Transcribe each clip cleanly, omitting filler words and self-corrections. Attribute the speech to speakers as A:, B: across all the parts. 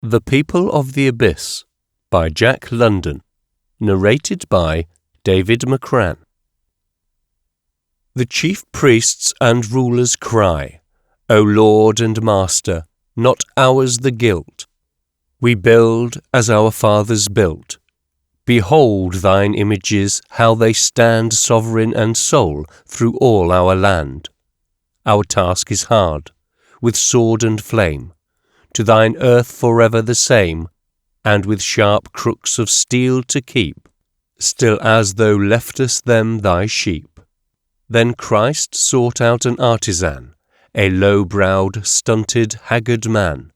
A: The People of the Abyss by Jack London. Narrated by David McCran. The chief priests and rulers cry, O Lord and Master, not ours the guilt. We build as our fathers built. Behold thine images, how they stand sovereign and sole through all our land. Our task is hard, with sword and flame, to thine earth forever the same, and with sharp crooks of steel to keep, still as thou leftest them thy sheep. Then Christ sought out an artisan, a low-browed, stunted, haggard man,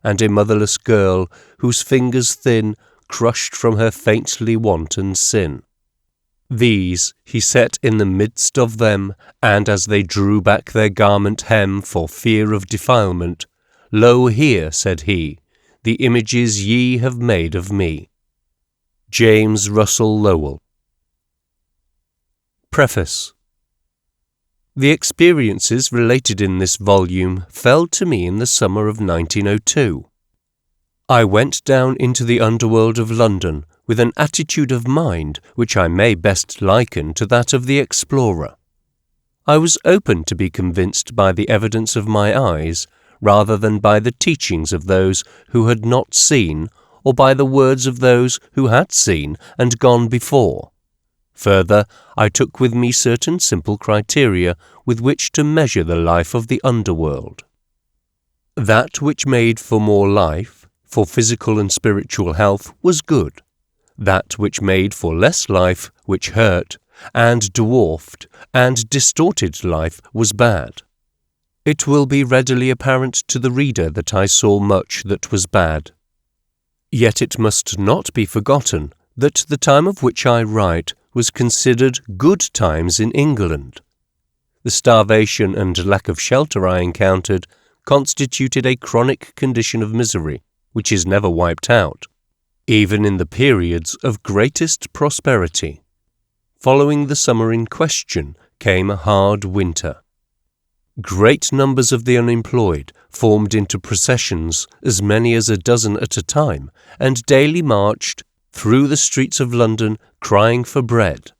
A: and a motherless girl whose fingers thin crushed from her faintly wanton sin. These he set in the midst of them, and as they drew back their garment hem for fear of defilement, Lo here, said he, the images ye have made of me. James Russell Lowell. Preface. The experiences related in this volume fell to me in the summer of 1902. I went down into the underworld of London with an attitude of mind which I may best liken to that of the explorer. I was open to be convinced by the evidence of my eyes, rather than by the teachings of those who had not seen, or by the words of those who had seen and gone before. Further, I took with me certain simple criteria with which to measure the life of the underworld. That which made for more life, for physical and spiritual health, was good. That which made for less life, which hurt, and dwarfed, and distorted life, was bad. It will be readily apparent to the reader that I saw much that was bad. Yet it must not be forgotten that the time of which I write was considered good times in England. The starvation and lack of shelter I encountered constituted a chronic condition of misery, which is never wiped out, even in the periods of greatest prosperity. Following the summer in question came a hard winter. Great numbers of the unemployed formed into processions, as many as a dozen at a time, and daily marched through the streets of London crying for bread.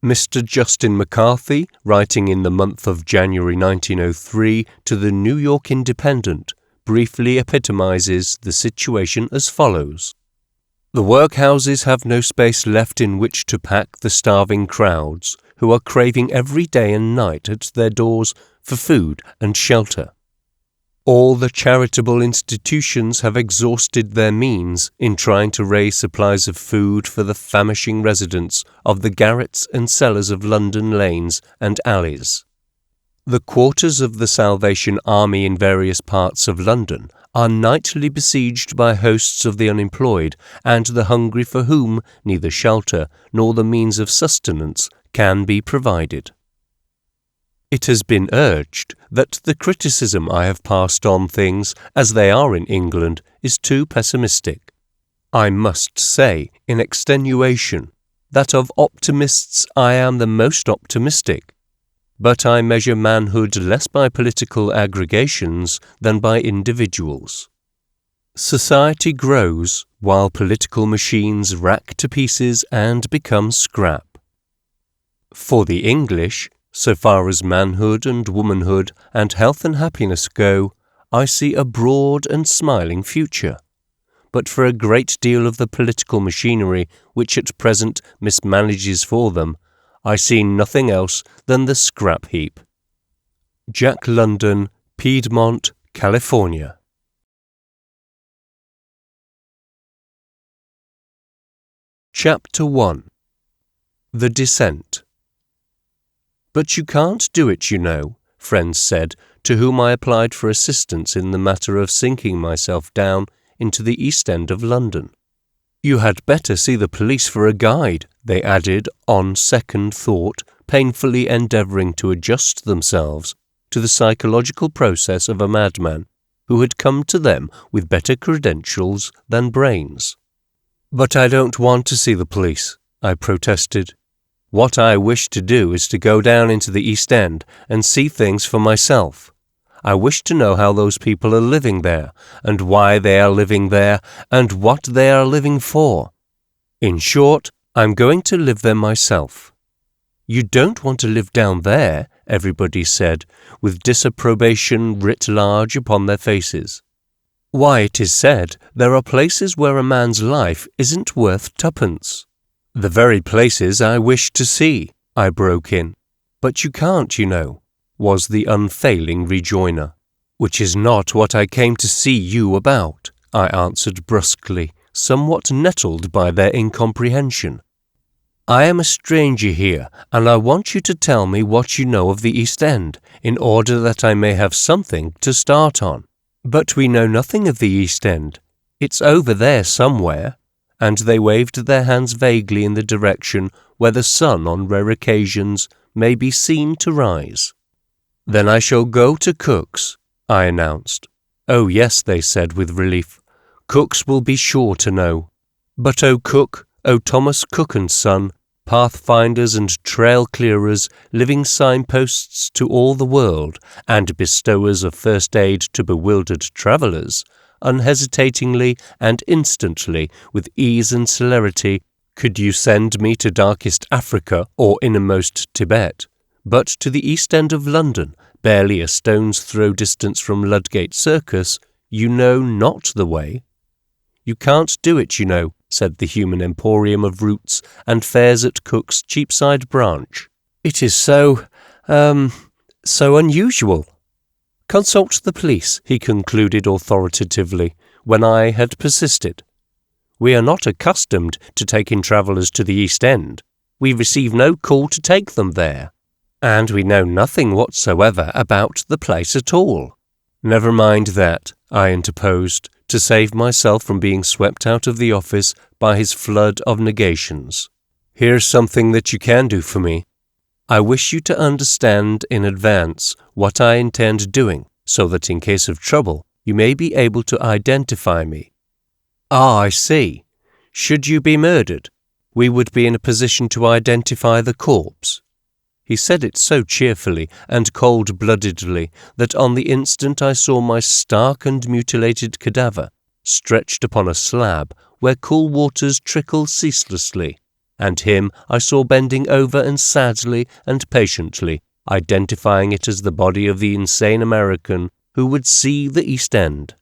A: Mr. Justin McCarthy, writing in the month of January 1903 to the New York Independent, briefly epitomizes the situation as follows. The workhouses have no space left in which to pack the starving crowds, who are craving every day and night at their doors for food and shelter. All the charitable institutions have exhausted their means in trying to raise supplies of food for the famishing residents of the garrets and cellars of London lanes and alleys. The quarters of the Salvation Army in various parts of London are nightly besieged by hosts of the unemployed and the hungry for whom neither shelter nor the means of sustenance can be provided. It has been urged that the criticism I have passed on things as they are in England is too pessimistic. I must say, in extenuation, that of optimists I am the most optimistic, but I measure manhood less by political aggregations than by individuals. Society grows while political machines rack to pieces and become scrap. For the English, so far as manhood and womanhood and health and happiness go, I see a broad and smiling future. But for a great deal of the political machinery which at present mismanages for them, I see nothing else than the scrap heap. Jack London, Piedmont, California. Chapter 1. The Descent. But you can't do it, you know, friends said, to whom I applied for assistance in the matter of sinking myself down into the East End of London. You had better see the police for a guide, they added, on second thought, painfully endeavouring to adjust themselves to the psychological process of a madman who had come to them with better credentials than brains. But I don't want to see the police, I protested. What I wish to do is to go down into the East End and see things for myself. I wish to know how those people are living there, and why they are living there, and what they are living for. In short, I'm going to live there myself." "You don't want to live down there," everybody said, with disapprobation writ large upon their faces. "Why, it is said there are places where a man's life isn't worth twopence." "The very places I wish to see," I broke in. "But you can't, you know," was the unfailing rejoinder. "Which is not what I came to see you about," I answered brusquely, somewhat nettled by their incomprehension. "I am a stranger here, and I want you to tell me what you know of the East End, in order that I may have something to start on." "But we know nothing of the East End. It's over there somewhere," and they waved their hands vaguely in the direction where the sun on rare occasions may be seen to rise. "Then I shall go to Cook's," I announced. "Oh yes," they said with relief. "Cook's will be sure to know." But O Cook, O Thomas Cook and Son, pathfinders and trail clearers, living signposts to all the world, and bestowers of first aid to bewildered travellers, unhesitatingly and instantly, with ease and celerity, could you send me to darkest Africa or innermost Tibet, but to the East End of London, barely a stone's throw distance from Ludgate Circus, you know not the way. "You can't do it, you know," said the human emporium of roots and fares at Cook's Cheapside branch. "It is so unusual." "Consult the police," he concluded authoritatively, when I had persisted. "We are not accustomed to taking travellers to the East End. We receive no call to take them there. And we know nothing whatsoever about the place at all." "Never mind that," I interposed, to save myself from being swept out of the office by his flood of negations. "Here's something that you can do for me. I wish you to understand in advance what I intend doing, so that in case of trouble you may be able to identify me." "Ah, I see. Should you be murdered, we would be in a position to identify the corpse." He said it so cheerfully and cold-bloodedly that on the instant I saw my stark and mutilated cadaver stretched upon a slab where cool waters trickle ceaselessly, and him I saw bending over and sadly and patiently identifying it as the body of the insane American who would see the East End.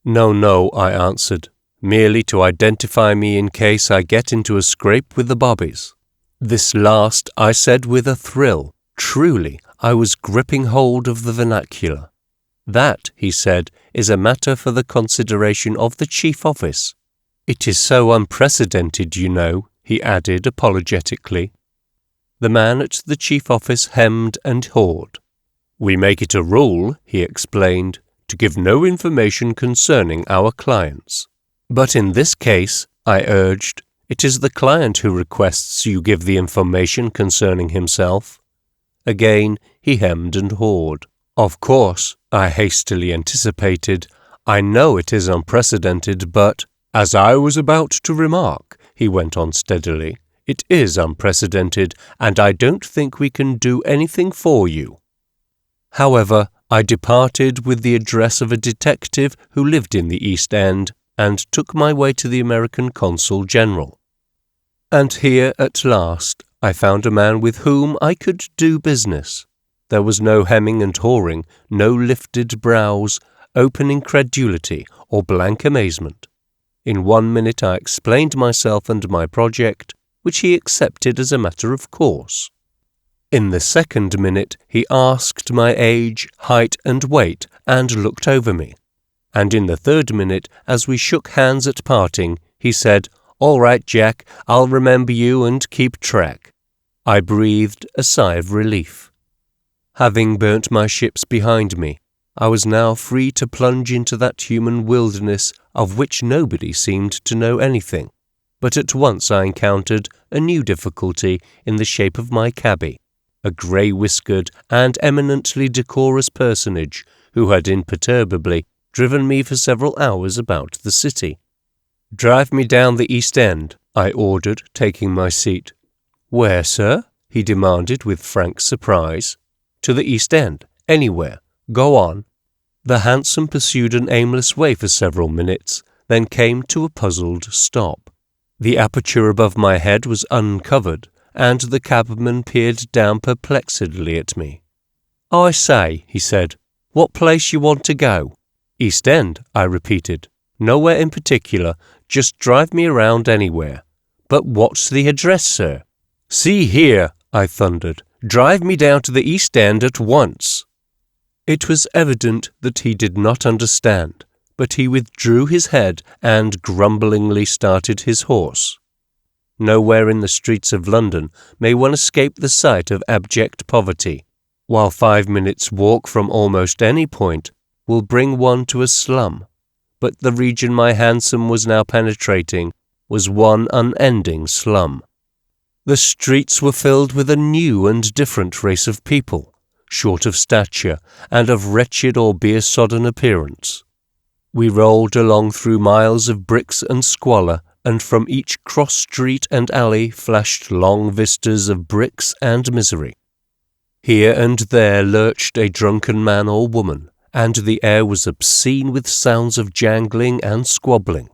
A: "No, no," I answered, "merely to identify me in case I get into a scrape with the bobbies." This last I said with a thrill. Truly, I was gripping hold of the vernacular. "That," he said, "is a matter for the consideration of the chief office. It is so unprecedented, you know," he added apologetically. The man at the chief office hemmed and hawed. "We make it a rule," he explained, "to give no information concerning our clients." "But in this case," I urged, "it is the client who requests you give the information concerning himself." Again he hemmed and hawed. "Of course," I hastily anticipated, "I know it is unprecedented, but—" "As I was about to remark," he went on steadily, "it is unprecedented, and I don't think we can do anything for you." However, I departed with the address of a detective who lived in the East End, and took my way to the American Consul General. And here, at last, I found a man with whom I could do business. There was no hemming and hawing, no lifted brows, open incredulity, or blank amazement. In 1 minute I explained myself and my project, which he accepted as a matter of course. In the second minute he asked my age, height, and weight, and looked over me. And in the third minute, as we shook hands at parting, he said, "All right, Jack, I'll remember you and keep track." I breathed a sigh of relief. Having burnt my ships behind me, I was now free to plunge into that human wilderness of which nobody seemed to know anything. But at once I encountered a new difficulty in the shape of my cabby, a grey-whiskered and eminently decorous personage who had imperturbably driven me for several hours about the city. "Drive me down the East End," I ordered, taking my seat. "Where, sir?" he demanded with frank surprise. "To the East End. Anywhere. Go on." The hansom pursued an aimless way for several minutes, then came to a puzzled stop. The aperture above my head was uncovered, and the cabman peered down perplexedly at me. "I say," he said, "what place you want to go?" "East End," I repeated. "Nowhere in particular, just drive me around anywhere." "But what's the address, sir?" "See here," I thundered, "drive me down to the East End at once." It was evident that he did not understand, but he withdrew his head and grumblingly started his horse. Nowhere in the streets of London may one escape the sight of abject poverty, while 5 minutes' walk from almost any point will bring one to a slum. But the region my hansom was now penetrating was one unending slum. The streets were filled with a new and different race of people, short of stature and of wretched or beer-sodden appearance. We rolled along through miles of bricks and squalor, and from each cross-street and alley flashed long vistas of bricks and misery. Here and there lurched a drunken man or woman, and the air was obscene with sounds of jangling and squabbling.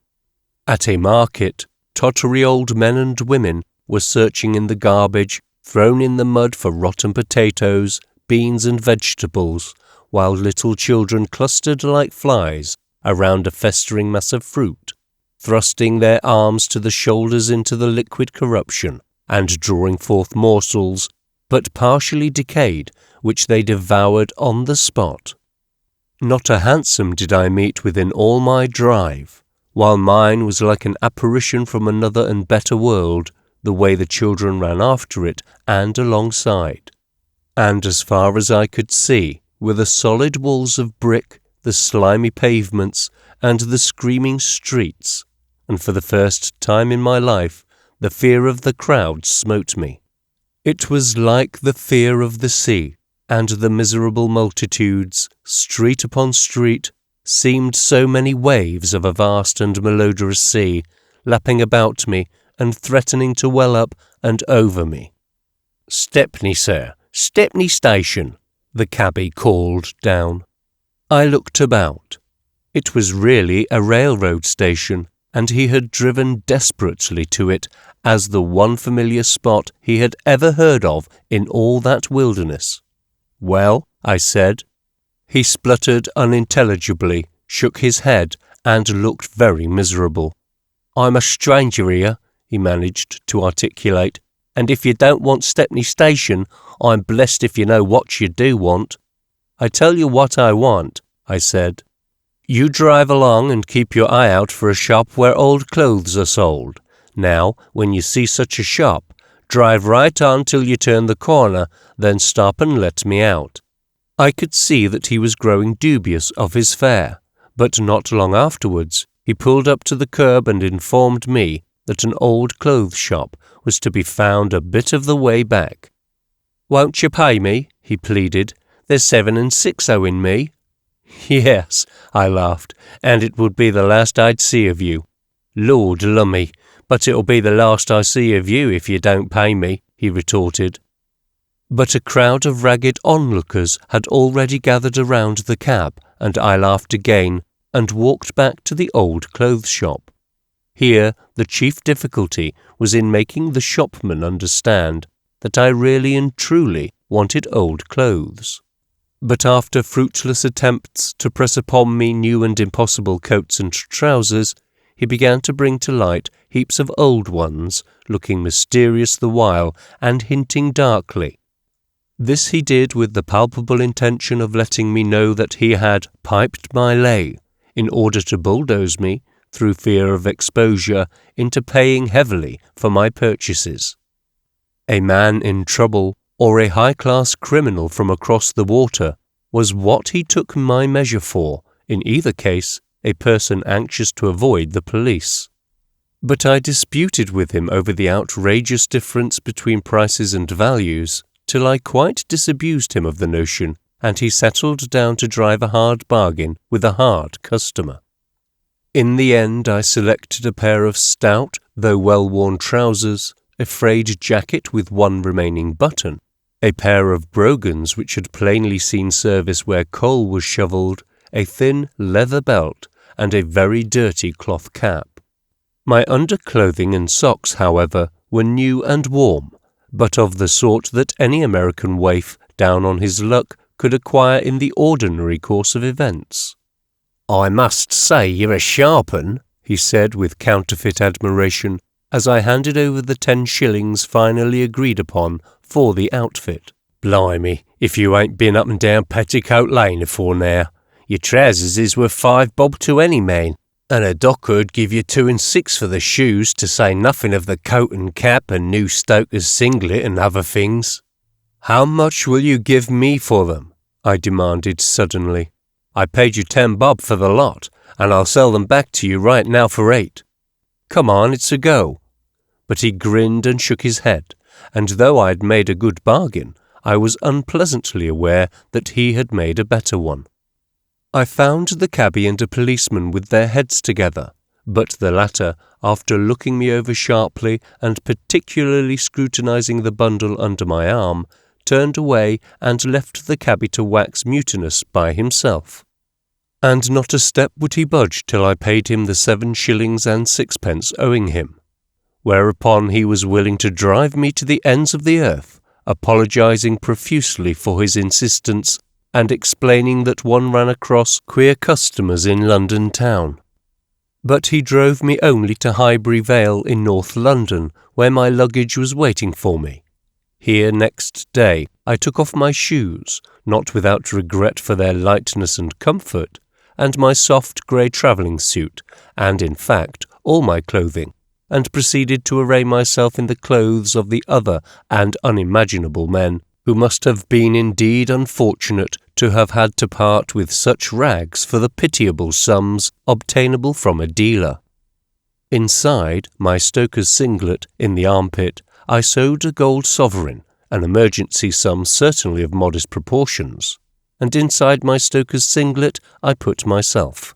A: At a market, tottery old men and women were searching in the garbage, thrown in the mud for rotten potatoes, beans and vegetables, while little children clustered like flies around a festering mass of fruit, thrusting their arms to the shoulders into the liquid corruption, and drawing forth morsels, but partially decayed, which they devoured on the spot. Not a hansom did I meet within all my drive, while mine was like an apparition from another and better world, the way the children ran after it and alongside. And as far as I could see were the solid walls of brick, the slimy pavements, and the screaming streets, and for the first time in my life the fear of the crowd smote me. It was like the fear of the sea, and the miserable multitudes, street upon street, seemed so many waves of a vast and malodorous sea, lapping about me and threatening to well up and over me. "Stepney, sir, Stepney Station," the cabby called down. I looked about. It was really a railroad station, and he had driven desperately to it as the one familiar spot he had ever heard of in all that wilderness. "Well," I said. He spluttered unintelligibly, shook his head, and looked very miserable. "I'm a stranger here," he managed to articulate, "and if you don't want Stepney Station, I'm blessed if you know what you do want." "I tell you what I want," I said. "You drive along and keep your eye out for a shop where old clothes are sold. Now, when you see such a shop, drive right on till you turn the corner, then stop and let me out." I could see that he was growing dubious of his fare, but not long afterwards he pulled up to the curb and informed me that an old clothes shop was to be found a bit of the way back. "Won't you pay me?" he pleaded. "There's 7 and 6 owing me." "Yes," I laughed, "and it would be the last I'd see of you." "Lord lummy, but it'll be the last I see of you if you don't pay me," he retorted. But a crowd of ragged onlookers had already gathered around the cab, and I laughed again and walked back to the old clothes shop. Here the chief difficulty was in making the shopman understand that I really and truly wanted old clothes. But after fruitless attempts to press upon me new and impossible coats and trousers, he began to bring to light heaps of old ones, looking mysterious the while and hinting darkly. This he did with the palpable intention of letting me know that he had piped my lay, in order to bulldoze me, through fear of exposure, into paying heavily for my purchases. A man in trouble, or a high-class criminal from across the water, was what he took my measure for, in either case a person anxious to avoid the police. But I disputed with him over the outrageous difference between prices and values, till I quite disabused him of the notion, and he settled down to drive a hard bargain with a hard customer. In the end I selected a pair of stout, though well-worn trousers, a frayed jacket with one remaining button, a pair of brogans which had plainly seen service where coal was shovelled, a thin leather belt, and a very dirty cloth cap. My underclothing and socks, however, were new and warm, but of the sort that any American waif down on his luck could acquire in the ordinary course of events. "I must say you're a sharp 'un," he said with counterfeit admiration, as I handed over the 10 shillings finally agreed upon for the outfit. "Blimey, if you ain't been up and down Petticoat Lane afore now. Your trousers is worth 5 bob to any man, and a docker'd give you 2 and 6 for the shoes, to say nothing of the coat and cap and new stoker's singlet and other things." "How much will you give me for them?" I demanded suddenly. "I paid you 10 bob for the lot, and I'll sell them back to you right now for 8. Come on, it's a go." But he grinned and shook his head, and though I'd made a good bargain, I was unpleasantly aware that he had made a better one. I found the cabby and a policeman with their heads together, but the latter, after looking me over sharply and particularly scrutinizing the bundle under my arm, turned away and left the cabby to wax mutinous by himself. And not a step would he budge till I paid him the 7 shillings and 6pence owing him, whereupon he was willing to drive me to the ends of the earth, apologizing profusely for his insistence and explaining that one ran across queer customers in London town. But he drove me only to Highbury Vale in North London, where my luggage was waiting for me. Here next day I took off my shoes, not without regret for their lightness and comfort, and my soft grey travelling suit, and in fact all my clothing, and proceeded to array myself in the clothes of the other and unimaginable men, who must have been indeed unfortunate to have had to part with such rags for the pitiable sums obtainable from a dealer. Inside my stoker's singlet in the armpit I sewed a gold sovereign, an emergency sum certainly of modest proportions, and inside my stoker's singlet I put myself.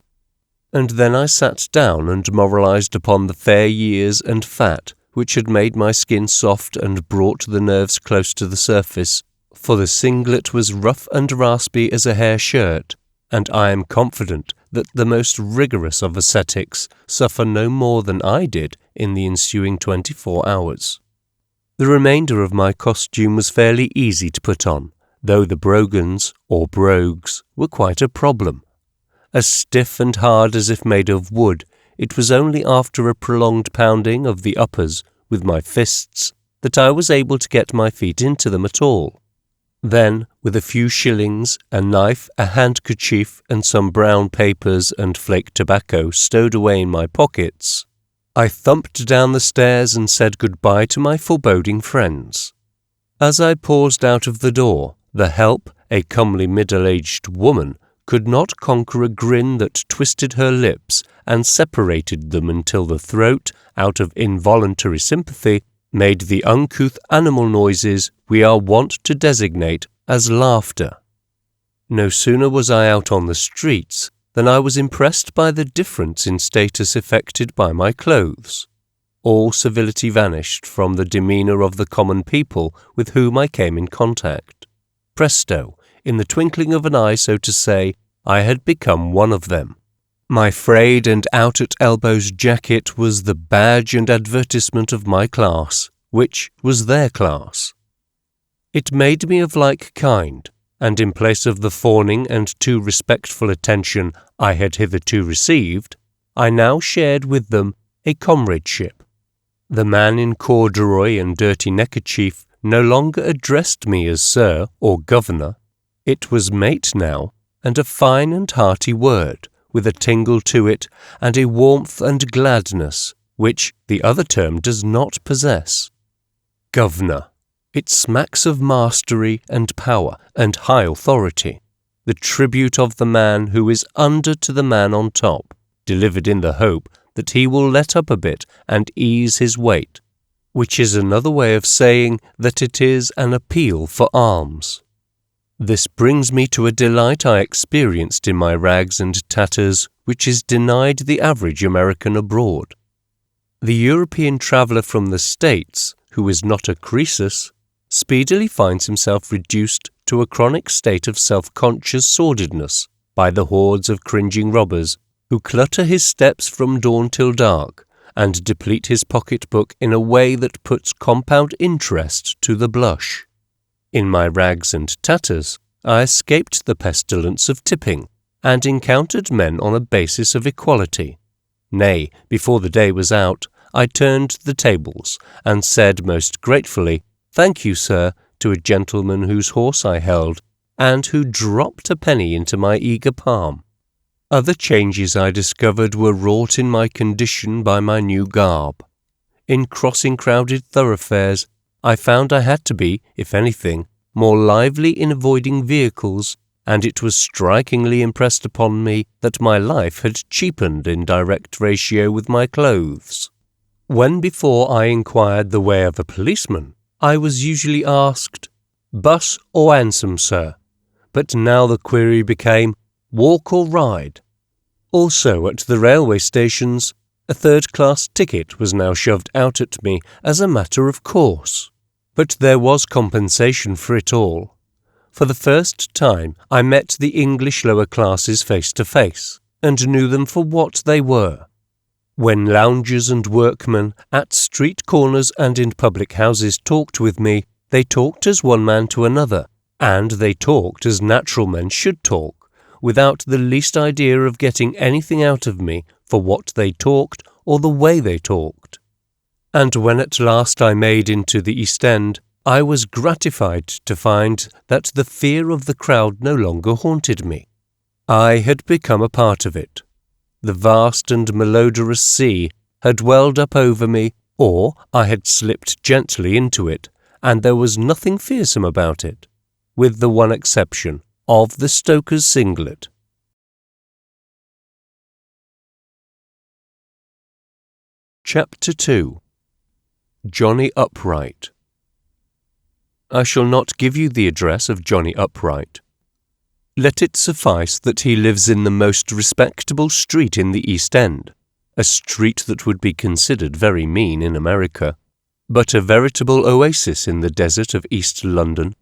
A: And then I sat down and moralized upon the fair years and fat which had made my skin soft and brought the nerves close to the surface, for the singlet was rough and raspy as a hair shirt, and I am confident that the most rigorous of ascetics suffer no more than I did in the ensuing 24 hours. The remainder of my costume was fairly easy to put on, though the brogans, or brogues, were quite a problem. As stiff and hard as if made of wood, it was only after a prolonged pounding of the uppers with my fists that I was able to get my feet into them at all. Then, with a few shillings, a knife, a handkerchief, and some brown papers and flake tobacco stowed away in my pockets, I thumped down the stairs and said goodbye to my foreboding friends. As I paused out of the door, the help, a comely middle-aged woman, could not conquer a grin that twisted her lips and separated them until the throat, out of involuntary sympathy, made the uncouth animal noises we are wont to designate as laughter. No sooner was I out on the streets than I was impressed by the difference in status effected by my clothes. All civility vanished from the demeanour of the common people with whom I came in contact. Presto, in the twinkling of an eye, so to say, I had become one of them. My frayed and out-at-elbows jacket was the badge and advertisement of my class, which was their class. It made me of like kind, and in place of the fawning and too respectful attention I had hitherto received, I now shared with them a comradeship. The man in corduroy and dirty neckerchief no longer addressed me as Sir or Governor. It was mate now, and a fine and hearty word, with a tingle to it and a warmth and gladness which the other term does not possess. Governor. It smacks of mastery and power and high authority, the tribute of the man who is under to the man on top, delivered in the hope that he will let up a bit and ease his weight, which is another way of saying that it is an appeal for alms. This brings me to a delight I experienced in my rags and tatters, which is denied the average American abroad. The European traveller from the States, who is not a Croesus, speedily finds himself reduced to a chronic state of self-conscious sordidness, by the hordes of cringing robbers who clutter his steps from dawn till dark and deplete his pocketbook in a way that puts compound interest to the blush. In my rags and tatters, I escaped the pestilence of tipping and encountered men on a basis of equality. Nay, before the day was out, I turned the tables and said most gratefully, "Thank you, sir," to a gentleman whose horse I held, and who dropped a penny into my eager palm. Other changes I discovered were wrought in my condition by my new garb. In crossing crowded thoroughfares, I found I had to be, if anything, more lively in avoiding vehicles, and it was strikingly impressed upon me that my life had cheapened in direct ratio with my clothes. When before I inquired the way of a policeman, I was usually asked, "Bus or hansom, sir?" But now the query became, "Walk or ride?" Also at the railway stations, a third-class ticket was now shoved out at me as a matter of course. But there was compensation for it all. For the first time I met the English lower classes face to face, and knew them for what they were. When loungers and workmen at street corners and in public houses talked with me, they talked as one man to another, and they talked as natural men should talk, without the least idea of getting anything out of me for what they talked or the way they talked. And when at last I made into the East End, I was gratified to find that the fear of the crowd no longer haunted me. I had become a part of it. The vast and malodorous sea had welled up over me, or I had slipped gently into it, and there was nothing fearsome about it, with the one exception of the stoker's singlet. Chapter 2. Johnny Upright. I shall not give you the address of Johnny Upright. Let it suffice that he lives in the most respectable street in the East End, a street that would be considered very mean in America, but a veritable oasis in the desert of East London.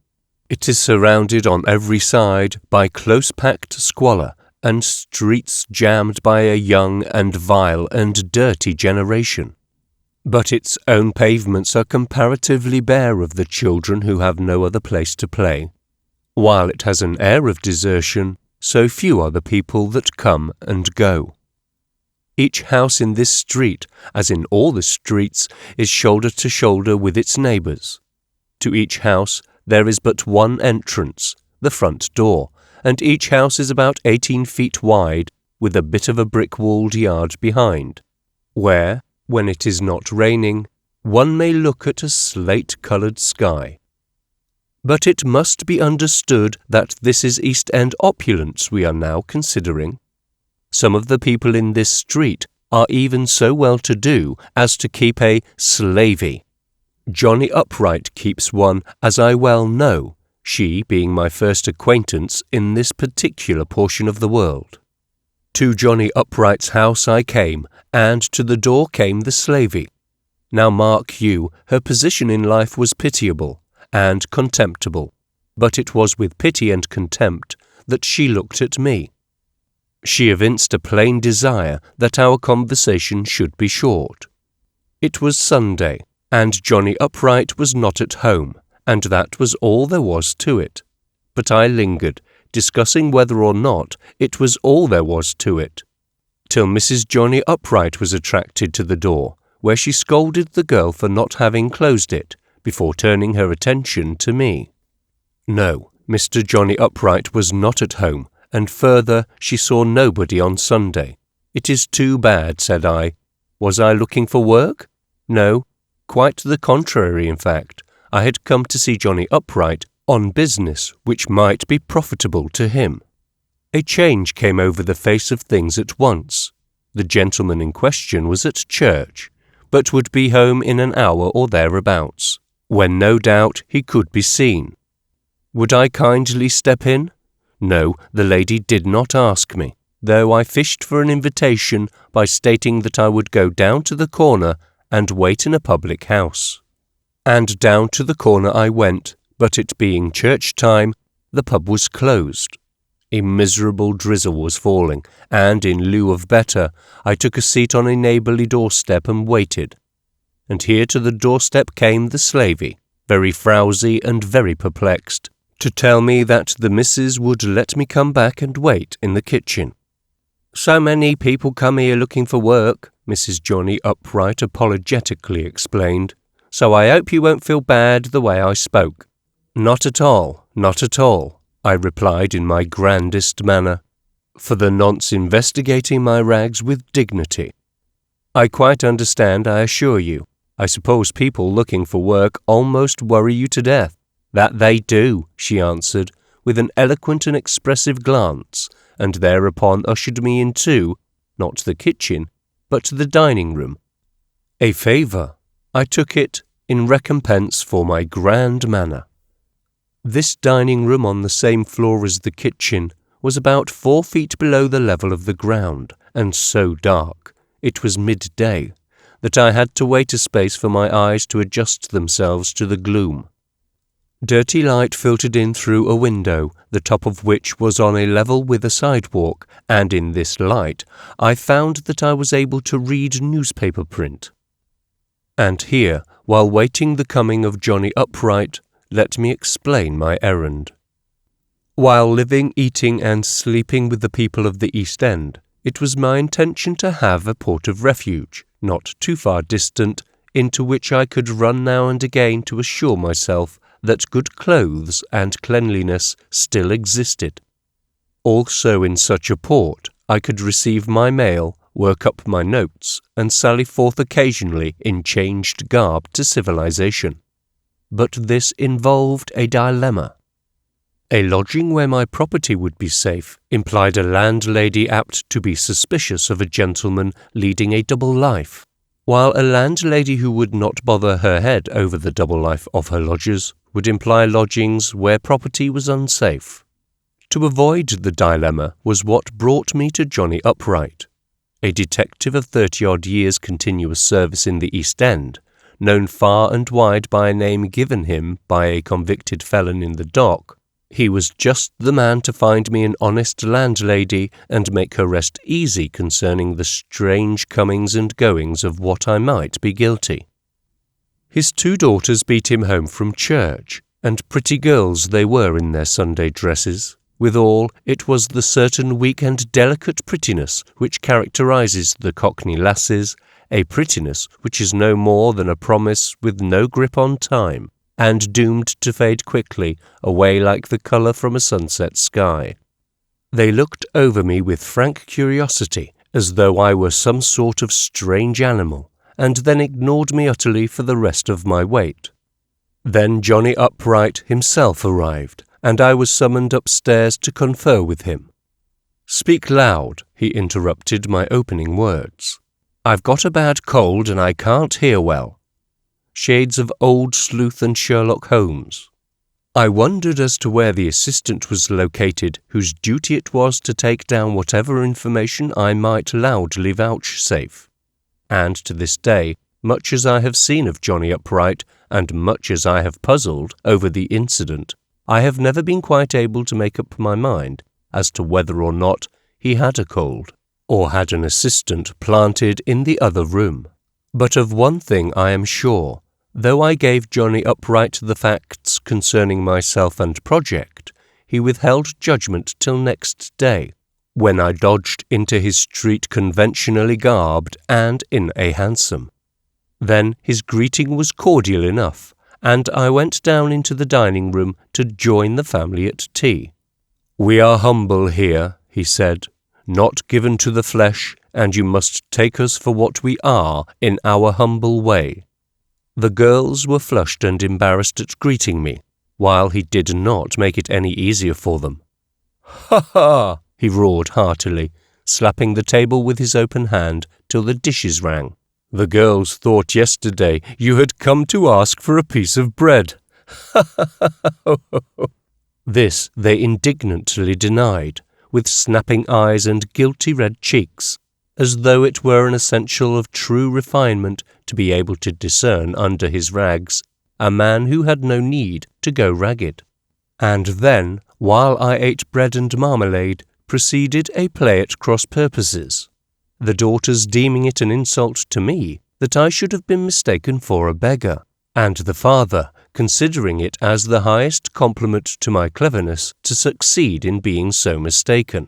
A: It is surrounded on every side by close-packed squalor and streets jammed by a young and vile and dirty generation. But its own pavements are comparatively bare of the children who have no other place to play. While it has an air of desertion, so few are the people that come and go. Each house in this street, as in all the streets, is shoulder to shoulder with its neighbours. To each house there is but one entrance, the front door, and each house is about 18 feet wide, with a bit of a brick-walled yard behind, where, when it is not raining, one may look at a slate-coloured sky. But it must be understood that this is East End opulence we are now considering. Some of the people in this street are even so well-to-do as to keep a slavey. Johnny Upright keeps one, as I well know, she being my first acquaintance in this particular portion of the world. To Johnny Upright's house I came, and to the door came the slavey. Now mark you, her position in life was pitiable and contemptible, but it was with pity and contempt that she looked at me. She evinced a plain desire that our conversation should be short. It was Sunday, and Johnny Upright was not at home, and that was all there was to it. But I lingered, discussing whether or not it was all there was to it, till Mrs. Johnny Upright was attracted to the door, where she scolded the girl for not having closed it, before turning her attention to me. No, Mr. Johnny Upright was not at home, and further, she saw nobody on Sunday. It is too bad, said I. Was I looking for work? No, quite the contrary, in fact. I had come to see Johnny Upright on business which might be profitable to him. A change came over the face of things at once. The gentleman in question was at church, but would be home in an hour or thereabouts, when no doubt he could be seen. Would I kindly step in? No, the lady did not ask me, though I fished for an invitation by stating that I would go down to the corner and wait in a public house. And down to the corner I went, but it being church time, the pub was closed. A miserable drizzle was falling, and in lieu of better, I took a seat on a neighbourly doorstep and waited. And here to the doorstep came the slavey, very frowsy and very perplexed, to tell me that the missus would let me come back and wait in the kitchen. "So many people come here looking for work," Mrs. Johnny Upright apologetically explained, "so I hope you won't feel bad the way I spoke." "Not at all, not at all," I replied in my grandest manner, for the nonce investigating my rags with dignity. "I quite understand, I assure you. I suppose people looking for work almost worry you to death." "That they do," she answered, with an eloquent and expressive glance, and thereupon ushered me into, not the kitchen, but the dining room. A favour. I took it in recompense for my grand manner. This dining room, on the same floor as the kitchen, was about 4 feet below the level of the ground, and so dark, it was midday, that I had to wait a space for my eyes to adjust themselves to the gloom. Dirty light filtered in through a window, the top of which was on a level with a sidewalk, and in this light I found that I was able to read newspaper print. And here, while waiting the coming of Johnny Upright, let me explain my errand. While living, eating, and sleeping with the people of the East End, it was my intention to have a port of refuge, not too far distant, into which I could run now and again to assure myself that good clothes and cleanliness still existed. Also in such a port I could receive my mail, work up my notes, and sally forth occasionally in changed garb to civilization. But this involved a dilemma. A lodging where my property would be safe implied a landlady apt to be suspicious of a gentleman leading a double life, while a landlady who would not bother her head over the double life of her lodgers would imply lodgings where property was unsafe. To avoid the dilemma was what brought me to Johnny Upright, a detective of 30-odd years' continuous service in the East End, known far and wide by a name given him by a convicted felon in the dock. He was just the man to find me an honest landlady and make her rest easy concerning the strange comings and goings of what I might be guilty. His 2 daughters beat him home from church, and pretty girls they were in their Sunday dresses. Withal, it was the certain weak and delicate prettiness which characterizes the Cockney lasses, a prettiness which is no more than a promise with no grip on time, and doomed to fade quickly away like the colour from a sunset sky. They looked over me with frank curiosity, as though I were some sort of strange animal, and then ignored me utterly for the rest of my wait. Then Johnny Upright himself arrived, and I was summoned upstairs to confer with him. "Speak loud," he interrupted my opening words. "I've got a bad cold and I can't hear well." Shades of old sleuth and Sherlock Holmes. I wondered as to where the assistant was located whose duty it was to take down whatever information I might loudly vouchsafe. And to this day, much as I have seen of Johnny Upright, and much as I have puzzled over the incident, I have never been quite able to make up my mind as to whether or not he had a cold, or had an assistant planted in the other room. But of one thing I am sure, though I gave Johnny Upright the facts concerning myself and project, he withheld judgment till next day, when I dodged into his street conventionally garbed and in a hansom. Then his greeting was cordial enough, and I went down into the dining room to join the family at tea. "We are humble here," he said, "not given to the flesh, and you must take us for what we are in our humble way." The girls were flushed and embarrassed at greeting me, while he did not make it any easier for them. "Ha ha!" he roared heartily, slapping the table with his open hand till the dishes rang. "The girls thought yesterday you had come to ask for a piece of bread." This they indignantly denied, with snapping eyes and guilty red cheeks, as though it were an essential of true refinement to be able to discern under his rags a man who had no need to go ragged. and then, while I ate bread and marmalade, proceeded a play at cross purposes, the daughters deeming it an insult to me that I should have been mistaken for a beggar, and the father considering it as the highest compliment to my cleverness to succeed in being so mistaken.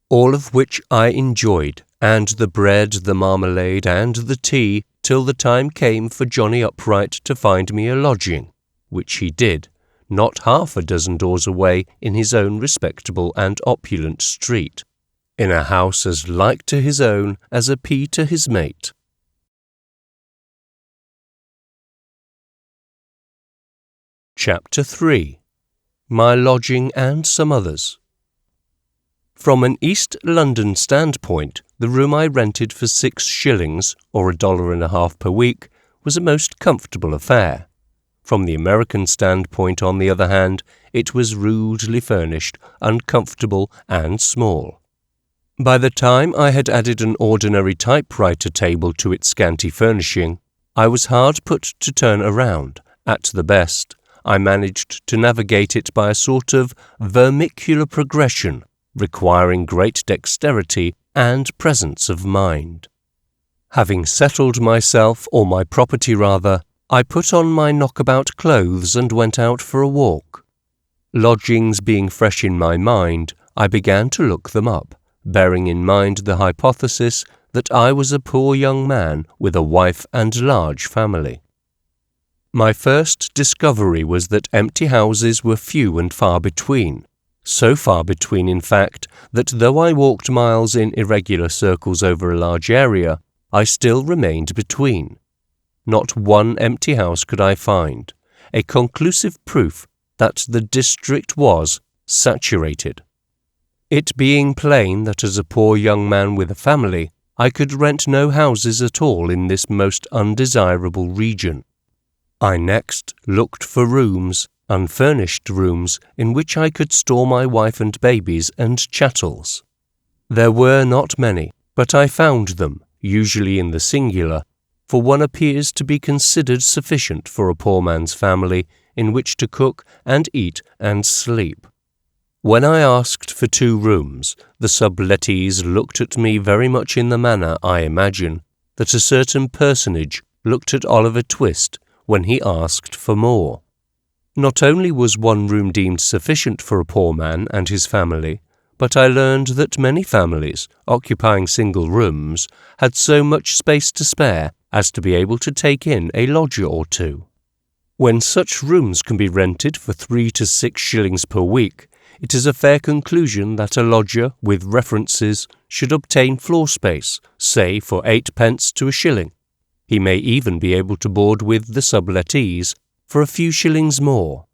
A: All of which I enjoyed, and the bread, the marmalade, and the tea, till the time came for Johnny Upright to find me a lodging, which he did, not half a dozen doors away in his own respectable and opulent street, in a house as like to his own as a pea to his mate. Chapter 3. My Lodging and Some Others. From an East London standpoint, the room I rented for 6 shillings, or $1.50 per week, was a most comfortable affair. From the American standpoint, on the other hand, it was rudely furnished, uncomfortable, and small. By the time I had added an ordinary typewriter table to its scanty furnishing, I was hard put to turn around. At the best, I managed to navigate it by a sort of vermicular progression, requiring great dexterity and presence of mind. Having settled myself, or my property rather, I put on my knockabout clothes and went out for a walk. Lodgings being fresh in my mind, I began to look them up, bearing in mind the hypothesis that I was a poor young man with a wife and large family. My first discovery was that empty houses were few and far between, so far between in fact that though I walked miles in irregular circles over a large area, I still remained between. Not one empty house could I find, a conclusive proof that the district was saturated. It being plain that as a poor young man with a family, I could rent no houses at all in this most undesirable region. I next looked for rooms, unfurnished rooms, in which I could store my wife and babies and chattels. There were not many, but I found them, usually in the singular, for one appears to be considered sufficient for a poor man's family in which to cook and eat and sleep. When I asked for 2 rooms, the sublettees looked at me very much in the manner, I imagine, that a certain personage looked at Oliver Twist when he asked for more. Not only was 1 room deemed sufficient for a poor man and his family, but I learned that many families, occupying single rooms, had so much space to spare as to be able to take in a lodger or 2. When such rooms can be rented for 3 to 6 shillings per week, it is a fair conclusion that a lodger, with references, should obtain floor space, say for 8 pence to a shilling. He may even be able to board with the sublettees for a few shillings more.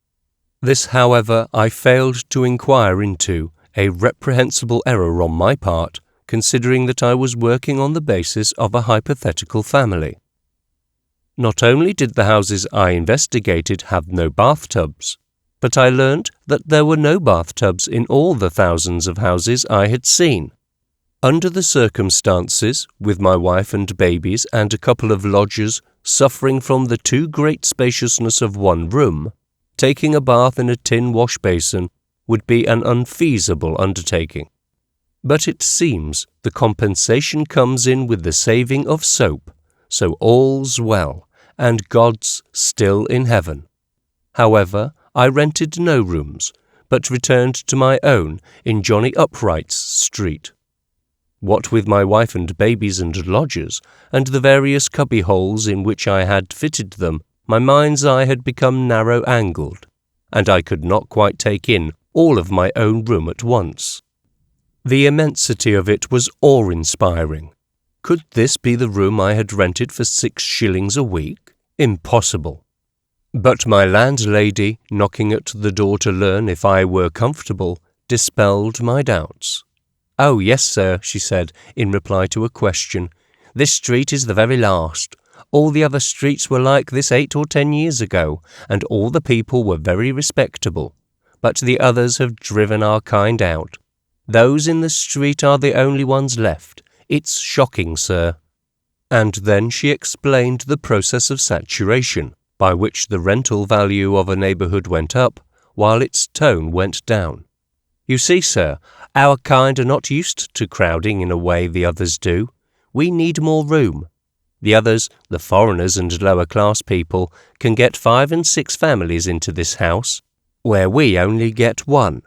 A: This, however, I failed to inquire into, a reprehensible error on my part, considering that I was working on the basis of a hypothetical family. Not only did the houses I investigated have no bathtubs, but I learnt that there were no bathtubs in all the thousands of houses I had seen. Under the circumstances, with my wife and babies and a couple of lodgers suffering from the too great spaciousness of 1 room, taking a bath in a tin wash basin would be an unfeasible undertaking. But it seems the compensation comes in with the saving of soap, so all's well, and God's still in heaven. However, I rented no rooms, but returned to my own in Johnny Upright's street. What with my wife and babies and lodgers, and the various cubby-holes in which I had fitted them, my mind's eye had become narrow-angled, and I could not quite take in all of my own room at once. The immensity of it was awe-inspiring. Could this be the room I had rented for 6 shillings a week? Impossible. But my landlady, knocking at the door to learn if I were comfortable, dispelled my doubts. "Oh, yes, sir," she said, in reply to a question. "This street is the very last. All the other streets were like this 8 or 10 years ago, and all the people were very respectable. But the others have driven our kind out. Those in the street are the only ones left. It's shocking, sir." And then she explained the process of saturation, by which the rental value of a neighbourhood went up, while its tone went down. "You see, sir, our kind are not used to crowding in a way the others do. We need more room. The others, the foreigners and lower-class people, can get 5 and 6 families into this house, where we only get 1.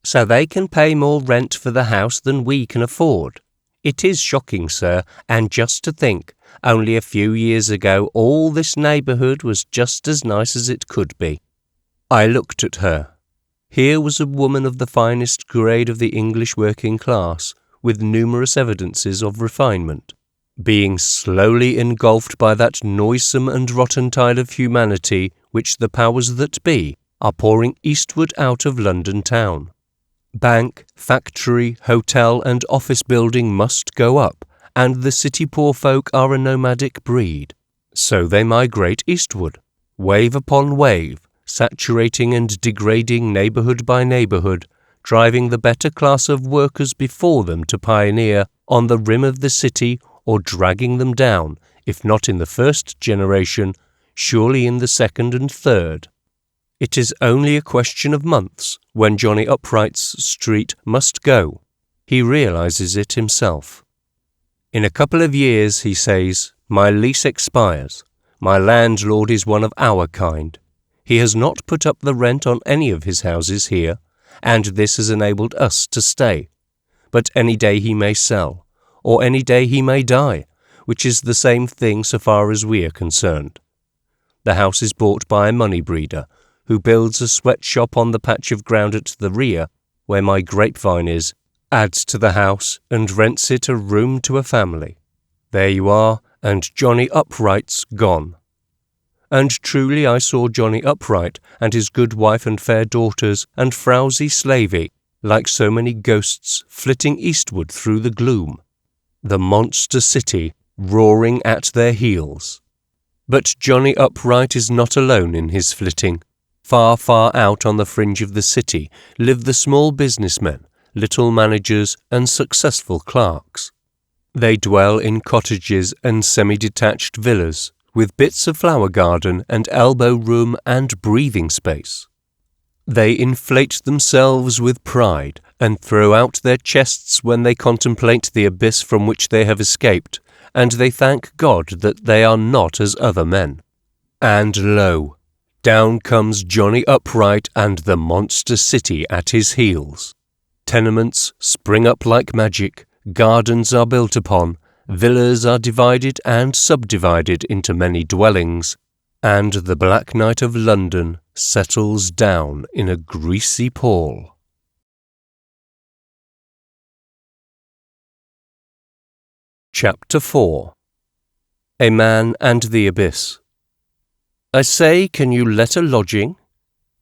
A: So they can pay more rent for the house than we can afford. It is shocking, sir, and just to think, only a few years ago all this neighbourhood was just as nice as it could be." I looked at her. Here was a woman of the finest grade of the English working class, with numerous evidences of refinement, being slowly engulfed by that noisome and rotten tide of humanity which the powers that be are pouring eastward out of London town. Bank, factory, hotel and office building must go up, and the city poor folk are a nomadic breed. So they migrate eastward, wave upon wave, saturating and degrading neighbourhood by neighbourhood, driving the better class of workers before them to pioneer on the rim of the city, or dragging them down, if not in the first generation, surely in the second and third. It is only a question of months when Johnny Upright's street must go. He realises it himself. "In a couple of years," he says, "my lease expires. My landlord is one of our kind. He has not put up the rent on any of his houses here, and this has enabled us to stay. But any day he may sell, or any day he may die, which is the same thing so far as we are concerned. The house is bought by a money breeder, who builds a sweatshop on the patch of ground at the rear, where my grapevine is, adds to the house, and rents it a room to a family. There you are, and Johnny Upright's gone." And truly I saw Johnny Upright and his good wife and fair daughters and frowsy slavey, like so many ghosts, flitting eastward through the gloom, the monster city roaring at their heels. But Johnny Upright is not alone in his flitting. Far, far out on the fringe of the city live the small businessmen, little managers and successful clerks. They dwell in cottages and semi-detached villas, with bits of flower garden and elbow room and breathing space. They inflate themselves with pride and throw out their chests when they contemplate the abyss from which they have escaped, and they thank God that they are not as other men. And lo, down comes Johnny Upright and the monster city at his heels. Tenements spring up like magic, gardens are built upon, villas are divided and subdivided into many dwellings, and the black night of London settles down in a greasy pall. Chapter 4. A Man and the Abyss. "I say, can you let a lodging?"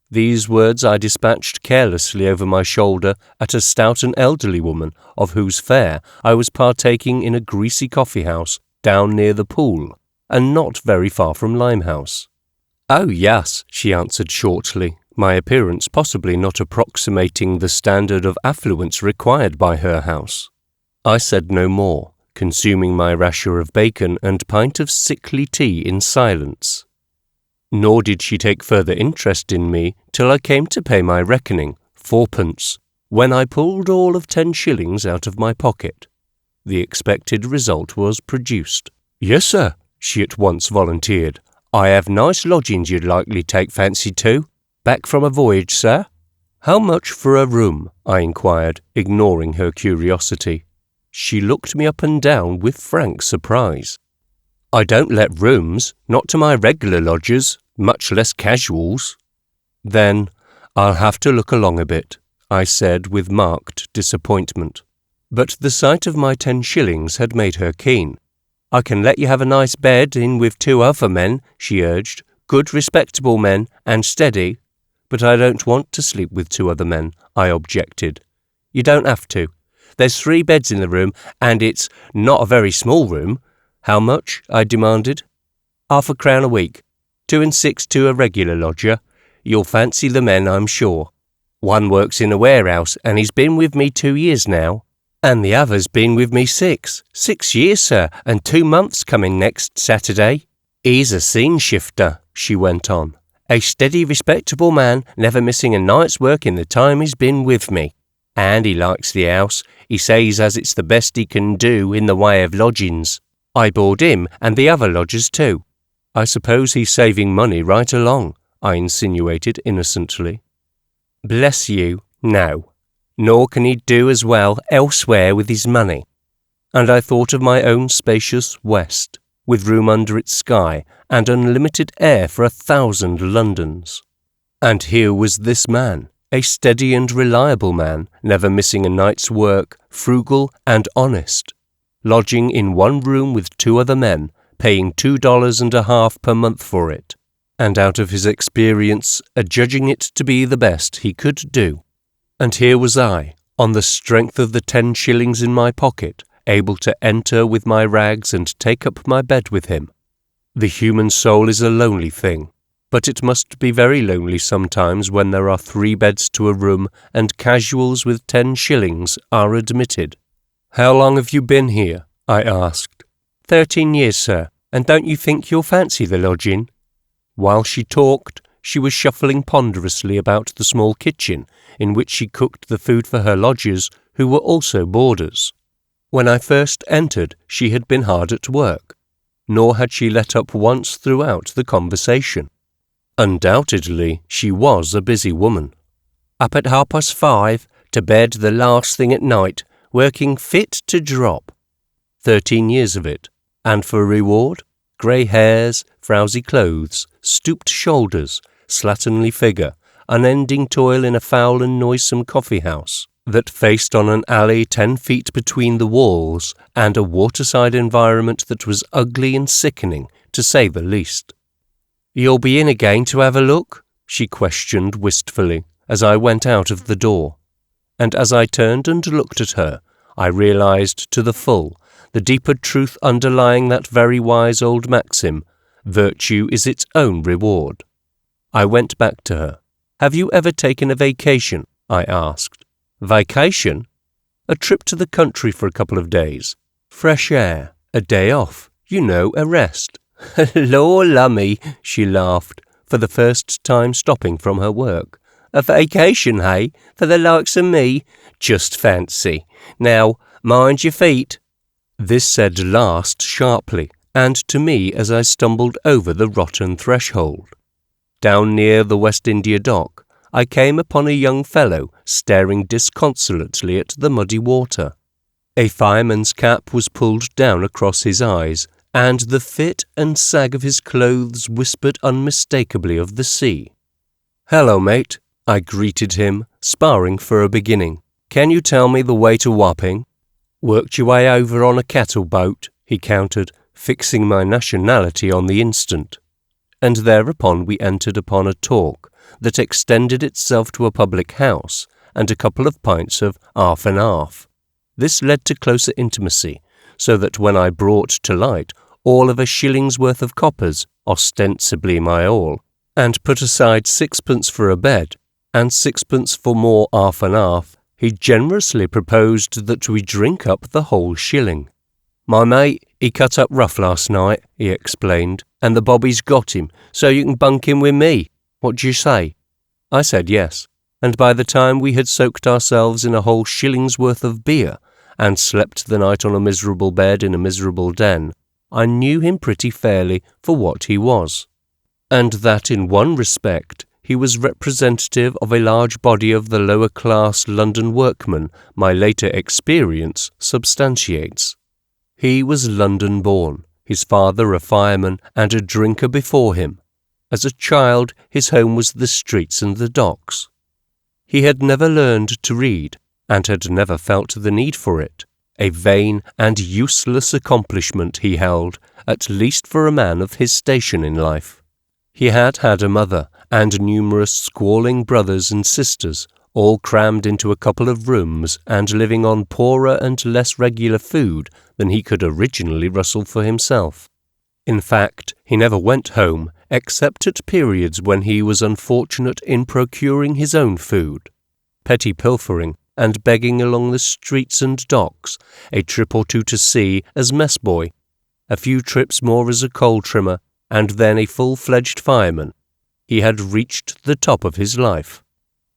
A: These words I dispatched carelessly over my shoulder at a stout and elderly woman, of whose fare I was partaking in a greasy coffee-house down near the pool, and not very far from Limehouse. "Oh, yes," she answered shortly, my appearance possibly not approximating the standard of affluence required by her house. I said no more, consuming my rasher of bacon and pint of sickly tea in silence. Nor did she take further interest in me till I came to pay my reckoning, 4pence, when I pulled all of 10 shillings out of my pocket. The expected result was produced. "Yes, sir," she at once volunteered. "I have nice lodgings you'd likely take fancy to. Back from a voyage, sir?" "How much for a room?" I inquired, ignoring her curiosity. She looked me up and down with frank surprise. "I don't let rooms, not to my regular lodgers, much less casuals." "Then I'll have to look along a bit," I said with marked disappointment. But the sight of my 10 shillings had made her keen. "I can let you have a nice bed in with 2 other men," she urged, "good respectable men, and steady." "But I don't want to sleep with 2 other men," I objected. "You don't have to. There's 3 beds in the room, and it's not a very small room." "How much?" I demanded. £half-a-crown a week, 2 and 6 to a regular lodger. You'll fancy the men, I'm sure. One works in a warehouse, and he's been with me 2 years now, and the other's been with me 6 years, sir, and 2 months coming next Saturday. He's a scene shifter," she went on, A steady, respectable man, never missing a night's work in the time he's been with me. And he likes the house. He says as it's the best he can do in the way of lodgings. I board him and the other lodgers too. I suppose he's saving money right along, I insinuated innocently. Bless you, no. Nor can he do as well elsewhere with his money. And I thought of my own spacious West, with room under its sky and unlimited air for 1,000 Londons. And here was this man, a steady and reliable man, never missing a night's work, frugal and honest, lodging in one room with 2 other men, paying $2.50 per month for it, and out of his experience adjudging it to be the best he could do. And here was I, on the strength of the 10 shillings in my pocket, able to enter with my rags and take up my bed with him. The human soul is a lonely thing, but it must be very lonely sometimes when there are 3 beds to a room and casuals with 10 shillings are admitted. How long have you been here? I asked. 13 years, sir, and don't you think you'll fancy the lodging? While she talked, she was shuffling ponderously about the small kitchen in which she cooked the food for her lodgers, who were also boarders. When I first entered, she had been hard at work, nor had she let up once throughout the conversation. Undoubtedly, she was a busy woman. Up at 5:30, to bed the last thing at night, working fit to drop. 13 years of it, and for reward, grey hairs, frowsy clothes, stooped shoulders, slatternly figure, unending toil in a foul and noisome coffee-house that faced on an alley 10 feet between the walls and a waterside environment that was ugly and sickening, to say the least. "You'll be in again to have a look?" she questioned wistfully as I went out of the door. And as I turned and looked at her, I realized to the full the deeper truth underlying that very wise old maxim, virtue is its own reward. I went back to her. "Have you ever taken a vacation?" I asked. "Vacation?" "A trip to the country for a couple of days. Fresh air, a day off, you know, a rest." "Lor' lummy," she laughed, for the first time stopping from her work. "A vacation, hey, for the likes of me? Just fancy. Now, mind your feet." This said last sharply, and to me as I stumbled over the rotten threshold. Down near the West India Dock, I came upon a young fellow staring disconsolately at the muddy water. A fireman's cap was pulled down across his eyes, and the fit and sag of his clothes whispered unmistakably of the sea. "Hello, mate," I greeted him, sparring for a beginning. "Can you tell me the way to Wapping?" "Worked your way over on a cattle boat," he countered, fixing my nationality on the instant. And thereupon we entered upon a talk that extended itself to a public house and a couple of pints of half and half. This led to closer intimacy, so that when I brought to light all of a shilling's worth of coppers, ostensibly my all, and put aside 6pence for a bed, and 6pence for more half and half, he generously proposed that we drink up the whole shilling. "My mate, he cut up rough last night," he explained, "and the bobbies got him, so you can bunk in with me. What do you say?" I said yes, and by the time we had soaked ourselves in a whole shilling's worth of beer, and slept the night on a miserable bed in a miserable den, I knew him pretty fairly for what he was, and that in one respect he was representative of a large body of the lower-class London workmen my later experience substantiates. He was London-born, his father a fireman and a drinker before him. As a child, his home was the streets and the docks. He had never learned to read, and had never felt the need for it, a vain and useless accomplishment he held, at least for a man of his station in life. He had had a mother, and numerous squalling brothers and sisters, all crammed into a couple of rooms and living on poorer and less regular food than he could originally rustle for himself. In fact, he never went home, except at periods when he was unfortunate in procuring his own food. Petty pilfering and begging along the streets and docks, a trip or two to sea as mess boy, a few trips more as a coal trimmer, and then a full-fledged fireman. He had reached the top of his life.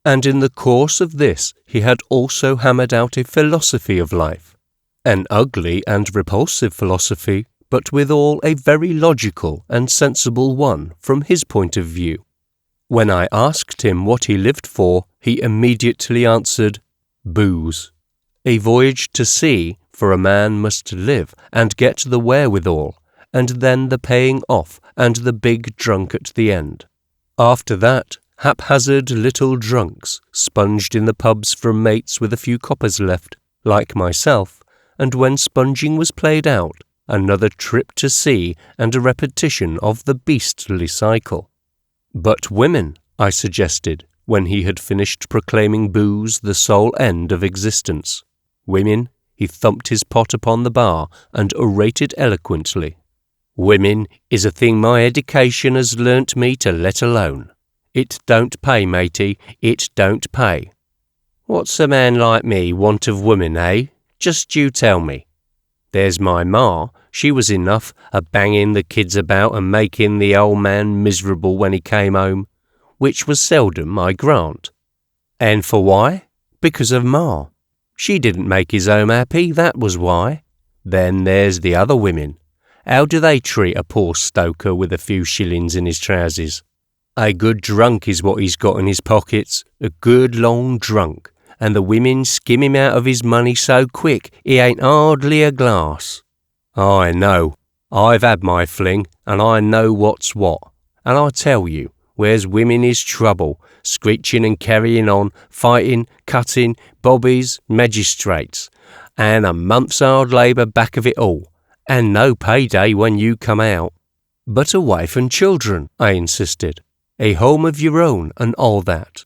A: And in the course of this he had also hammered out a philosophy of life, an ugly and repulsive philosophy, but withal a very logical and sensible one from his point of view. When I asked him what he lived for, he immediately answered, "Booze. A voyage to sea, for a man must live and get the wherewithal, and then the paying off and the big drunk at the end. After that, haphazard little drunks, sponged in the pubs from mates with a few coppers left, like myself, and when sponging was played out, another trip to sea and a repetition of the beastly cycle." "But women," I suggested, when he had finished proclaiming booze the sole end of existence. "Women," he thumped his pot upon the bar and orated eloquently. "Women is a thing my education has learnt me to let alone. It don't pay, matey, it don't pay. What's a man like me want of women, eh? Just you tell me. There's my ma, she was enough a-banging the kids about and making the old man miserable when he came home, which was seldom, I grant. And for why? Because of ma. She didn't make his home happy, that was why. Then there's the other women. How do they treat a poor stoker with a few shillings in his trousers? A good drunk is what he's got in his pockets, a good long drunk, and the women skim him out of his money so quick he ain't hardly a glass. I know, I've had my fling, and I know what's what, and I tell you, where's women is trouble, screeching and carrying on, fighting, cutting, bobbies, magistrates, and a month's hard labour back of it all, and no payday when you come out." "But a wife and children," I insisted. "A home of your own and all that.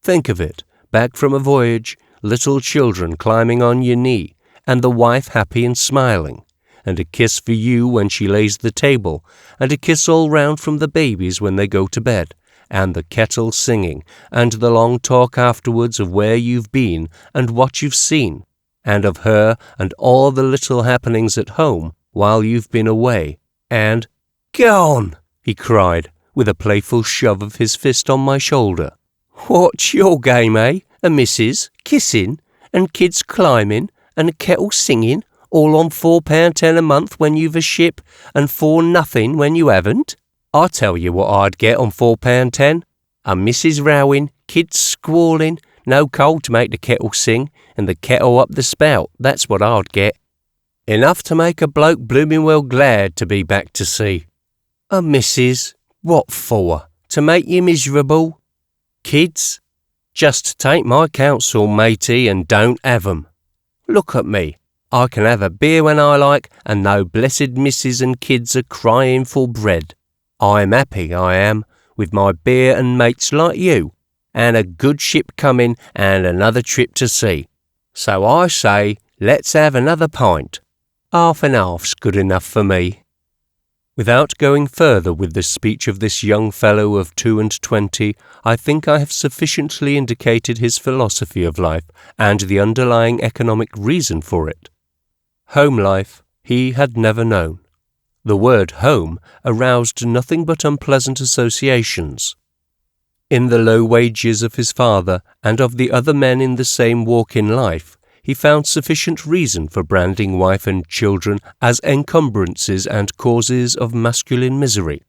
A: Think of it, back from a voyage, little children climbing on your knee, and the wife happy and smiling, and a kiss for you when she lays the table, and a kiss all round from the babies when they go to bed, and the kettle singing, and the long talk afterwards of where you've been and what you've seen, and of her and all the little happenings at home while you've been away, and—" "Go on," he cried, with a playful shove of his fist on my shoulder. "What's your game, eh? A missus, kissing, and kids climbing, and a kettle singing, all on £4.10 a month when you've a ship, and 4 nothing when you haven't? I tell you what I'd get on £4.10. A missus rowing, kids squalling, no coal to make the kettle sing, and the kettle up the spout, that's what I'd get. Enough to make a bloke blooming well glad to be back to sea. A missus? What for? To make you miserable? Kids? Just take my counsel, matey, and don't have 'em. Look at me. I can have a beer when I like, and no blessed missus and kids are crying for bread. I'm happy, I am, with my beer and mates like you, and a good ship coming and another trip to sea. So I say, let's have another pint. Half and half's good enough for me." Without going further with the speech of this young fellow of 22, I think I have sufficiently indicated his philosophy of life and the underlying economic reason for it. Home life he had never known. The word home aroused nothing but unpleasant associations. In the low wages of his father and of the other men in the same walk in life, he found sufficient reason for branding wife and children as encumbrances and causes of masculine misery.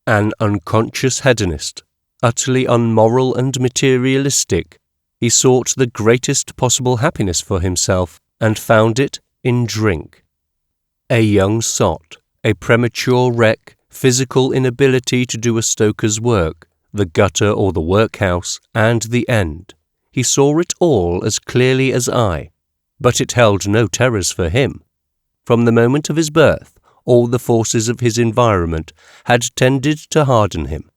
A: An unconscious hedonist, utterly unmoral and materialistic, he sought the greatest possible happiness for himself and found it in drink. A young sot, a premature wreck, physical inability to do a stoker's work, the gutter or the workhouse, and the end. He saw it all as clearly as I, but it held no terrors for him. From the moment of his birth, all the forces of his environment had tended to harden him,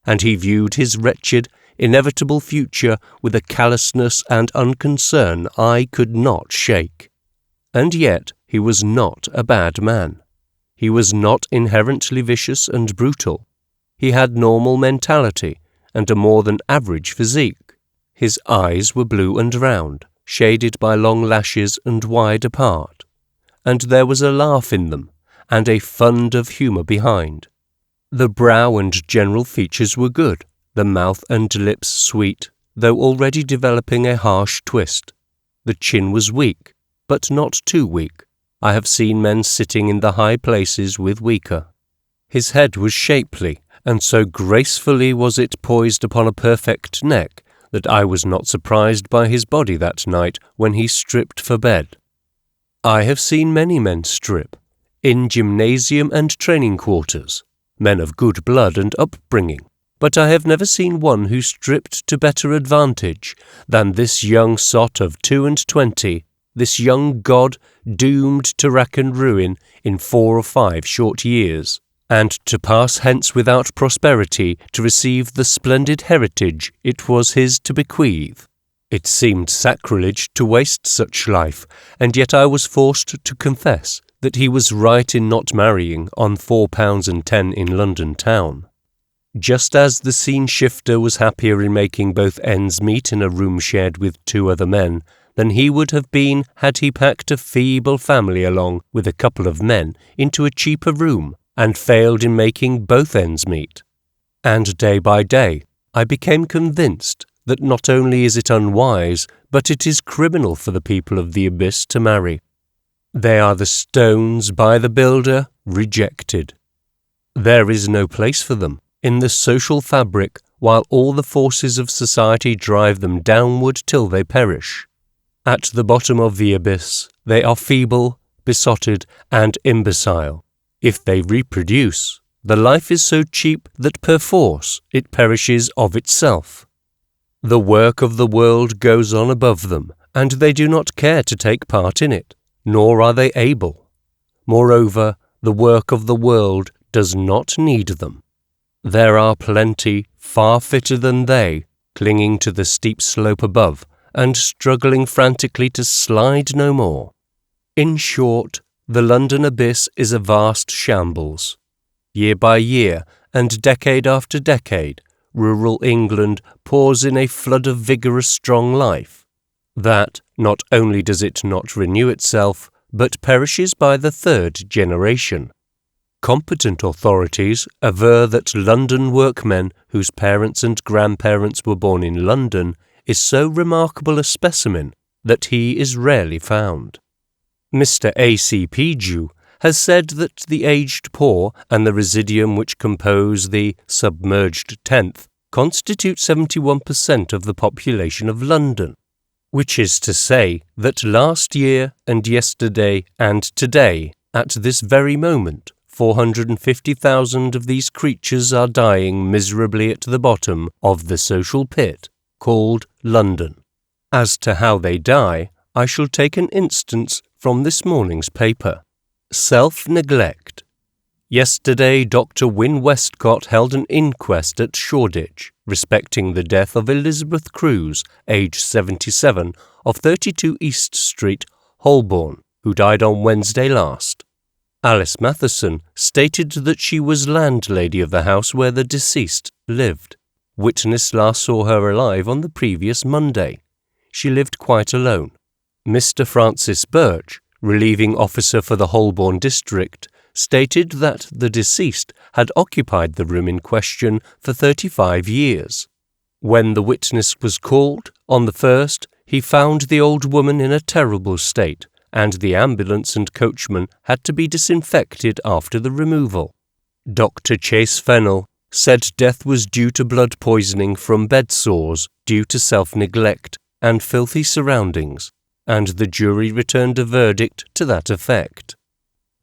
A: and he viewed his wretched, inevitable future with a callousness and unconcern I could not shake. And yet he was not a bad man. He was not inherently vicious and brutal. He had normal mentality and a more than average physique. His eyes were blue and round, shaded by long lashes and wide apart, and there was a laugh in them, and a fund of humour behind. The brow and general features were good, the mouth and lips sweet, though already developing a harsh twist. The chin was weak, but not too weak. I have seen men sitting in the high places with weaker. His head was shapely, and so gracefully was it poised upon a perfect neck that I was not surprised by his body that night when he stripped for bed. I have seen many men strip, in gymnasium and training quarters, men of good blood and upbringing, but I have never seen one who stripped to better advantage than this young sot of 22, this young god doomed to rack and ruin in 4 or 5 short years, and to pass hence without prosperity to receive the splendid heritage it was his to bequeath. It seemed sacrilege to waste such life, and yet I was forced to confess that he was right in not marrying on £4.10 in London town. Just as the scene shifter was happier in making both ends meet in a room shared with 2 other men than he would have been had he packed a feeble family along with a couple of men into a cheaper room and failed in making both ends meet. And day by day I became convinced that not only is it unwise, but it is criminal for the people of the abyss to marry. They are the stones by the builder rejected. There is no place for them in the social fabric, while all the forces of society drive them downward till they perish. At the bottom of the abyss, they are feeble, besotted, and imbecile. If they reproduce, the life is so cheap that perforce it perishes of itself. The work of the world goes on above them, and they do not care to take part in it, nor are they able. Moreover, the work of the world does not need them. There are plenty, far fitter than they, clinging to the steep slope above, and struggling frantically to slide no more. In short, the London abyss is a vast shambles. Year by year, and decade after decade, rural England pours in a flood of vigorous strong life. That not only does it not renew itself, but perishes by the 3rd generation. Competent authorities aver that London workmen whose parents and grandparents were born in London is so remarkable a specimen that he is rarely found. Mr. A.C.P. Jew has said that the aged poor and the residuum which compose the submerged tenth constitute 71% of the population of London, which is to say that last year and yesterday and today, at this very moment, 450,000 of these creatures are dying miserably at the bottom of the social pit called London. As to how they die, I shall take an instance from this morning's paper. Self-neglect. Yesterday Dr. Wynne Westcott held an inquest at Shoreditch respecting the death of Elizabeth Cruse, aged 77, of 32 East Street, Holborn, who died on Wednesday last. Alice Matheson stated that she was landlady of the house where the deceased lived. Witness last saw her alive on the previous Monday. She lived quite alone. Mr. Francis Birch, relieving officer for the Holborn district, stated that the deceased had occupied the room in question for 35 years. When the witness was called, on the 1st, he found the old woman in a terrible state, and the ambulance and coachman had to be disinfected after the removal. Dr. Chase Fennell said death was due to blood poisoning from bed sores due to self-neglect and filthy surroundings, and the jury returned a verdict to that effect.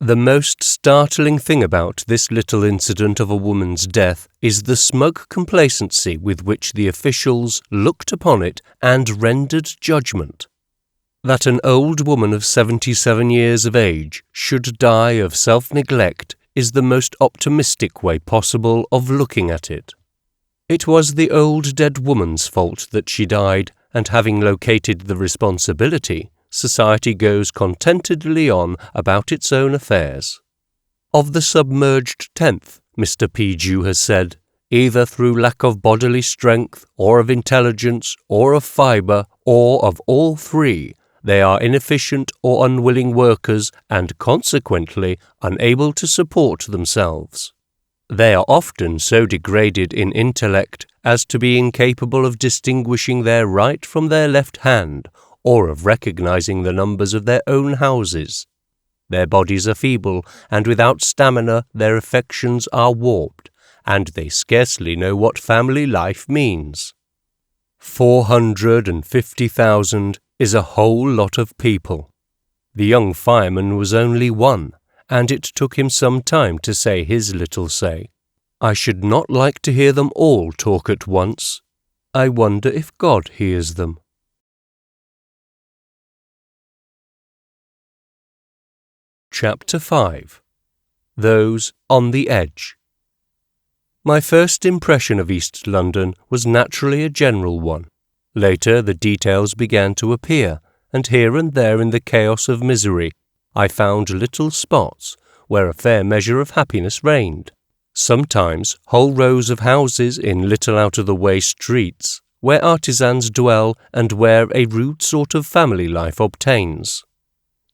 A: The most startling thing about this little incident of a woman's death is the smug complacency with which the officials looked upon it and rendered judgment. That an old woman of 77 years of age should die of self-neglect is the most optimistic way possible of looking at it. It was the old dead woman's fault that she died, and having located the responsibility, society goes contentedly on about its own affairs. Of the submerged tenth, Mr. P. Jew has said, either through lack of bodily strength, or of intelligence, or of fibre, or of all three, they are inefficient or unwilling workers and consequently unable to support themselves. They are often so degraded in intellect as to be incapable of distinguishing their right from their left hand, or of recognizing the numbers of their own houses. Their bodies are feeble, and without stamina their affections are warped, and they scarcely know what family life means. 450,000 is a whole lot of people. The young fireman was only one, and it took him some time to say his little say. I should not like to hear them all talk at once. I wonder if God hears them. Chapter 5. Those on the Edge. My first impression of East London was naturally a general one. Later the details began to appear, and here and there in the chaos of misery I found little spots where a fair measure of happiness reigned. Sometimes whole rows of houses in little out-of-the-way streets, where artisans dwell and where a rude sort of family life obtains.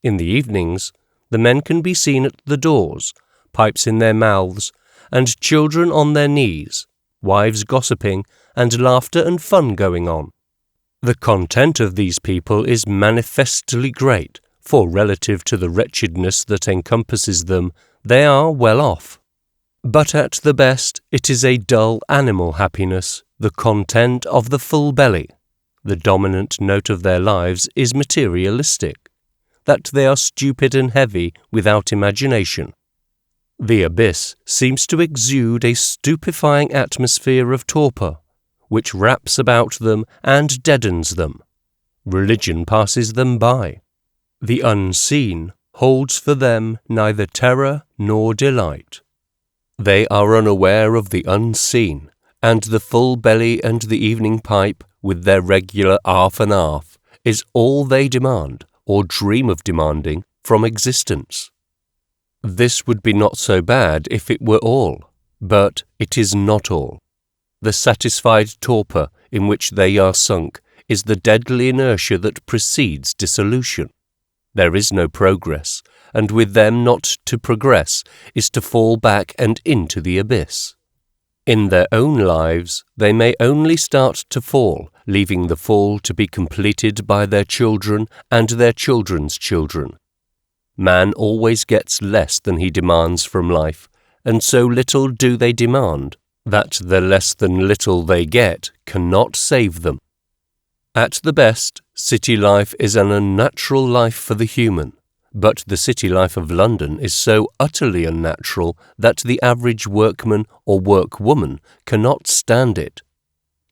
A: In the evenings, the men can be seen at the doors, pipes in their mouths, and children on their knees, wives gossiping, and laughter and fun going on. The content of these people is manifestly great, for relative to the wretchedness that encompasses them, they are well off. But at the best, it is a dull animal happiness, the content of the full belly. The dominant note of their lives is materialistic, that they are stupid and heavy without imagination. The abyss seems to exude a stupefying atmosphere of torpor, which wraps about them and deadens them. Religion passes them by. The unseen holds for them neither terror nor delight. They are unaware of the unseen, and the full belly and the evening pipe, with their regular arf and arf, is all they demand, or dream of demanding, from existence. This would be not so bad if it were all, but it is not all. The satisfied torpor in which they are sunk is the deadly inertia that precedes dissolution. There is no progress, and with them not to progress is to fall back and into the abyss. In their own lives they may only start to fall, leaving the fall to be completed by their children and their children's children. Man always gets less than he demands from life, and so little do they demand, that the less than little they get cannot save them. At the best, city life is an unnatural life for the human, but the city life of London is so utterly unnatural that the average workman or workwoman cannot stand it.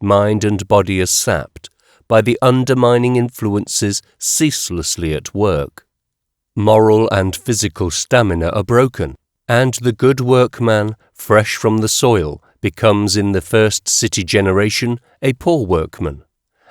A: Mind and body are sapped by the undermining influences ceaselessly at work. Moral and physical stamina are broken, and the good workman, fresh from the soil, becomes in the first city generation a poor workman,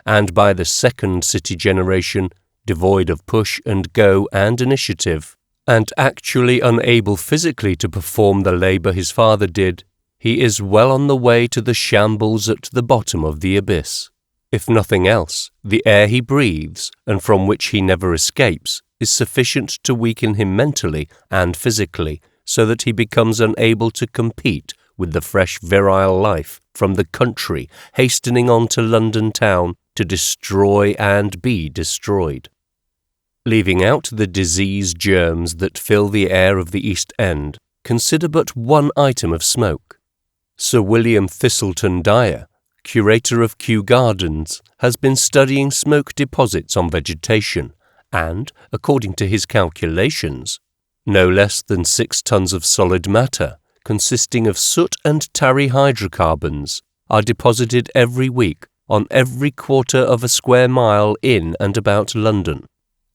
A: and by the second city generation, devoid of push and go and initiative, and actually unable physically to perform the labour his father did, he is well on the way to the shambles at the bottom of the abyss. If nothing else, the air he breathes, and from which he never escapes, is sufficient to weaken him mentally and physically, so that he becomes unable to compete with the fresh virile life from the country hastening on to London town to destroy and be destroyed. Leaving out the disease germs that fill the air of the East End, consider but one item of smoke. Sir William Thistleton Dyer, curator of Kew Gardens, has been studying smoke deposits on vegetation, and, according to his calculations, no less than 6 tons of solid matter, consisting of soot and tarry hydrocarbons, are deposited every week on every quarter of a square mile in and about London.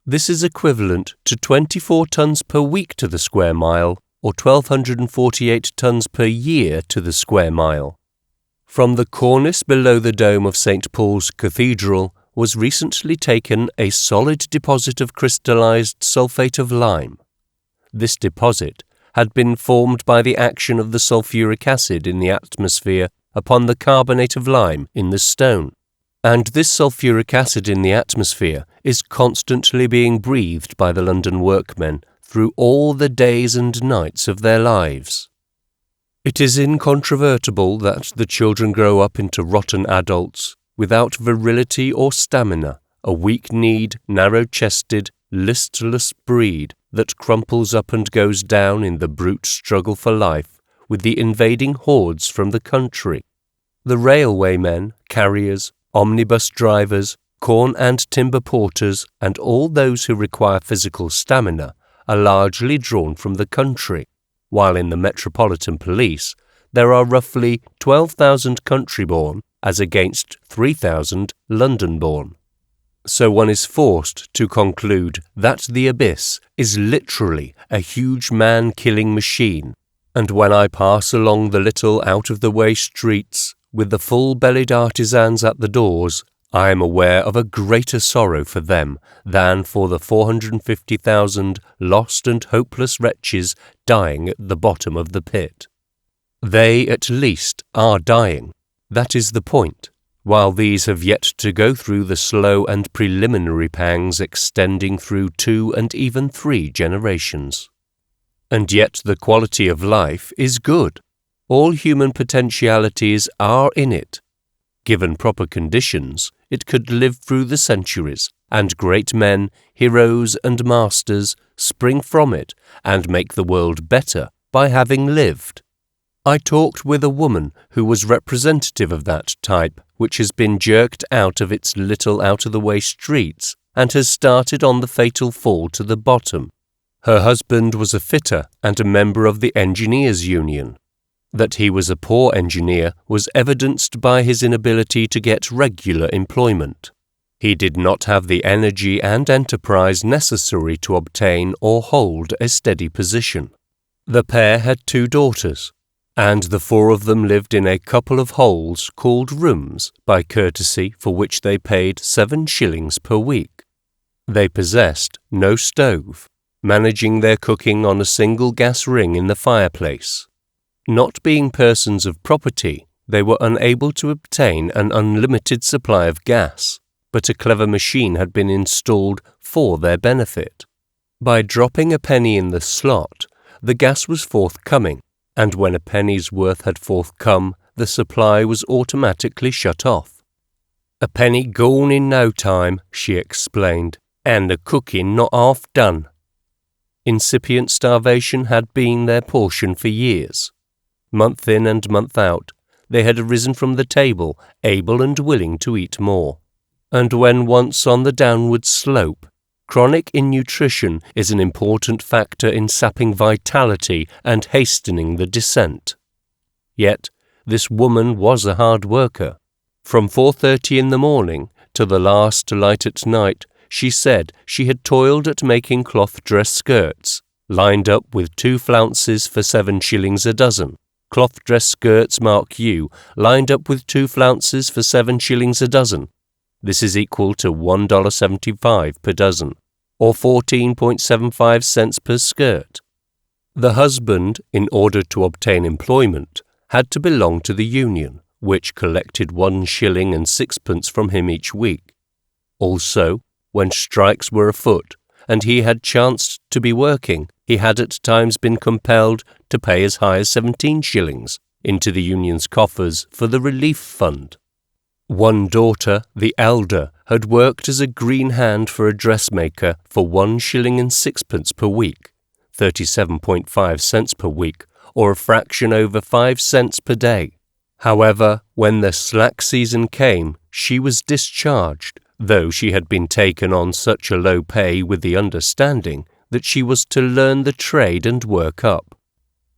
A: This is equivalent to 24 tons per week to the square mile, or 1,248 tons per year to the square mile. From the cornice below the dome of St. Paul's Cathedral was recently taken a solid deposit of crystallized sulfate of lime. This deposit had been formed by the action of the sulfuric acid in the atmosphere upon the carbonate of lime in the stone, and this sulfuric acid in the atmosphere is constantly being breathed by the London workmen through all the days and nights of their lives. It is incontrovertible that the children grow up into rotten adults, without virility or stamina, a weak-kneed, narrow-chested, listless breed that crumples up and goes down in the brute struggle for life with the invading hordes from the country. The railwaymen, carriers, omnibus drivers, corn and timber porters, and all those who require physical stamina are largely drawn from the country, while in the Metropolitan Police there are roughly 12,000 country-born as against 3,000 London-born. So one is forced to conclude that the abyss is literally a huge man-killing machine, and when I pass along the little out-of-the-way streets with the full-bellied artisans at the doors, I am aware of a greater sorrow for them than for the 450,000 lost and hopeless wretches dying at the bottom of the pit. They, at least, are dying. That is the point, while these have yet to go through the slow and preliminary pangs extending through 2 and even 3 generations. And yet the quality of life is good. All human potentialities are in it. Given proper conditions, it could live through the centuries, and great men, heroes and masters spring from it and make the world better by having lived. I talked with a woman who was representative of that type which has been jerked out of its little out-of-the-way streets and has started on the fatal fall to the bottom. Her husband was a fitter and a member of the Engineers' Union. That he was a poor engineer was evidenced by his inability to get regular employment. He did not have the energy and enterprise necessary to obtain or hold a steady position. The pair had 2 daughters, and the 4 of them lived in a couple of holes called rooms by courtesy, for which they paid 7 shillings per week. They possessed no stove, managing their cooking on a single gas ring in the fireplace. Not being persons of property, they were unable to obtain an unlimited supply of gas, but a clever machine had been installed for their benefit. By dropping a penny in the slot, the gas was forthcoming, and when a penny's worth had forthcome, the supply was automatically shut off. "A penny gone in no time," she explained, "and the cooking not half done." Incipient starvation had been their portion for years. Month in and month out, they had arisen from the table, able and willing to eat more. And when once on the downward slope, chronic innutrition is an important factor in sapping vitality and hastening the descent. Yet, this woman was a hard worker. From 4:30 in the morning to the last light at night, she said she had toiled at making cloth dress skirts, lined up with 2 flounces for 7 shillings a dozen. Cloth dress skirts, mark you, lined up with 2 flounces for 7 shillings a dozen. This is equal to $1.75 per dozen, or 14.75 cents per skirt. The husband, in order to obtain employment, had to belong to the union, which collected 1 shilling and 6pence from him each week. Also, when strikes were afoot, and he had chanced to be working, he had at times been compelled to pay as high as 17 shillings into the union's coffers for the relief fund. One daughter, the elder, had worked as a green hand for a dressmaker for 1 shilling and 6pence per week, 37.5 cents per week, or a fraction over 5 cents per day. However, when the slack season came, she was discharged, though she had been taken on such a low pay with the understanding that she was to learn the trade and work up.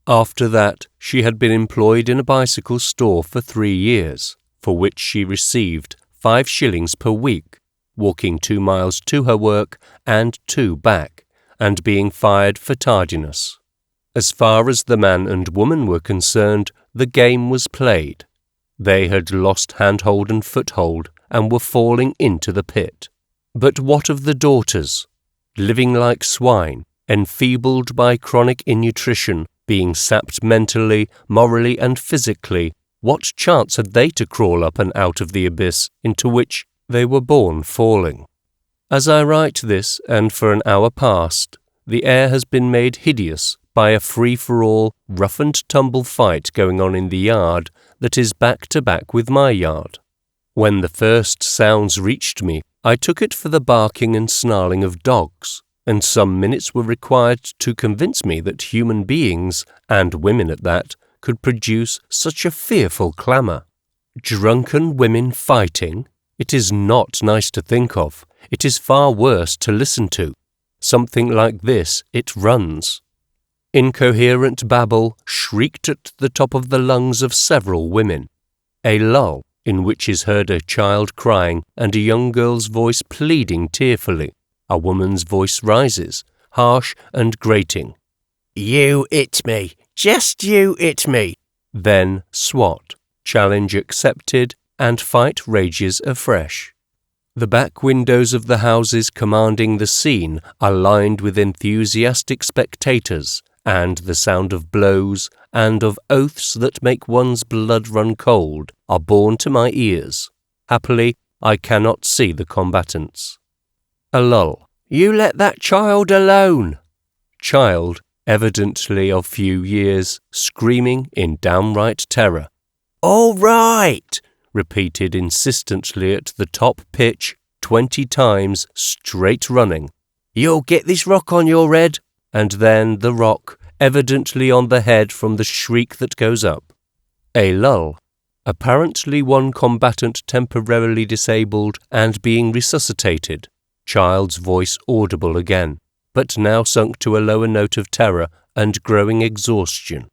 A: After that, she had been employed in a bicycle store for 3 years, for which she received 5 shillings per week, walking 2 miles to her work and 2 back, and being fired for tardiness. As far as the man and woman were concerned, the game was played. They had lost handhold and foothold, and were falling into the pit. But what of the daughters? Living like swine, enfeebled by chronic innutrition, being sapped mentally, morally and physically, what chance had they to crawl up and out of the abyss into which they were born falling? As I write this, and for an hour past, the air has been made hideous by a free-for-all, rough-and-tumble fight going on in the yard that is back-to-back with my yard. When the first sounds reached me, I took it for the barking and snarling of dogs, and some minutes were required to convince me that human beings, and women at that, could produce such a fearful clamour. Drunken women fighting? It is not nice to think of. It is far worse to listen to. Something like this it runs. Incoherent babble shrieked at the top of the lungs of several women. A lull, in which is heard a child crying and a young girl's voice pleading tearfully. A woman's voice rises, harsh and grating. "You hit me. Just you hit me." Then swat. Challenge accepted, and fight rages afresh. The back windows of the houses commanding the scene are lined with enthusiastic spectators, and the sound of blows and of oaths that make one's blood run cold are borne to my ears. Happily, I cannot see the combatants. A lull. "You let that child alone." Child, evidently of few years, screaming in downright terror. "All right," repeated insistently at the top pitch 20 times, straight running. "You'll get this rock on your head," and then the rock, evidently on the head from the shriek that goes up. A lull. Apparently one combatant temporarily disabled and being resuscitated. Child's voice audible again, but now sunk to a lower note of terror and growing exhaustion.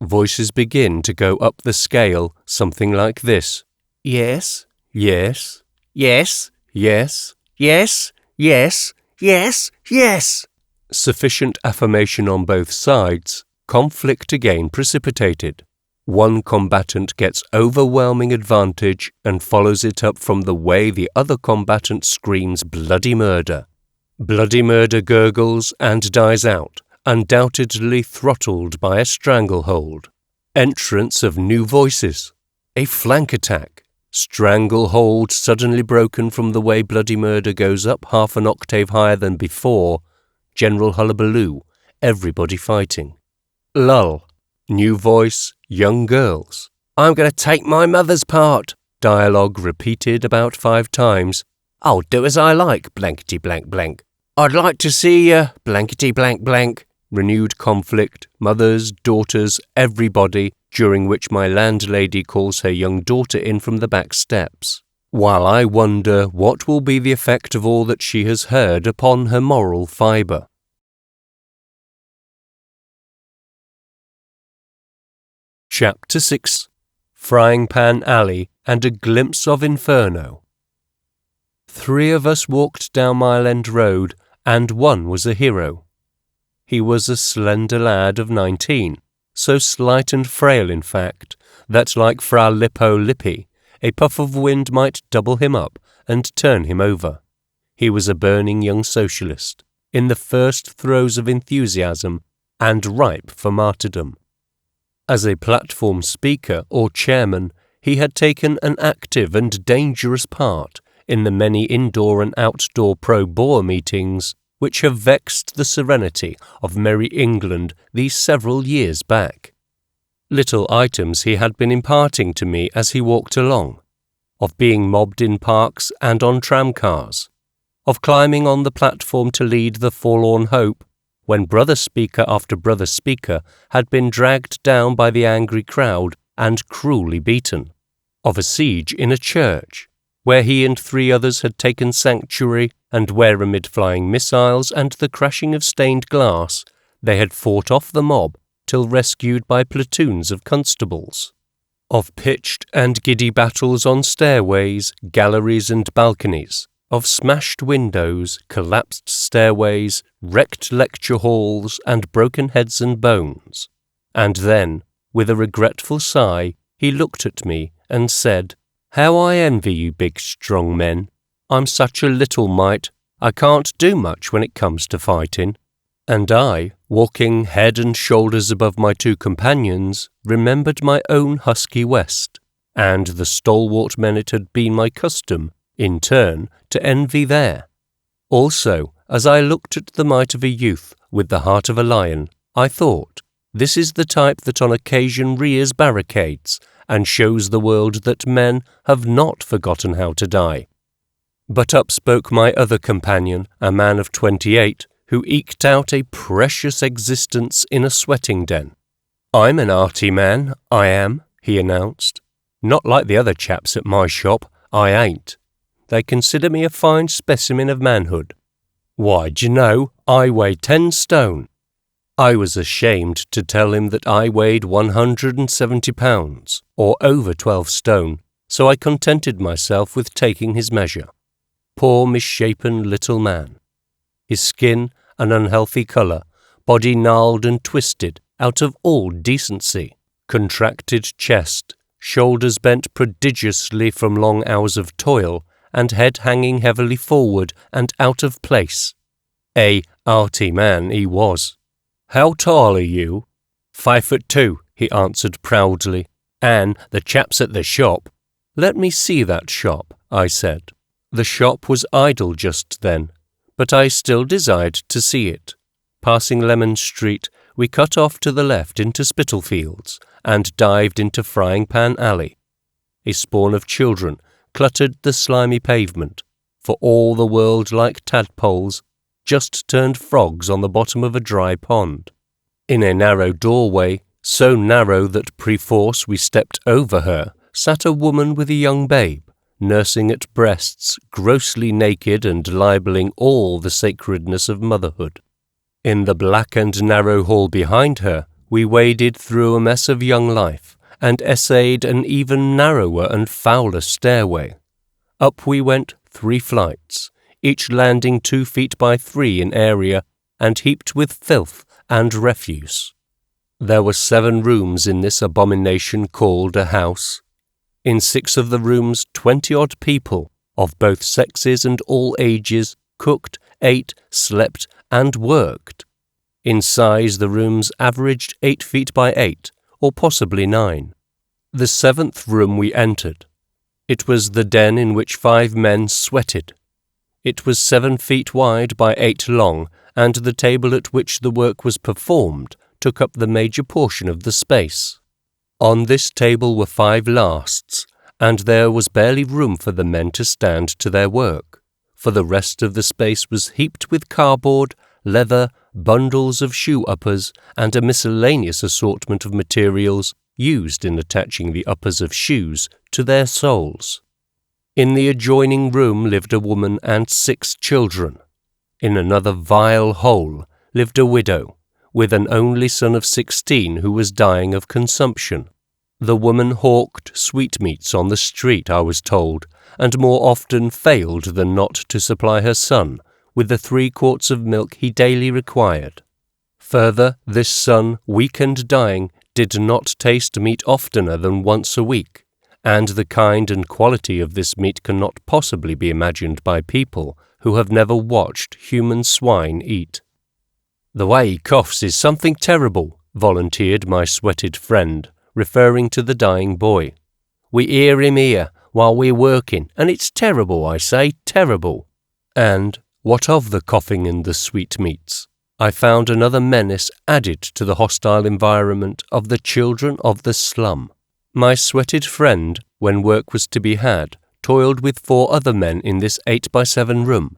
A: Voices begin to go up the scale, something like this. "Yes, yes, yes, yes, yes, yes, yes, yes." Sufficient affirmation on both sides, conflict again precipitated. One combatant gets overwhelming advantage and follows it up from the way the other combatant screams bloody murder. Bloody murder gurgles and dies out, undoubtedly throttled by a stranglehold. Entrance of new voices. A flank attack. Stranglehold suddenly broken from the way bloody murder goes up half an octave higher than before. General hullabaloo. Everybody fighting. Lull. New voice. Young girls. "I'm going to take my mother's part." Dialogue repeated about 5 times. "I'll do as I like, blankety blank blank. I'd like to see blankety blank blank." Renewed conflict, mothers, daughters, everybody, during which my landlady calls her young daughter in from the back steps, while I wonder what will be the effect of all that she has heard upon her moral fibre. Chapter 6. Frying Pan Alley and a Glimpse of Inferno. 3 of us walked down Mile End Road, and one was a hero. He was a slender lad of 19, so slight and frail, in fact, that like Fra Lippo Lippi, a puff of wind might double him up and turn him over. He was a burning young socialist, in the first throes of enthusiasm, and ripe for martyrdom. As a platform speaker or chairman, he had taken an active and dangerous part in the many indoor and outdoor pro-Boer meetings which have vexed the serenity of merry England these several years back. Little items he had been imparting to me as he walked along, of being mobbed in parks and on tramcars, of climbing on the platform to lead the forlorn hope, when brother speaker after brother speaker had been dragged down by the angry crowd and cruelly beaten, of a siege in a church, where he and 3 others had taken sanctuary, and where amid flying missiles and the crashing of stained glass, they had fought off the mob till rescued by platoons of constables, of pitched and giddy battles on stairways, galleries and balconies, of smashed windows, collapsed stairways, wrecked lecture halls, and broken heads and bones. And then, with a regretful sigh, he looked at me and said, "How I envy you big strong men. I'm such a little mite, I can't do much when it comes to fighting." And I, walking head and shoulders above my 2 companions, remembered my own husky West, and the stalwart men it had been my custom, in turn, to envy there. Also, as I looked at the might of a youth with the heart of a lion, I thought, this is the type that on occasion rears barricades and shows the world that men have not forgotten how to die. But up spoke my other companion, a man of 28, who eked out a precious existence in a sweating den. "I'm an arty man, I am," he announced. "Not like the other chaps at my shop, I ain't. They consider me a fine specimen of manhood. Why, d'you know, I weigh 10 stone. I was ashamed to tell him that I weighed 170 pounds, or over 12 stone, so I contented myself with taking his measure. Poor misshapen little man. His skin an unhealthy colour, body gnarled and twisted out of all decency, contracted chest, shoulders bent prodigiously from long hours of toil, and head hanging heavily forward and out of place. A arty man he was. How tall are you? 5'2", he answered proudly. And the chaps at the shop. Let me see that shop, I said. The shop was idle just then, but I still desired to see it. Passing Lemon Street, we cut off to the left into Spittlefields and dived into Frying Pan Alley. A spawn of children cluttered the slimy pavement, for all the world like tadpoles, just turned frogs on the bottom of a dry pond. In a narrow doorway, so narrow that perforce we stepped over her, sat a woman with a young babe, nursing at breasts, grossly naked and libelling all the sacredness of motherhood. In the black and narrow hall behind her, we waded through a mess of young life, and essayed an even narrower and fouler stairway. Up we went 3 flights, each landing 2 feet by 3 in area, and heaped with filth and refuse. There were 7 rooms in this abomination called a house. In 6 of the rooms 20-odd people, of both sexes and all ages, cooked, ate, slept, and worked. In size the rooms averaged 8 feet by 8, or possibly 9. The 7th room we entered. It was the den in which 5 men sweated. It was 7 feet wide by 8 long, and the table at which the work was performed took up the major portion of the space. On this table were 5 lasts, and there was barely room for the men to stand to their work, for the rest of the space was heaped with cardboard, leather, bundles of shoe uppers, and a miscellaneous assortment of materials used in attaching the uppers of shoes to their soles. In the adjoining room lived a woman and 6 children. In another vile hole lived a widow, with an only son of 16 who was dying of consumption. The woman hawked sweetmeats on the street, I was told, and more often failed than not to supply her son with the 3 quarts of milk he daily required. Further, this son, weak and dying, did not taste meat oftener than once a week, and the kind and quality of this meat cannot possibly be imagined by people who have never watched human swine eat. "The way he coughs is something terrible," volunteered my sweated friend, referring to the dying boy. "We hear him here while we're working, and it's terrible, I say, terrible." And what of the coughing and the sweetmeats? I found another menace added to the hostile environment of the children of the slum. My sweated friend, when work was to be had, toiled with 4 other men in this 8 by 7 room.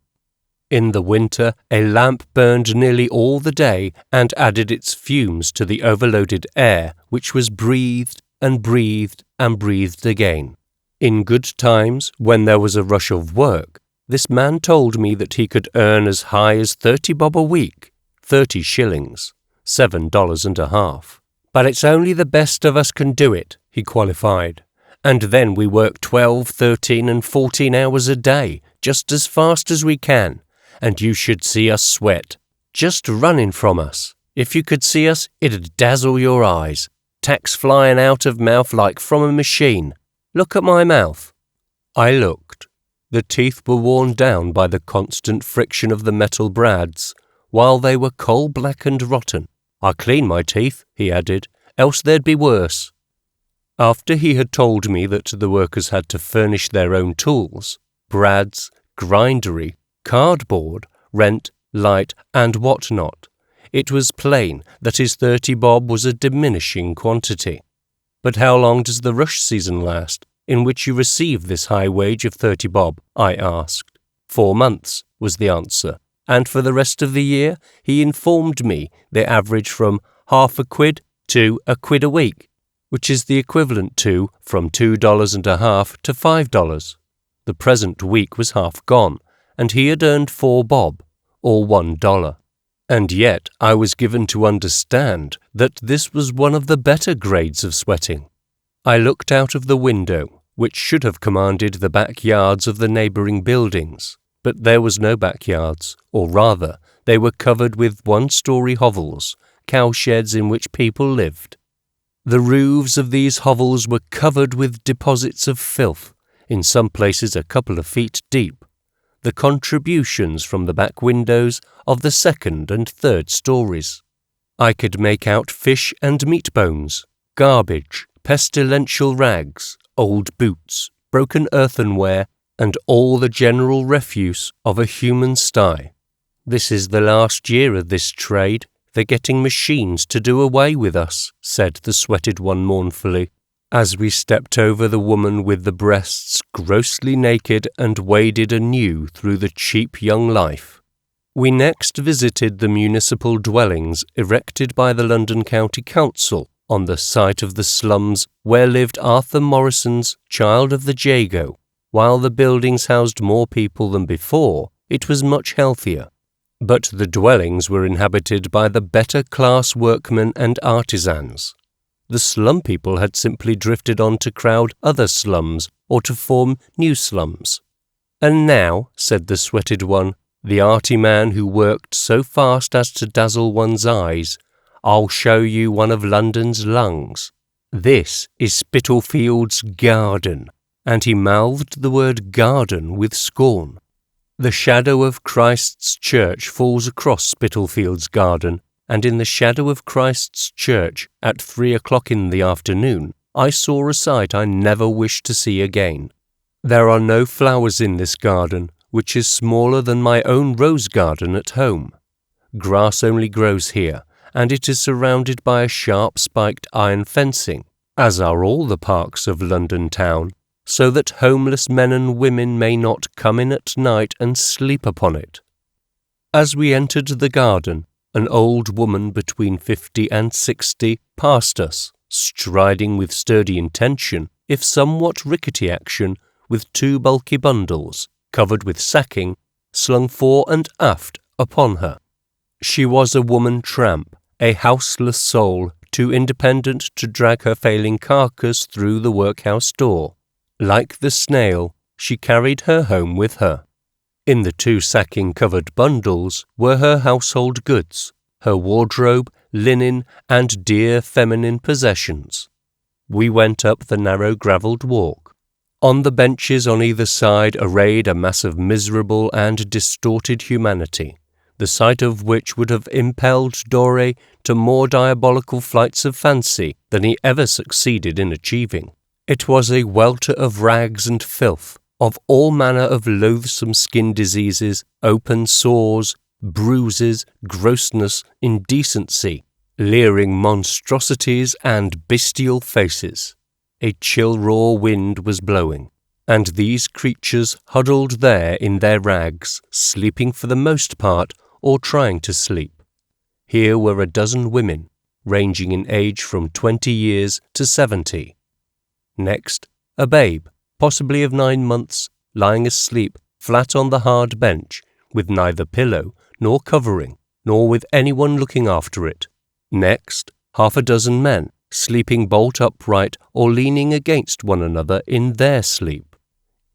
A: In the winter, a lamp burned nearly all the day and added its fumes to the overloaded air, which was breathed and breathed and breathed again. In good times, when there was a rush of work, this man told me that he could earn as high as 30 bob a week, 30 shillings, $7.50. "But it's only the best of us can do it," he qualified. "And then we work 12, 13 and 14 hours a day, just as fast as we can. And you should see us sweat, just running from us. If you could see us, it'd dazzle your eyes. Tacks flying out of mouth like from a machine. Look at my mouth." I looked. The teeth were worn down by the constant friction of the metal brads, while they were coal-black and rotten. "I clean my teeth," he added, "else they'd be worse." After he had told me that the workers had to furnish their own tools, brads, grindery, cardboard, rent, light, and what not, It was plain that his 30 bob was a diminishing quantity. But how long does the rush season last, in which you receive this high wage of 30 bob? I asked. 4 months, was the answer, and for the rest of the year he informed me they average from half a quid to a quid a week, which is the equivalent to from $2.50 to $5. The present week was half gone, and he had earned 4 bob, or $1. And yet I was given to understand that this was one of the better grades of sweating. I looked out of the window, which should have commanded the backyards of the neighbouring buildings, but there was no backyards, or rather, they were covered with one-storey hovels, cowsheds in which people lived. The roofs of these hovels were covered with deposits of filth, in some places a couple of feet deep, the contributions from the back windows of the second and third stories. I could make out fish and meat bones, garbage, pestilential rags, old boots, broken earthenware, and all the general refuse of a human sty. This is the last year of this trade. They're getting machines to do away with us, said the sweated one mournfully, as we stepped over the woman with the breasts grossly naked and waded anew through the cheap young life. We next visited the municipal dwellings erected by the London County Council on the site of the slums where lived Arthur Morrison's Child of the Jago. While the buildings housed more people than before, it was much healthier. But the dwellings were inhabited by the better class workmen and artisans. The slum people had simply drifted on to crowd other slums or to form new slums. And now, said the sweated one, the arty man who worked so fast as to dazzle one's eyes, I'll show you one of London's lungs. This is Spittlefield's garden, and he mouthed the word garden with scorn. The shadow of Christ's church falls across Spittlefield's garden, and in the shadow of Christ's church, at 3 o'clock in the afternoon, I saw a sight I never wish to see again. There are no flowers in this garden, which is smaller than my own rose garden at home. Grass only grows here, and it is surrounded by a sharp-spiked iron fencing, as are all the parks of London town, so that homeless men and women may not come in at night and sleep upon it. As we entered the garden, an old woman between 50 and 60 passed us, striding with sturdy intention, if somewhat rickety action, with 2 bulky bundles, covered with sacking, slung fore and aft upon her. She was a woman tramp, a houseless soul, too independent to drag her failing carcass through the workhouse door. Like the snail, she carried her home with her. In the 2 sacking-covered bundles were her household goods, her wardrobe, linen, and dear feminine possessions. We went up the narrow gravelled walk. On the benches on either side arrayed a mass of miserable and distorted humanity, the sight of which would have impelled Doré to more diabolical flights of fancy than he ever succeeded in achieving. It was a welter of rags and filth, of all manner of loathsome skin diseases, open sores, bruises, grossness, indecency, leering monstrosities and bestial faces. A chill raw wind was blowing, and these creatures huddled there in their rags, sleeping for the most part, or trying to sleep. Here were a dozen women, ranging in age from 20 years to 70. Next, a babe, possibly of 9 months, lying asleep flat on the hard bench, with neither pillow nor covering, nor with anyone looking after it. Next, 6 men, sleeping bolt upright or leaning against one another in their sleep.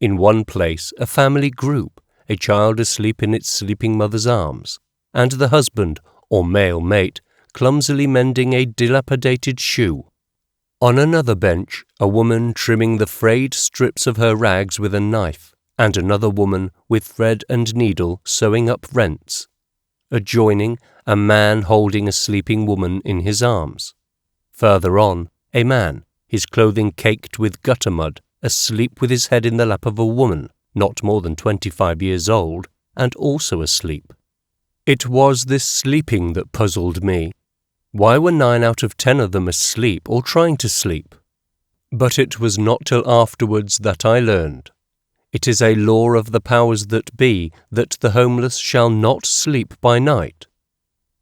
A: In one place, a family group, a child asleep in its sleeping mother's arms, and the husband, or male mate, clumsily mending a dilapidated shoe. On another bench, a woman trimming the frayed strips of her rags with a knife, and another woman with thread and needle sewing up rents. Adjoining, a man holding a sleeping woman in his arms. Further on, a man, his clothing caked with gutter mud, asleep with his head in the lap of a woman, not more than 25 years old, and also asleep. It was this sleeping that puzzled me. Why were 9 out of 10 of them asleep or trying to sleep? But it was not till afterwards that I learned. It is a law of the powers that be that the homeless shall not sleep by night.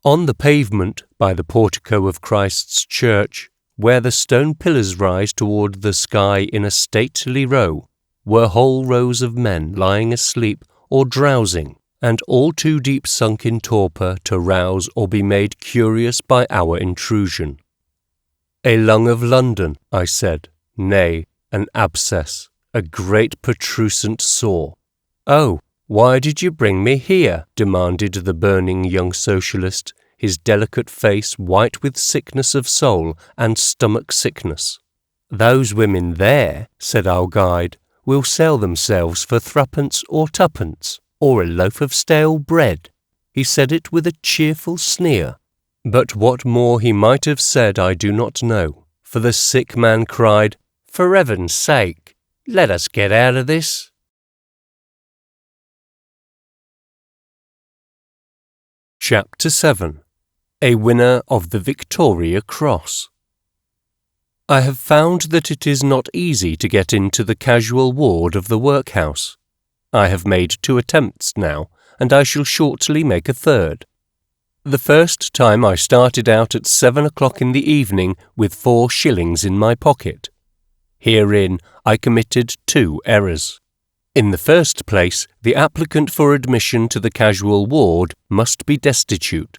A: On the pavement by the portico of Christ's church, where the stone pillars rise toward the sky in a stately row, were whole rows of men lying asleep or drowsing, and all too deep sunk in torpor to rouse or be made curious by our intrusion. A lung of London, I said, nay, an abscess, a great protrusant sore. Oh, why did you bring me here? Demanded the burning young socialist, his delicate face white with sickness of soul and stomach sickness. Those women there, said our guide, will sell themselves for 3 or 2, or a loaf of stale bread. He said it with a cheerful sneer. But what more he might have said I do not know, for the sick man cried, "For heaven's sake, let us get out of this." Chapter 7. A Winner of the Victoria Cross. I have found that it is not easy to get into the casual ward of the workhouse. I have made 2 attempts now, and I shall shortly make a 3rd. The first time I started out at 7 o'clock in the evening with 4 shillings in my pocket. Herein I committed 2 errors. In the first place, the applicant for admission to the casual ward must be destitute,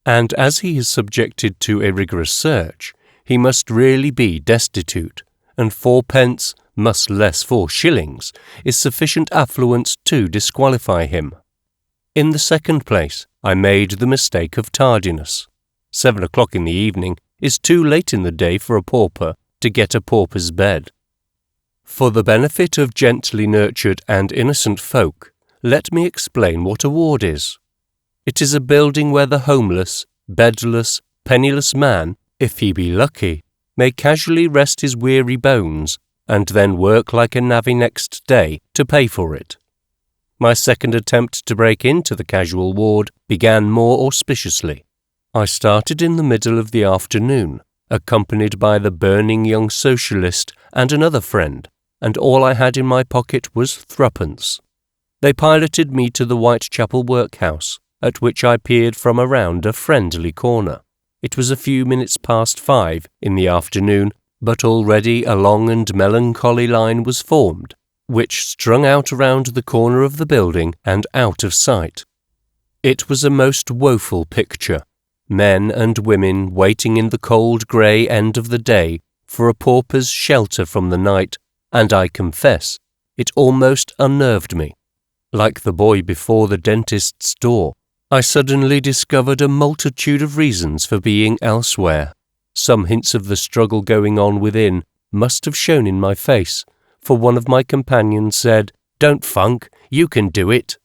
A: and as he is subjected to a rigorous search, he must really be destitute, and 4p, much less 4 shillings, is sufficient affluence to disqualify him. In the second place, I made the mistake of tardiness. 7 o'clock in the evening is too late in the day for a pauper to get a pauper's bed. For the benefit of gently nurtured and innocent folk, let me explain what a ward is. It is a building where the homeless, bedless, penniless man, if he be lucky, may casually rest his weary bones, and then work like a navvy next day to pay for it. My second attempt to break into the casual ward began more auspiciously. I started in the middle of the afternoon, accompanied by the burning young socialist and another friend, and all I had in my pocket was 3. They piloted me to the Whitechapel workhouse, at which I peered from around a friendly corner. It was a few minutes past 5 in the afternoon, but already a long and melancholy line was formed, which strung out around the corner of the building and out of sight. It was a most woeful picture, men and women waiting in the cold grey end of the day for a pauper's shelter from the night, and I confess, it almost unnerved me. Like the boy before the dentist's door, I suddenly discovered a multitude of reasons for being elsewhere. Some hints of the struggle going on within must have shown in my face, for one of my companions said, "Don't funk, you can do it."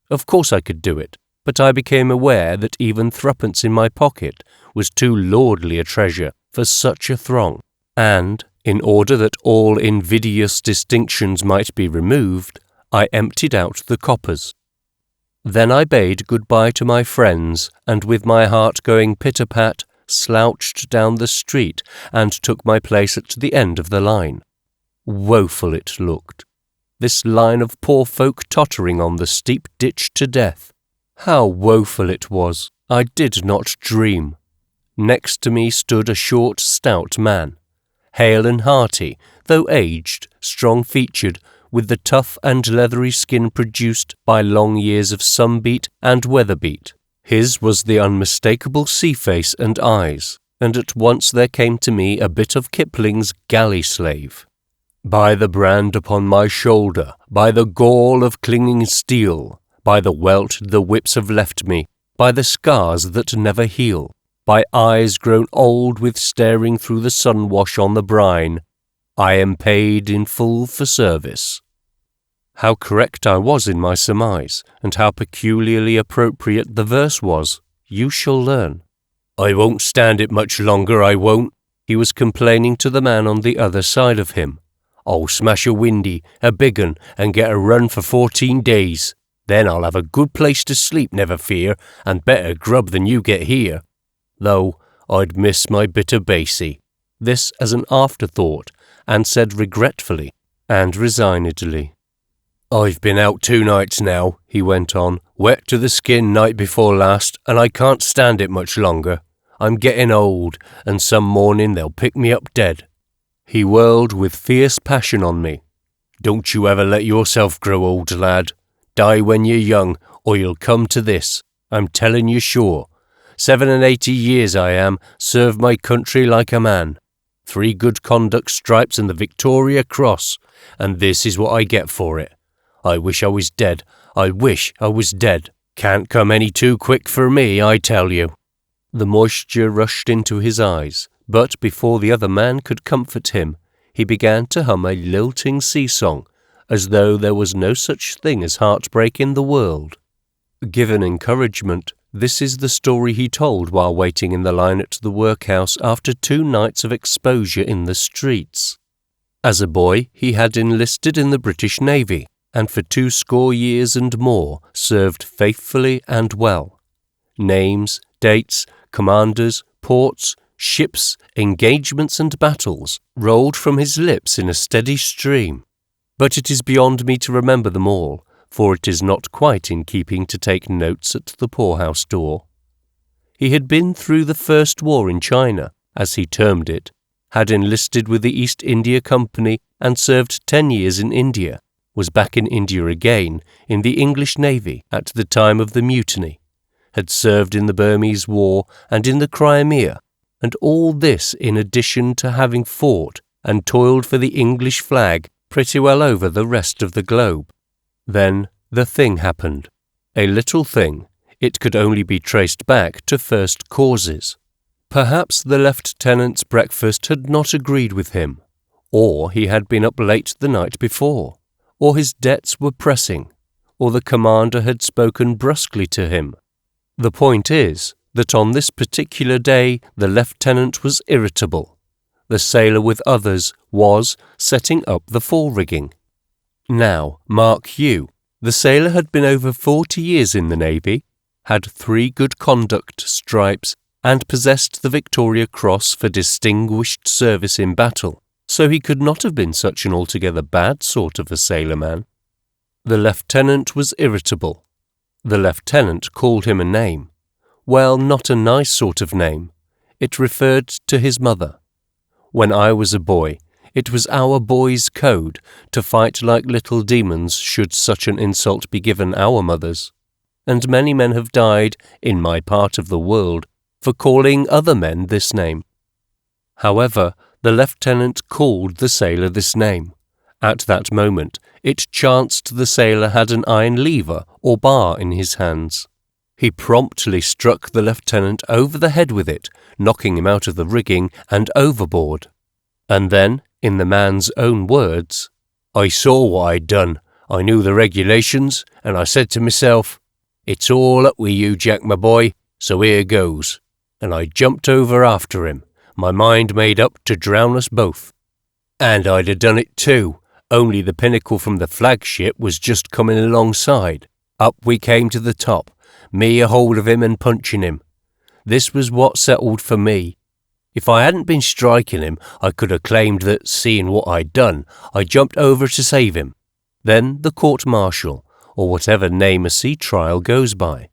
A: Of course I could do it, but I became aware that even 3 in my pocket was too lordly a treasure for such a throng, and, in order that all invidious distinctions might be removed, I emptied out the coppers. Then I bade good-bye to my friends, and with my heart going pit-a-pat, slouched down the street and took my place at the end of the line. Woeful it looked, this line of poor folk tottering on the steep ditch to death. How woeful it was, I did not dream. Next to me stood a short, stout man, hale and hearty, though aged, strong-featured, with the tough and leathery skin produced by long years of sun-beat and weather-beat. His was the unmistakable sea-face and eyes, and at once there came to me a bit of Kipling's galley slave. By the brand upon my shoulder, by the gall of clinging steel, by the welt the whips have left me, by the scars that never heal, by eyes grown old with staring through the sun-wash on the brine, I am paid in full for service. How correct I was in my surmise, and how peculiarly appropriate the verse was, you shall learn. "I won't stand it much longer, I won't," he was complaining to the man on the other side of him. "I'll smash a windy, a big un, and get a run for 14 days. Then I'll have a good place to sleep, never fear, and better grub than you get here. Though I'd miss my bit of Basie. This as an afterthought, and said regretfully and resignedly. I've been out 2 nights now, he went on, wet to the skin night before last, and I can't stand it much longer. I'm getting old, and some morning they'll pick me up dead. He whirled with fierce passion on me. Don't you ever let yourself grow old, lad. Die when you're young, or you'll come to this. I'm telling you sure. 87 years I am, served my country like a man. 3 good conduct stripes and the Victoria Cross, and this is what I get for it. I wish I was dead. I wish I was dead. Can't come any too quick for me, I tell you. The moisture rushed into his eyes, but before the other man could comfort him, he began to hum a lilting sea-song, as though there was no such thing as heartbreak in the world. Given encouragement, this is the story he told while waiting in the line at the workhouse after 2 nights of exposure in the streets. As a boy, he had enlisted in the British Navy, and for 20 years and more served faithfully and well. Names, dates, commanders, ports, ships, engagements and battles rolled from his lips in a steady stream. But it is beyond me to remember them all, for it is not quite in keeping to take notes at the poorhouse door. He had been through the First War in China, as he termed it, had enlisted with the East India Company and served 10 years in India, was back in India again in the English Navy at the time of the mutiny, had served in the Burmese War and in the Crimea, and all this in addition to having fought and toiled for the English flag pretty well over the rest of the globe. Then the thing happened. A little thing. It could only be traced back to first causes. Perhaps the lieutenant's breakfast had not agreed with him, or he had been up late the night before, or his debts were pressing, or the commander had spoken brusquely to him. The point is that on this particular day the lieutenant was irritable. The sailor with others was setting up the fore-rigging. Now, mark you, the sailor had been over 40 years in the Navy, had 3 good conduct stripes, and possessed the Victoria Cross for distinguished service in battle, so he could not have been such an altogether bad sort of a sailor-man. The lieutenant was irritable. The lieutenant called him a name. Well, not a nice sort of name. It referred to his mother. When I was a boy, it was our boys' code to fight like little demons should such an insult be given our mothers. And many men have died, in my part of the world, for calling other men this name. However, the lieutenant called the sailor this name. At that moment, it chanced the sailor had an iron lever or bar in his hands. He promptly struck the lieutenant over the head with it, knocking him out of the rigging and overboard. And then, in the man's own words, I saw what I'd done. I knew the regulations, and I said to myself, it's all up with you, Jack, my boy, so here goes. And I jumped over after him, my mind made up to drown us both. And I'd have done it too, only the pinnacle from the flagship was just coming alongside. Up we came to the top, me a hold of him and punching him. This was what settled for me. If I hadn't been striking him, I could have claimed that, seeing what I'd done, I jumped over to save him. Then the court-martial, or whatever name a sea trial goes by.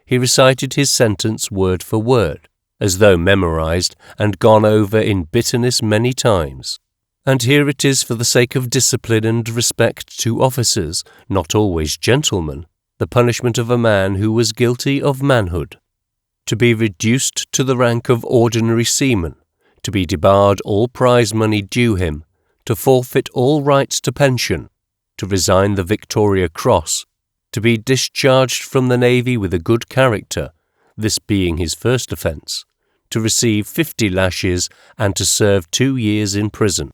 A: He recited his sentence word for word, as though memorized and gone over in bitterness many times. And here it is for the sake of discipline and respect to officers, not always gentlemen, the punishment of a man who was guilty of manhood. To be reduced to the rank of ordinary seaman, to be debarred all prize money due him, to forfeit all rights to pension, to resign the Victoria Cross, to be discharged from the Navy with a good character, this being his first offence, to receive 50 lashes and to serve 2 years in prison.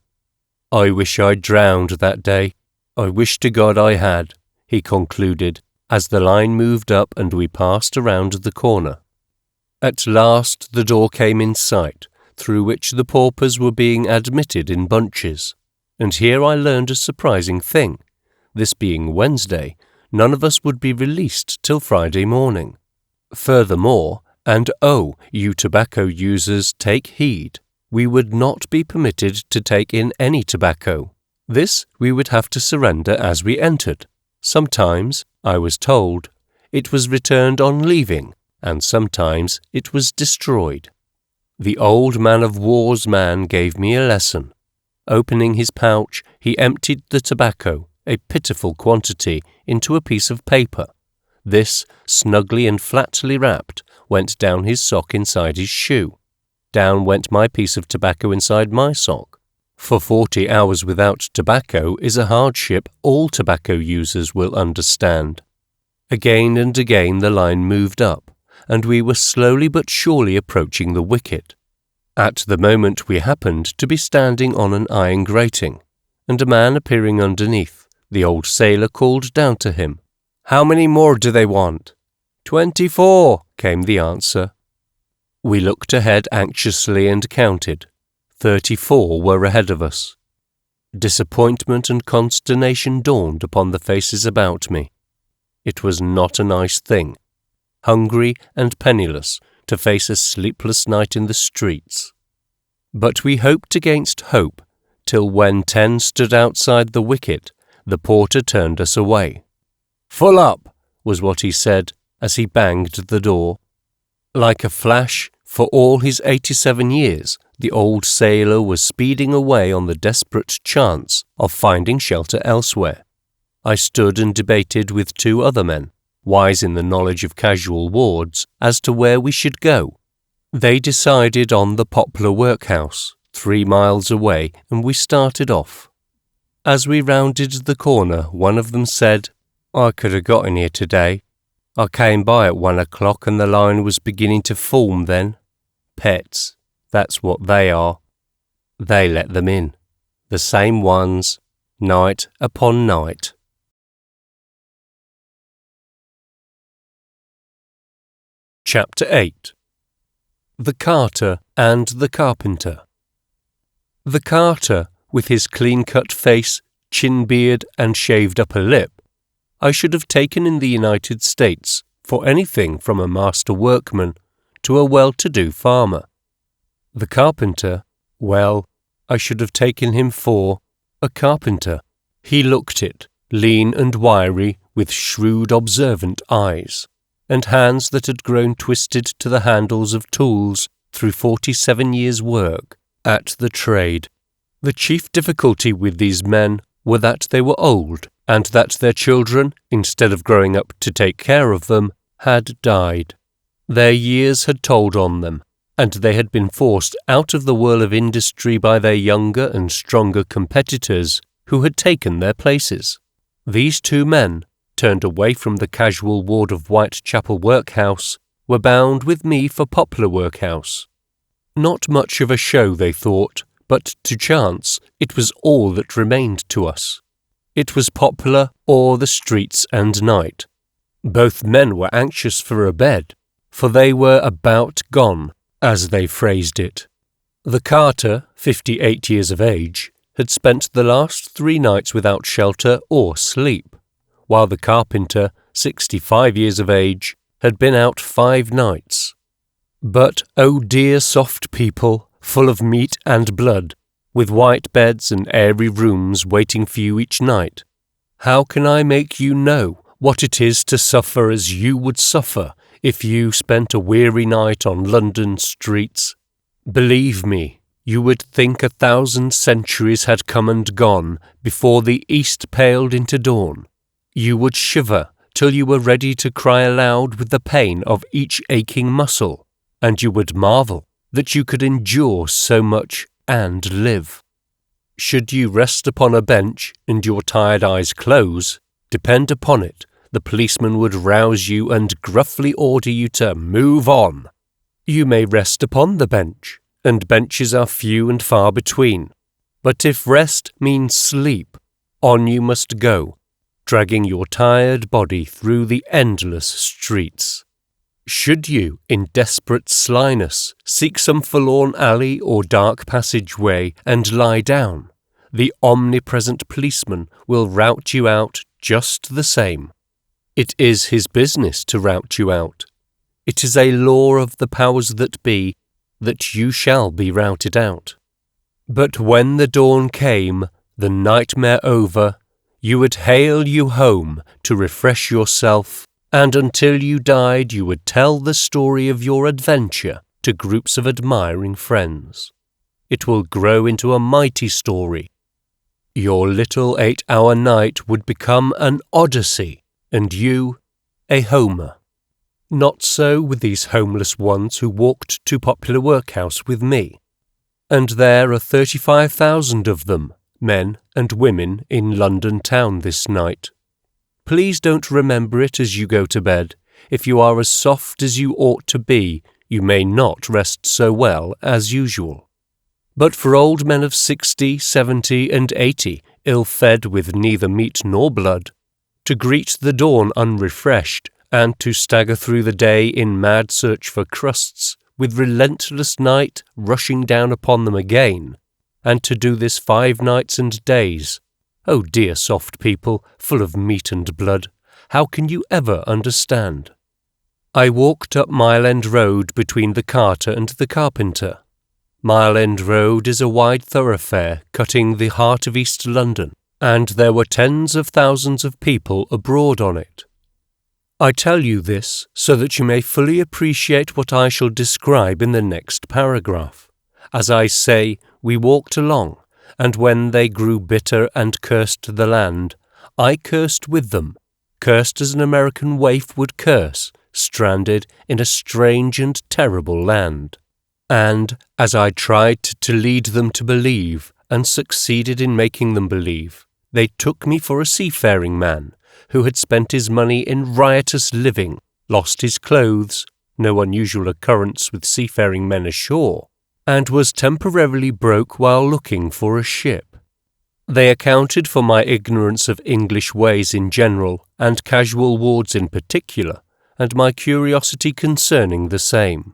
A: I wish I'd drowned that day. I wish to God I had, he concluded, as the line moved up and we passed around the corner. At last the door came in sight, through which the paupers were being admitted in bunches, and here I learned a surprising thing. This being Wednesday, none of us would be released till Friday morning. Furthermore, and you tobacco users, take heed, we would not be permitted to take in any tobacco. This we would have to surrender as we entered. Sometimes, I was told, it was returned on leaving, and sometimes it was destroyed. The old man-of-war's man gave me a lesson. Opening his pouch, he emptied the tobacco, a pitiful quantity, into a piece of paper. This, snugly and flatly wrapped, went down his sock inside his shoe. Down went my piece of tobacco inside my sock. For 40 hours without tobacco is a hardship all tobacco users will understand. Again and again the line moved up, and we were slowly but surely approaching the wicket. At the moment we happened to be standing on an iron grating, and a man appearing underneath, the old sailor called down to him, "How many more do they want?" 24, came the answer. We looked ahead anxiously and counted. 34 were ahead of us. Disappointment and consternation dawned upon the faces about me. It was not a nice thing, hungry and penniless, to face a sleepless night in the streets. But we hoped against hope, till when 10 stood outside the wicket, the porter turned us away. "Full up," was what he said as he banged the door. Like a flash, for all his 87 years, the old sailor was speeding away on the desperate chance of finding shelter elsewhere. I stood and debated with 2 other men, wise in the knowledge of casual wards, as to where we should go. They decided on the Poplar Workhouse, 3 miles away, and we started off. As we rounded the corner, one of them said, "I could have got in here today. I came by at 1 o'clock and the line was beginning to form then. Pets, that's what they are. They let them in, the same ones, night upon night." Chapter 8. The Carter and the Carpenter. The Carter, with his clean-cut face, chin-beard and shaved upper lip, I should have taken in the United States for anything from a master workman to a well-to-do farmer. The Carpenter, well, I should have taken him for a carpenter. He looked it, lean and wiry, with shrewd observant eyes, and hands that had grown twisted to the handles of tools through 47 years' work at the trade. The chief difficulty with these men were that they were old, and that their children, instead of growing up to take care of them, had died. Their years had told on them, and they had been forced out of the whirl of industry by their younger and stronger competitors who had taken their places. These 2 men, turned away from the casual ward of Whitechapel Workhouse, were bound with me for Poplar Workhouse. Not much of a show, they thought, but to chance it was all that remained to us. It was Poplar or the streets and night. Both men were anxious for a bed, for they were about gone, as they phrased it. The Carter, 58 years of age, had spent the last 3 nights without shelter or sleep, while the Carpenter, 65 years of age, had been out 5 nights. But, oh dear soft people, full of meat and blood, with white beds and airy rooms waiting for you each night, how can I make you know what it is to suffer as you would suffer if you spent a weary night on London streets? Believe me, you would think 1,000 centuries had come and gone before the east paled into dawn. You would shiver till you were ready to cry aloud with the pain of each aching muscle, and you would marvel that you could endure so much and live. Should you rest upon a bench and your tired eyes close, depend upon it, the policeman would rouse you and gruffly order you to move on. You may rest upon the bench, and benches are few and far between, but if rest means sleep, on you must go, dragging your tired body through the endless streets. Should you, in desperate slyness, seek some forlorn alley or dark passageway and lie down, the omnipresent policeman will rout you out just the same. It is his business to rout you out. It is a law of the powers that be that you shall be routed out. But when the dawn came, the nightmare over, you would hail you home to refresh yourself, and until you died you would tell the story of your adventure to groups of admiring friends. It will grow into a mighty story. Your little 8-hour night would become an Odyssey, and you a Homer. Not so with these homeless ones who walked to Popular Workhouse with me. And there are 35,000 of them, men and women, in London town this night. Please don't remember it as you go to bed. If you are as soft as you ought to be, you may not rest so well as usual. But for old men of 60, 70, and 80, ill-fed with neither meat nor blood, to greet the dawn unrefreshed, and to stagger through the day in mad search for crusts, with relentless night rushing down upon them again, and to do this 5 nights and days. Oh dear soft people, full of meat and blood, how can you ever understand? I walked up Mile End Road between the Carter and the Carpenter. Mile End Road is a wide thoroughfare cutting the heart of East London, and there were tens of thousands of people abroad on it. I tell you this so that you may fully appreciate what I shall describe in the next paragraph. As I say, we walked along, and when they grew bitter and cursed the land, I cursed with them, cursed as an American waif would curse, stranded in a strange and terrible land. And, as I tried to lead them to believe, and succeeded in making them believe, they took me for a seafaring man, who had spent his money in riotous living, lost his clothes, no unusual occurrence with seafaring men ashore, and was temporarily broke while looking for a ship. They accounted for my ignorance of English ways in general, and casual wards in particular, and my curiosity concerning the same.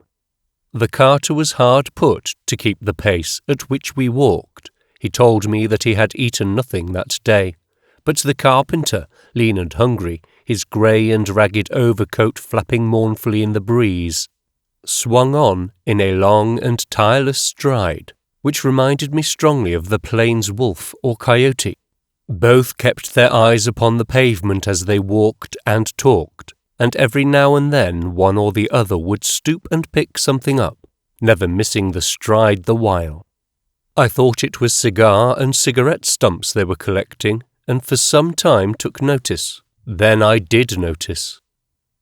A: The carter was hard put to keep the pace at which we walked. He told me that he had eaten nothing that day. But the carpenter, lean and hungry, his grey and ragged overcoat flapping mournfully in the breeze, swung on in a long and tireless stride, which reminded me strongly of the plains wolf or coyote. Both kept their eyes upon the pavement as they walked and talked, and every now and then one or the other would stoop and pick something up, never missing the stride the while. I thought it was cigar and cigarette stumps they were collecting, and for some time took notice. Then I did notice.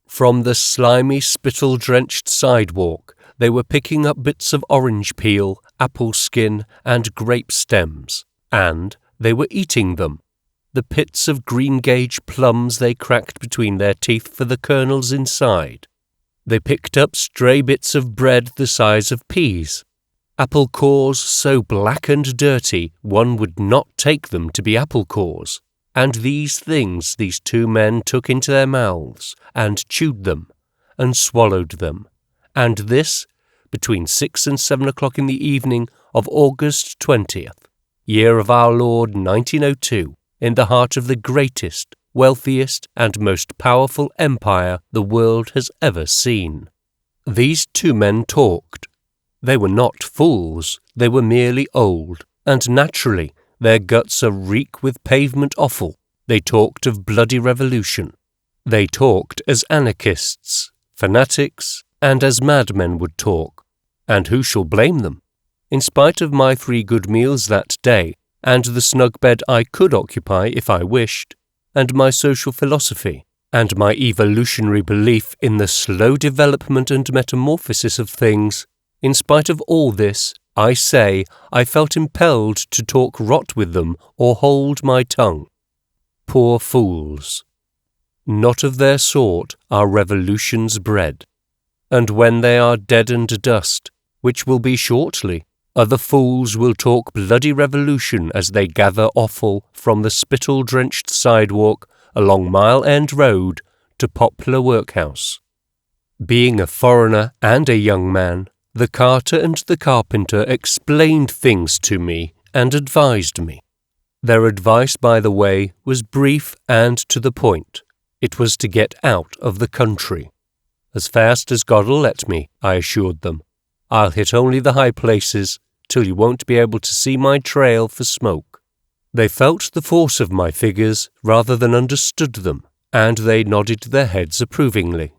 A: From the slimy, spittle-drenched sidewalk, they were picking up bits of orange peel, apple skin, and grape stems, and they were eating them. The pits of green-gauge plums they cracked between their teeth for the kernels inside. They picked up stray bits of bread the size of peas. Apple cores so black and dirty one would not take them to be apple cores, and these things these 2 men took into their mouths, and chewed them, and swallowed them, and this between 6 and 7 o'clock in the evening of August 20th, year of our Lord 1902, in the heart of the greatest, wealthiest, and most powerful empire the world has ever seen. These 2 men talked. They were not fools, they were merely old, and naturally their guts are reek with pavement offal. They talked of bloody revolution. They talked as anarchists, fanatics, and as madmen would talk. And who shall blame them? In spite of my 3 good meals that day, and the snug bed I could occupy if I wished, and my social philosophy, and my evolutionary belief in the slow development and metamorphosis of things, in spite of all this, I say, I felt impelled to talk rot with them or hold my tongue. Poor fools! Not of their sort are revolutions bred. And when they are dead and dust, which will be shortly, other fools will talk bloody revolution as they gather offal from the spittle-drenched sidewalk along Mile End Road to Poplar Workhouse. Being a foreigner and a young man, the carter and the carpenter explained things to me and advised me. Their advice, by the way, was brief and to the point. It was to get out of the country. As fast as God'll let me, I assured them. I'll hit only the high places, till you won't be able to see my trail for smoke. They felt the force of my figures rather than understood them, and they nodded their heads approvingly.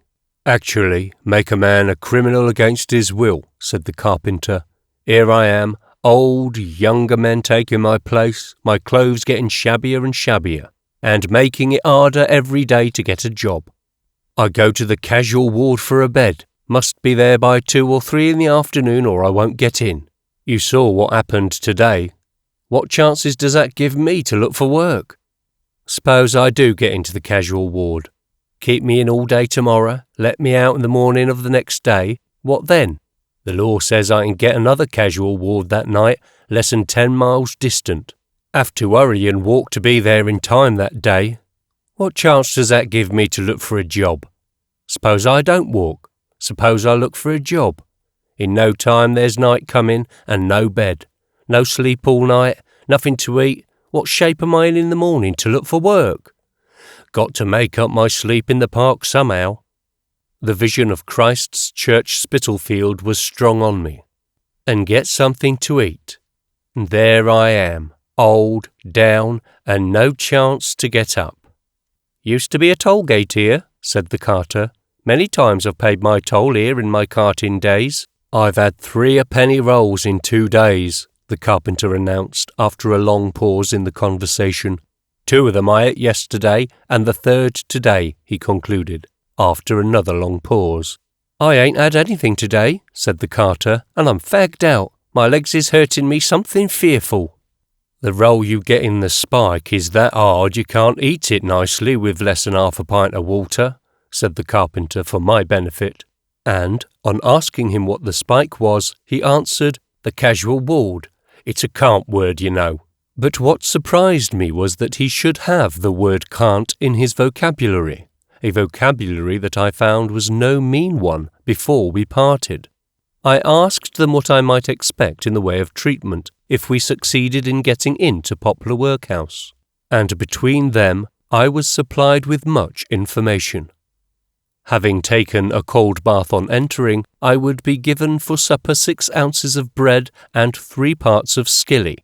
A: "Actually, make a man a criminal against his will," said the carpenter. "Here I am, old, younger men taking my place, my clothes getting shabbier and shabbier, and making it harder every day to get a job. I go to the casual ward for a bed, must be there by 2 or 3 in the afternoon or I won't get in. You saw what happened today. What chances does that give me to look for work? Suppose I do get into the casual ward. Keep me in all day tomorrow, let me out in the morning of the next day. What then? The law says I can get another casual ward that night, less than 10 miles distant. Have to hurry and walk to be there in time that day. What chance does that give me to look for a job? Suppose I don't walk. Suppose I look for a job. In no time there's night coming and no bed. No sleep all night, nothing to eat. What shape am I in the morning to look for work? Got to make up my sleep in the park somehow." The vision of Christ's Church Spittlefield was strong on me. And get something to eat. And there I am, old, down, and no chance to get up. "Used to be a toll gate here," said the carter. "Many times I've paid my toll here in my carting days." "I've had 3 a-penny rolls in 2 days," the carpenter announced after a long pause in the conversation. "2 of them I ate yesterday, and the 3rd today," he concluded, after another long pause. "I ain't had anything today," said the carter, "and I'm fagged out. My legs is hurting me something fearful." "The roll you get in the spike is that hard you can't eat it nicely with less than half a pint of water," said the carpenter for my benefit. And, on asking him what the spike was, he answered, "The casual ward. It's a can't word, you know." But what surprised me was that he should have the word can't in his vocabulary, a vocabulary that I found was no mean one before we parted. I asked them what I might expect in the way of treatment if we succeeded in getting into Poplar Workhouse, and between them I was supplied with much information. Having taken a cold bath on entering, I would be given for supper 6 ounces of bread and 3 parts of skilly.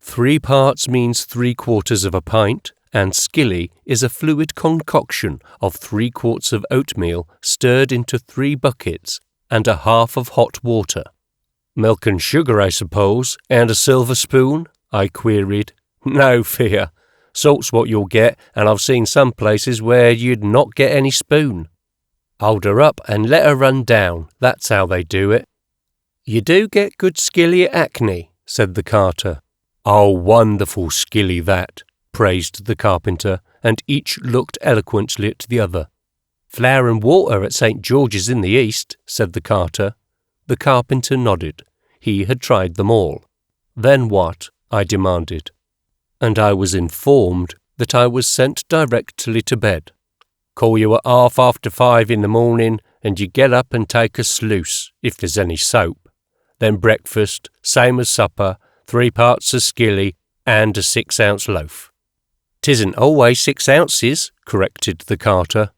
A: 3 parts means 3/4 of a pint, and skilly is a fluid concoction of 3 quarts of oatmeal stirred into 3 buckets and a half of hot water. "Milk and sugar, I suppose, and a silver spoon?" I queried. "No fear. Salt's what you'll get, and I've seen some places where you'd not get any spoon. Hold her up and let her run down, that's how they do it." "You do get good skilly at Hackney," said the carter. "Oh, wonderful skilly that," praised the carpenter, and each looked eloquently at the other. "Flour and water at St. George's in the East," said the carter. The carpenter nodded. He had tried them all. "Then what?" I demanded. And I was informed that I was sent directly to bed. "Call you at 5:30 in the morning, and you get up and take a sluice, if there's any soap. Then breakfast, same as supper, 3 parts of skilly, and a 6-ounce loaf." "'Tisn't always 6 ounces," corrected the carter.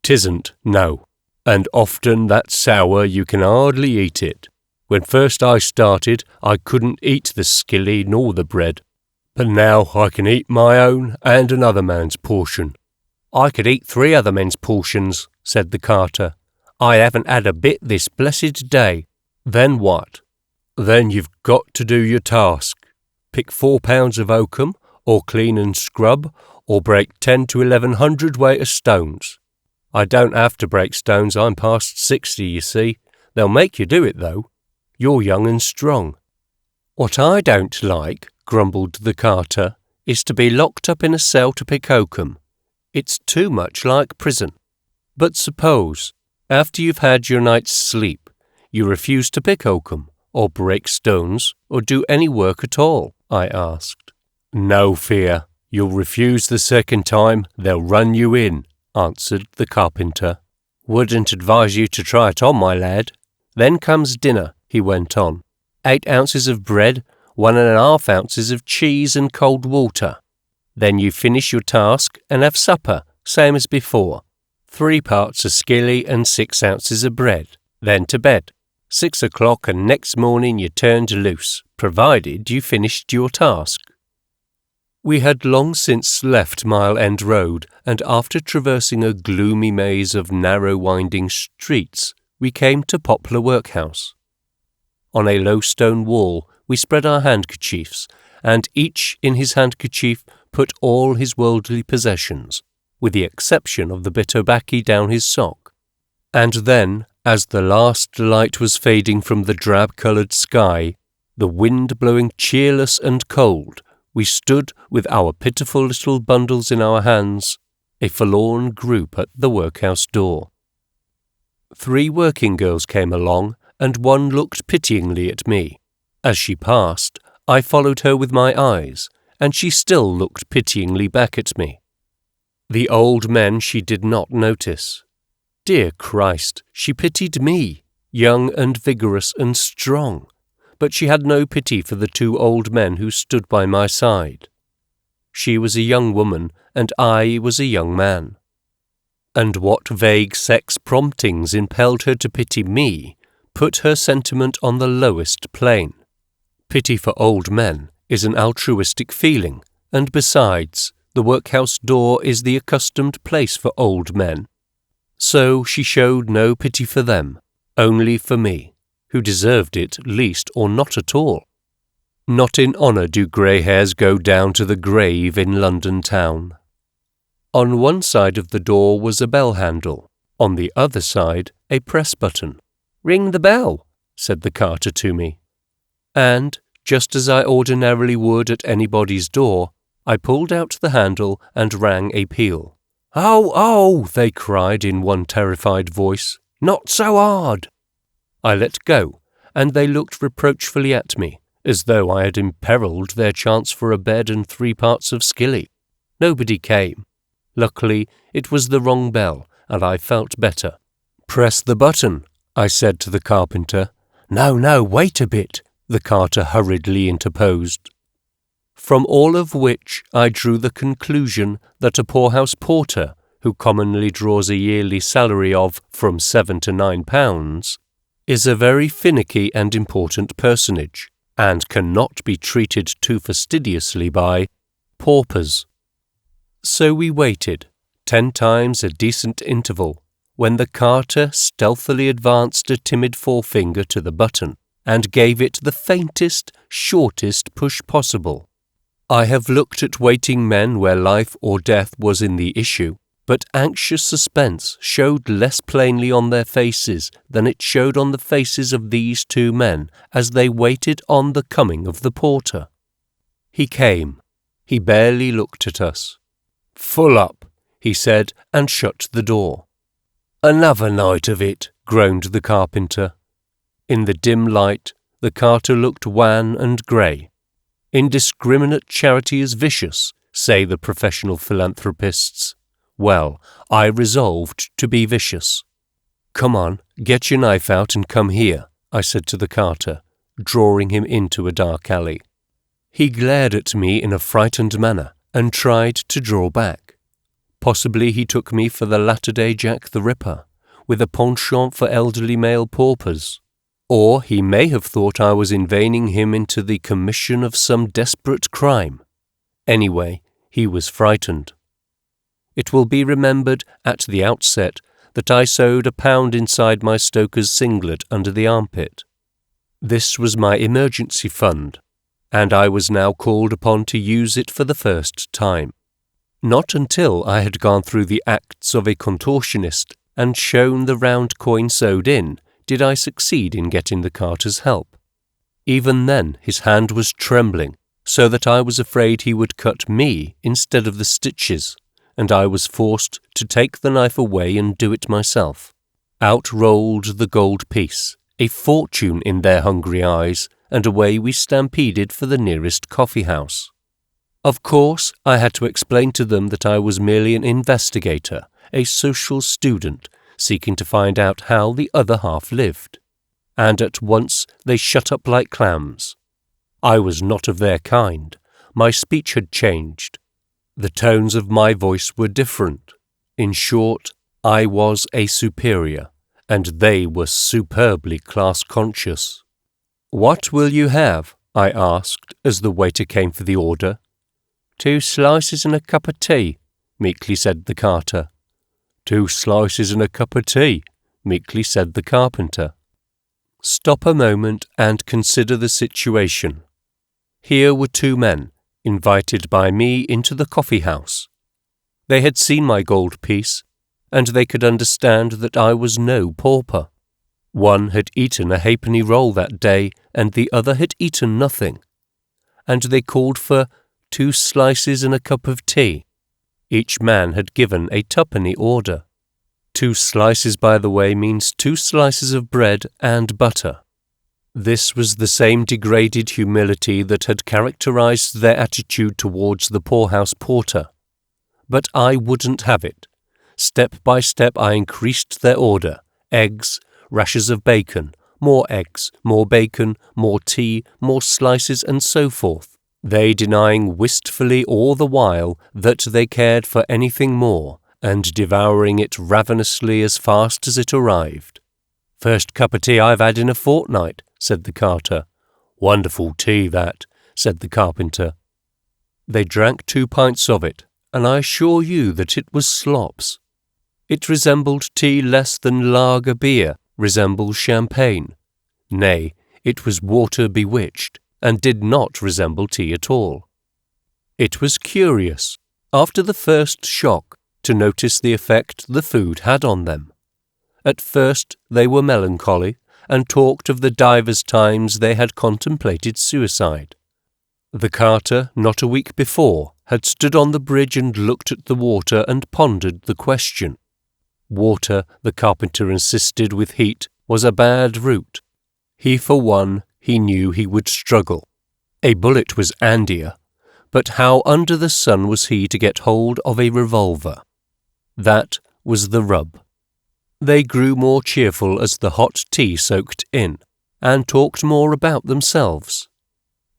A: "'Tisn't, no. And often that's sour you can hardly eat it. When first I started, I couldn't eat the skilly nor the bread. But now I can eat my own and another man's portion." "I could eat 3 other men's portions," said the carter. "I haven't had a bit this blessed day." "Then what?" "Then you've got to do your task. Pick 4 pounds of oakum, or clean and scrub, or break 10 to 11 hundredweight of stones. I don't have to break stones, I'm past 60, you see. They'll make you do it, though. You're young and strong." "What I don't like," grumbled the carter, "is to be locked up in a cell to pick oakum. It's too much like prison. But suppose, after you've had your night's sleep, you refuse to pick oakum, or break stones, or do any work at all?" I asked. "No fear. You'll refuse the second time, they'll run you in," answered the carpenter. "Wouldn't advise you to try it on, my lad. Then comes dinner," he went on. 8 ounces of bread, 1½ ounces of cheese and cold water. Then you finish your task and have supper, same as before. 3 parts of skilly and 6 ounces of bread. Then to bed. 6 o'clock and next morning you turned loose, provided you finished your task. We had long since left Mile End Road, and after traversing a gloomy maze of narrow winding streets, we came to Poplar Workhouse. On a low stone wall we spread our handkerchiefs, and each in his handkerchief put all his worldly possessions, with the exception of the bit o' baccy down his sock. And then, as the last light was fading from the drab-coloured sky, the wind blowing cheerless and cold, we stood with our pitiful little bundles in our hands, a forlorn group at the workhouse door. 3 working girls came along, and one looked pityingly at me. As she passed, I followed her with my eyes, and she still looked pityingly back at me. The old men she did not notice. Dear Christ, she pitied me, young and vigorous and strong, but she had no pity for the 2 old men who stood by my side. She was a young woman, and I was a young man. And what vague sex promptings impelled her to pity me put her sentiment on the lowest plane. Pity for old men is an altruistic feeling, and besides, the workhouse door is the accustomed place for old men. So she showed no pity for them, only for me, who deserved it least or not at all. Not in honour do grey hairs go down to the grave in London town. On one side of the door was a bell handle, on the other side a press button. "Ring the bell," said the carter to me. And, just as I ordinarily would at anybody's door, I pulled out the handle and rang a peal. "Oh, oh!" they cried in one terrified voice. "Not so hard!" I let go, and they looked reproachfully at me, as though I had imperilled their chance for a bed and 3 parts of skilly. Nobody came. Luckily, it was the wrong bell, and I felt better. "Press the button," I said to the carpenter. No, wait a bit," the carter hurriedly interposed. From all of which I drew the conclusion that a poorhouse porter, who commonly draws a yearly salary of from £7 to £9, is a very finicky and important personage, and cannot be treated too fastidiously by paupers. So we waited, 10 times a decent interval, when the carter stealthily advanced a timid forefinger to the button, and gave it the faintest, shortest push possible. I have looked at waiting men where life or death was in the issue, but anxious suspense showed less plainly on their faces than it showed on the faces of these 2 men as they waited on the coming of the porter. He came. He barely looked at us. "Full up," he said, and shut the door. "Another night of it," groaned the carpenter. In the dim light, the carter looked wan and grey. Indiscriminate charity is vicious, say the professional philanthropists. Well, I resolved to be vicious. "Come on, get your knife out and come here," I said to the carter, drawing him into a dark alley. He glared at me in a frightened manner and tried to draw back. Possibly he took me for the latter-day Jack the Ripper, with a penchant for elderly male paupers. Or he may have thought I was inveighing him into the commission of some desperate crime. Anyway, he was frightened. It will be remembered at the outset that I sewed £1 inside my stoker's singlet under the armpit. This was my emergency fund, and I was now called upon to use it for the first time. Not until I had gone through the acts of a contortionist and shown the round coin sewed in did I succeed in getting the carter's help. Even then his hand was trembling, so that I was afraid he would cut me instead of the stitches, and I was forced to take the knife away and do it myself. Out rolled the gold piece, a fortune in their hungry eyes, and away we stampeded for the nearest coffee-house. Of course, I had to explain to them that I was merely an investigator, a social student, seeking to find out how the other half lived. And at once they shut up like clams. I was not of their kind. My speech had changed. The tones of my voice were different. In short, I was a superior, and they were superbly class-conscious. "What will you have?" I asked as the waiter came for the order. "2 slices and a cup of tea," meekly said the carter. "2 slices and a cup of tea," meekly said the carpenter. Stop a moment and consider the situation. Here were 2 men, invited by me into the coffee house. They had seen my gold piece, and they could understand that I was no pauper. One had eaten a halfpenny roll that day, and the other had eaten nothing. And they called for 2 slices and a cup of tea. Each man had given a 2penny order. 2 slices, by the way, means 2 slices of bread and butter. This was the same degraded humility that had characterized their attitude towards the poorhouse porter. But I wouldn't have it. Step by step I increased their order: eggs, rashers of bacon, more eggs, more bacon, more tea, more slices, and so forth, they denying wistfully all the while that they cared for anything more, and devouring it ravenously as fast as it arrived. "First cup of tea I've had in a fortnight," said the carter. "Wonderful tea, that," said the carpenter. They drank 2 pints of it, and I assure you that it was slops. It resembled tea less than lager beer resembles champagne. Nay, it was water bewitched, and did not resemble tea at all. It was curious, after the first shock, to notice the effect the food had on them. At first they were melancholy, and talked of the divers times they had contemplated suicide. The carter, not a week before, had stood on the bridge and looked at the water and pondered the question. Water, the carpenter insisted with heat, was a bad route. He, for one, he knew he would struggle. A bullet was handier, but how under the sun was he to get hold of a revolver? That was the rub. They grew more cheerful as the hot tea soaked in, and talked more about themselves.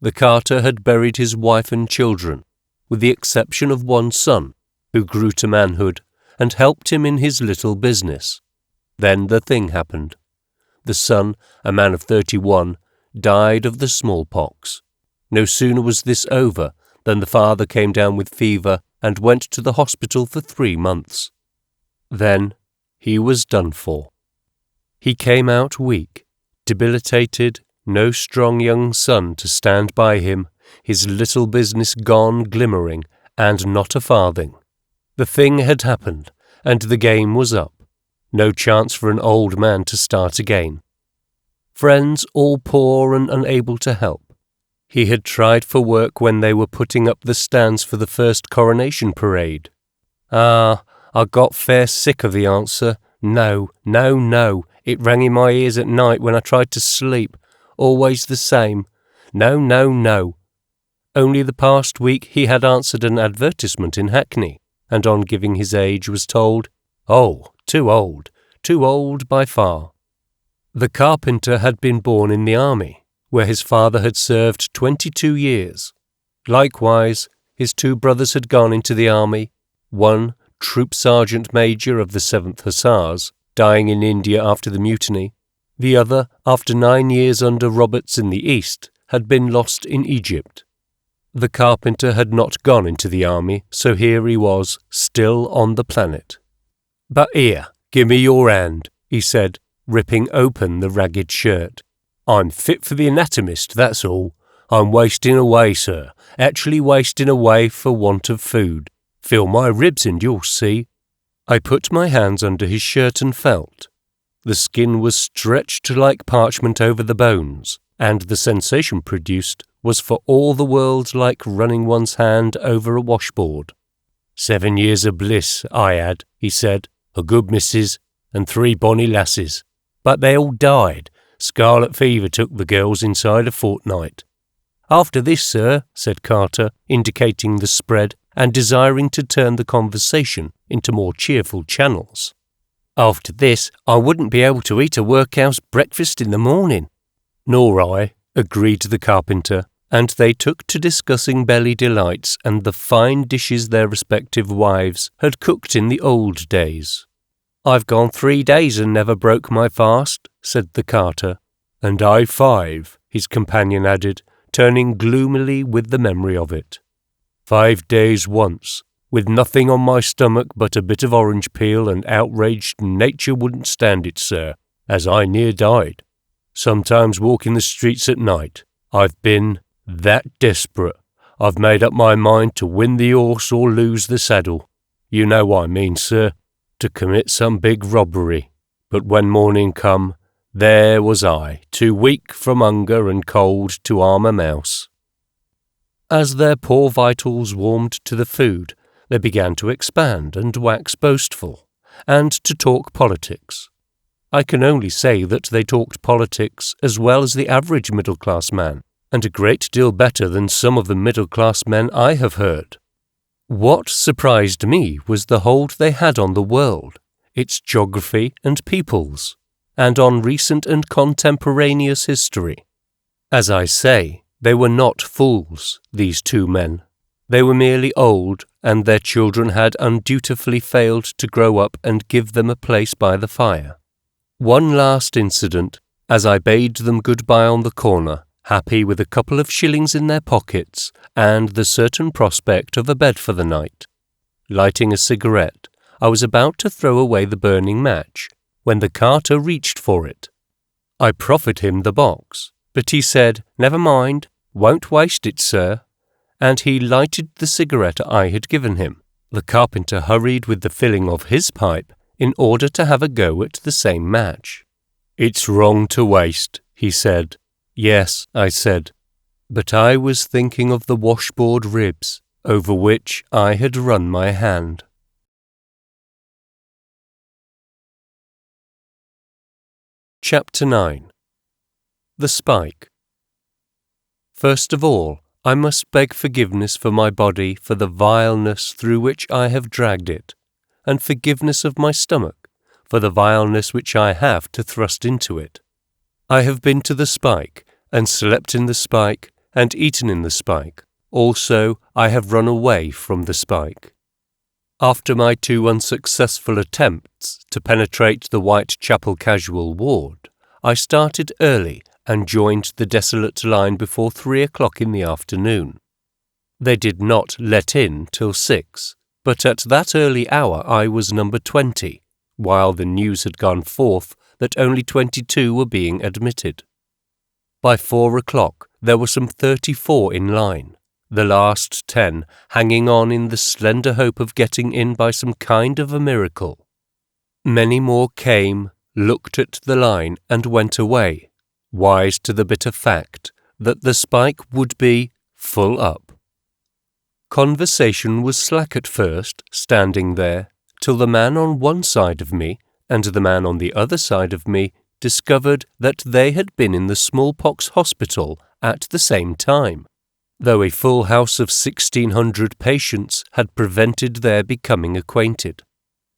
A: The carter had buried his wife and children, with the exception of one son, who grew to manhood, and helped him in his little business. Then the thing happened. The son, a man of 31, died of the smallpox. No sooner was this over than the father came down with fever and went to the hospital for 3 months. Then he was done for. He came out weak, debilitated, no strong young son to stand by him, his little business gone glimmering, and not a farthing. The thing had happened, and the game was up. No chance for an old man to start again. Friends all poor and unable to help. He had tried for work when they were putting up the stands for the first coronation parade. I got fair sick of the answer. No, no, no. It rang in my ears at night when I tried to sleep. Always the same. No, no, no. Only the past week he had answered an advertisement in Hackney, and on giving his age was told, "Oh, too old by far." The carpenter had been born in the army, where his father had served 22 years. Likewise, his 2 brothers had gone into the army, one, Troop Sergeant Major of the 7th Hussars, dying in India after the mutiny. The other, after 9 years under Roberts in the East, had been lost in Egypt. The carpenter had not gone into the army, so here he was, still on the planet. "But here, give me your hand," he said, ripping open the ragged shirt. "I'm fit for the anatomist, that's all. I'm wasting away, sir, actually wasting away for want of food. Feel my ribs and you'll see." I put my hands under his shirt and felt. The skin was stretched like parchment over the bones, and the sensation produced was for all the world like running one's hand over a washboard. 7 years of bliss I had, he said, a good missus, and 3 bonny lasses. But they all died. Scarlet fever took the girls inside a fortnight. "After this, sir," said Carter, indicating the spread, and desiring to turn the conversation into more cheerful channels. "After this, I wouldn't be able to eat a workhouse breakfast in the morning." "Nor I," agreed the carpenter, and they took to discussing belly delights and the fine dishes their respective wives had cooked in the old days. "I've gone 3 days and never broke my fast," said the carter. "And I 5, his companion added, turning gloomily with the memory of it. 5 days once, with nothing on my stomach but a bit of orange peel, and outraged nature wouldn't stand it, sir, as I near died. Sometimes walking the streets at night. I've been that desperate. I've made up my mind to win the horse or lose the saddle. You know what I mean, sir, to commit some big robbery. But when morning come, there was I, too weak from hunger and cold to harm a mouse." As their poor vitals warmed to the food, they began to expand and wax boastful, and to talk politics. I can only say that they talked politics as well as the average middle-class man, and a great deal better than some of the middle-class men I have heard. What surprised me was the hold they had on the world, its geography and peoples, and on recent and contemporaneous history. As I say, they were not fools, these 2 men. They were merely old, and their children had undutifully failed to grow up and give them a place by the fire. One last incident, as I bade them goodbye on the corner, happy with a couple of shillings in their pockets and the certain prospect of a bed for the night. Lighting a cigarette, I was about to throw away the burning match, when the carter reached for it. I proffered him the box, but he said, "Never mind, won't waste it, sir," and he lighted the cigarette I had given him. The carpenter hurried with the filling of his pipe in order to have a go at the same match. "It's wrong to waste," he said. "Yes," I said, but I was thinking of the washboard ribs over which I had run my hand. Chapter 9. The Spike. First of all, I must beg forgiveness for my body for the vileness through which I have dragged it, and forgiveness of my stomach for the vileness which I have to thrust into it. I have been to the Spike, and slept in the Spike, and eaten in the Spike. Also, I have run away from the Spike. After my 2 unsuccessful attempts to penetrate the Whitechapel casual ward, I started early and joined the desolate line before 3 o'clock in the afternoon. They did not let in till 6, but at that early hour I was number 20, while the news had gone forth that only 22 were being admitted. By 4 o'clock there were some 34 in line, the last 10 hanging on in the slender hope of getting in by some kind of a miracle. Many more came, looked at the line, and went away, wise to the bitter fact that the Spike would be full up. Conversation was slack at first, standing there, till the man on one side of me and the man on the other side of me discovered that they had been in the smallpox hospital at the same time, though a full house of 1,600 patients had prevented their becoming acquainted.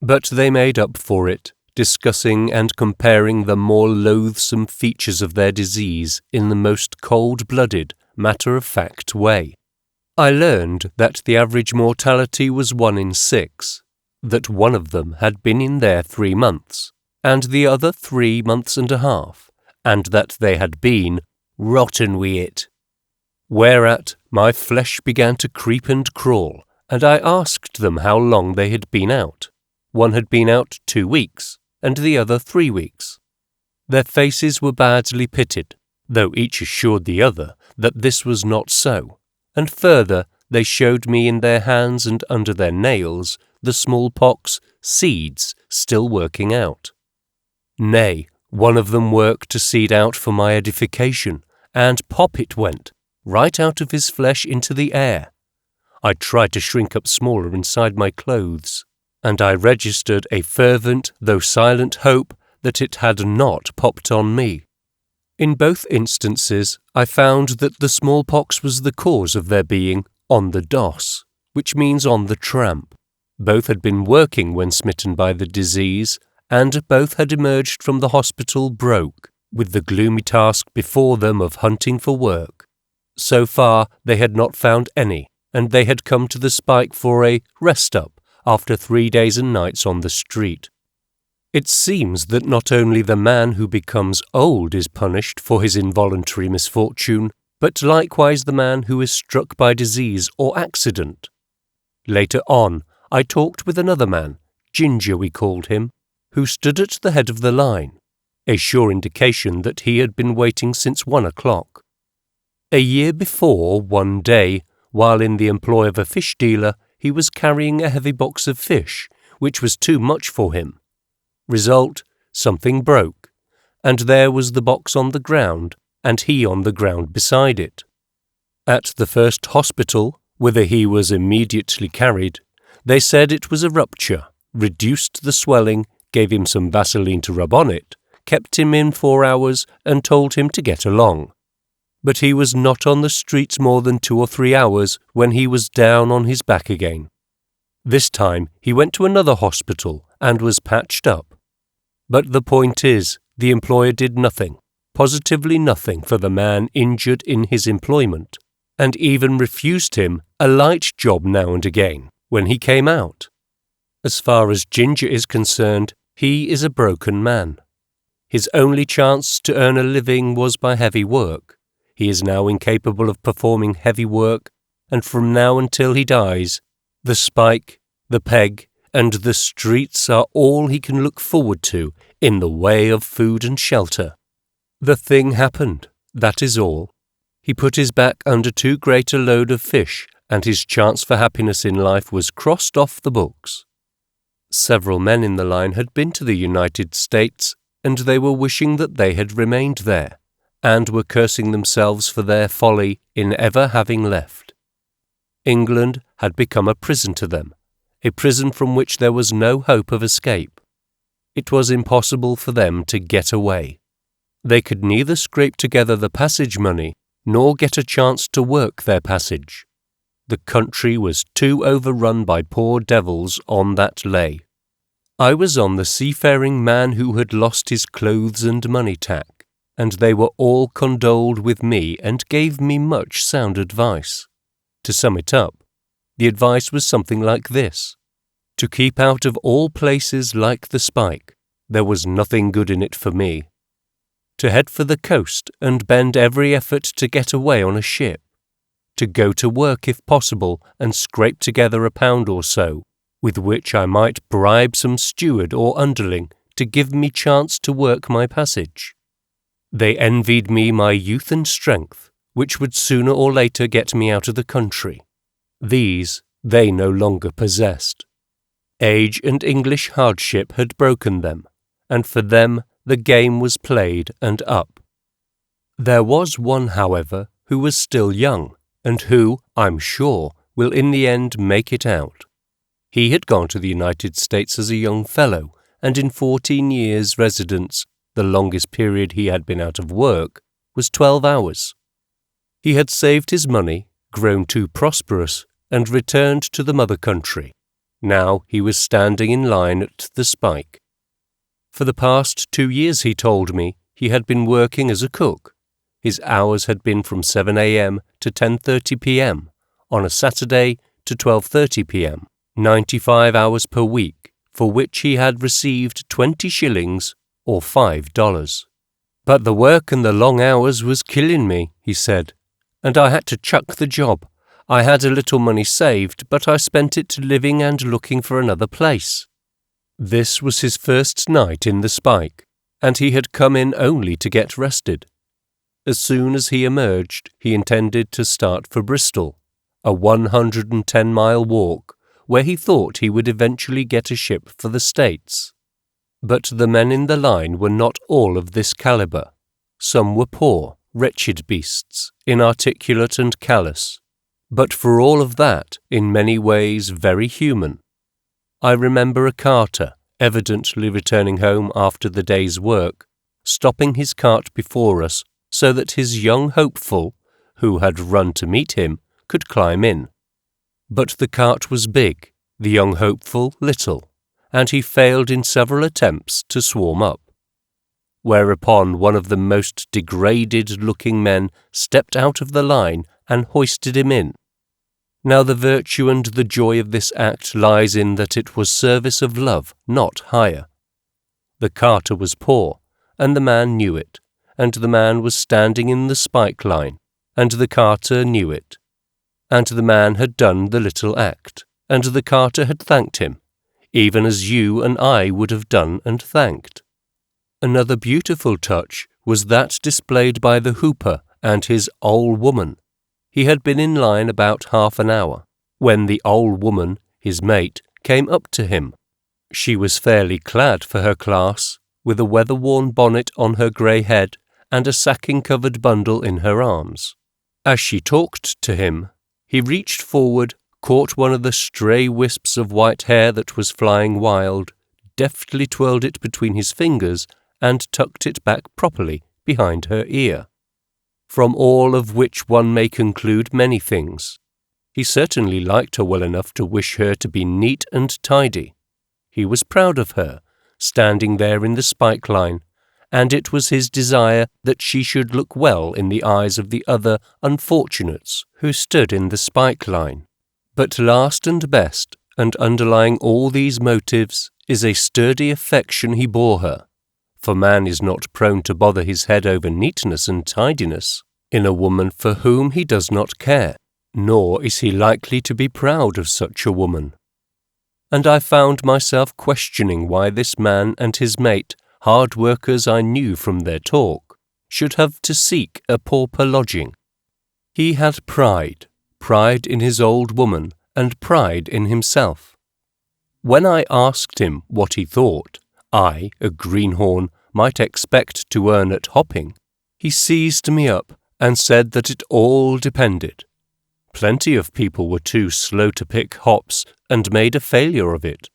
A: But they made up for it, discussing and comparing the more loathsome features of their disease in the most cold-blooded, matter-of-fact way. I learned that the average mortality was 1 in 6, that one of them had been in there 3 months, and the other 3 months and a half, and that they had been rotten wi' it. Whereat my flesh began to creep and crawl, and I asked them how long they had been out. One had been out 2 weeks, and the other 3 weeks. Their faces were badly pitted, though each assured the other that this was not so, and further they showed me in their hands and under their nails the smallpox seeds still working out. Nay, one of them worked a seed out for my edification, and pop it went, right out of his flesh into the air. I tried to shrink up smaller inside my clothes, and I registered a fervent though silent hope that it had not popped on me. In both instances, I found that the smallpox was the cause of their being on the doss, which means on the tramp. Both had been working when smitten by the disease, and both had emerged from the hospital broke, with the gloomy task before them of hunting for work. So far they had not found any, and they had come to the spike for a rest-up after 3 days and nights on the street. It seems that not only the man who becomes old is punished for his involuntary misfortune, but likewise the man who is struck by disease or accident. Later on, I talked with another man, Ginger we called him, who stood at the head of the line, a sure indication that he had been waiting since 1 o'clock. A year before, one day, while in the employ of a fish dealer, he was carrying a heavy box of fish, which was too much for him. Result, something broke, and there was the box on the ground, and he on the ground beside it. At the first hospital, whither he was immediately carried, they said it was a rupture, reduced the swelling, gave him some Vaseline to rub on it, kept him in 4 hours, and told him to get along. But he was not on the streets more than 2 or 3 hours when he was down on his back again. This time he went to another hospital and was patched up. But the point is, the employer did nothing, positively nothing for the man injured in his employment, and even refused him a light job now and again when he came out. As far as Ginger is concerned, he is a broken man. His only chance to earn a living was by heavy work. He is now incapable of performing heavy work, and from now until he dies, the spike, the peg, and the streets are all he can look forward to in the way of food and shelter. The thing happened, that is all. He put his back under too great a load of fish, and his chance for happiness in life was crossed off the books. Several men in the line had been to the United States, and they were wishing that they had remained there, and were cursing themselves for their folly in ever having left. England had become a prison to them, a prison from which there was no hope of escape. It was impossible for them to get away. They could neither scrape together the passage money, nor get a chance to work their passage. The country was too overrun by poor devils on that lay. I was on the seafaring man who had lost his clothes and money tack, and they were all condoled with me and gave me much sound advice. To sum it up, the advice was something like this: to keep out of all places like the spike. There was nothing good in it for me. To head for the coast and bend every effort to get away on a ship. To go to work if possible and scrape together £1 or so, with which I might bribe some steward or underling to give me chance to work my passage. They envied me my youth and strength, which would sooner or later get me out of the country. These they no longer possessed. Age and English hardship had broken them, and for them the game was played and up. There was one, however, who was still young, and who, I'm sure, will in the end make it out. He had gone to the United States as a young fellow, and in 14 years' residence, the longest period he had been out of work, was 12 hours. He had saved his money, grown too prosperous, and returned to the mother country. Now he was standing in line at the spike. For the past 2 years, he told me, he had been working as a cook. His hours had been from 7 a.m. to 10:30 p.m., on a Saturday to 12:30 p.m., 95 hours per week, for which he had received 20 shillings or $5. But the work and the long hours was killing me, he said, and I had to chuck the job. I had a little money saved, but I spent it living and looking for another place. This was his first night in the spike, and he had come in only to get rested. As soon as he emerged, he intended to start for Bristol, a 110-mile walk, where he thought he would eventually get a ship for the States. But the men in the line were not all of this calibre. Some were poor, wretched beasts, inarticulate and callous, but for all of that, in many ways very human. I remember a carter, evidently returning home after the day's work, stopping his cart before us so that his young hopeful, who had run to meet him, could climb in. But the cart was big, the young hopeful little, and he failed in several attempts to swarm up. whereupon one of the most degraded-looking men stepped out of the line and hoisted him in. Now the virtue and the joy of this act lies in that it was service of love, not hire. The carter was poor, and the man knew it, and the man was standing in the spike line, and the carter knew it. And the man had done the little act, and the carter had thanked him, even as you and I would have done and thanked. Another beautiful touch was that displayed by the hooper and his old woman. He had been in line about half an hour, when the old woman, his mate, came up to him. She was fairly clad for her class, with a weather-worn bonnet on her grey head and a sacking-covered bundle in her arms. As she talked to him, he reached forward, caught one of the stray wisps of white hair that was flying wild, deftly twirled it between his fingers, and tucked it back properly behind her ear. From all of which one may conclude many things. He certainly liked her well enough to wish her to be neat and tidy. He was proud of her, standing there in the spike line, and it was his desire that she should look well in the eyes of the other unfortunates who stood in the spike line. But last and best, and underlying all these motives, is a sturdy affection he bore her, for man is not prone to bother his head over neatness and tidiness in a woman for whom he does not care, nor is he likely to be proud of such a woman. And I found myself questioning why this man and his mate, hard workers I knew from their talk, should have to seek a pauper lodging. He had pride in his old woman, and pride in himself. When I asked him what he thought I, a greenhorn, might expect to earn at hopping, he seized me up and said that it all depended. Plenty of people were too slow to pick hops and made a failure of it.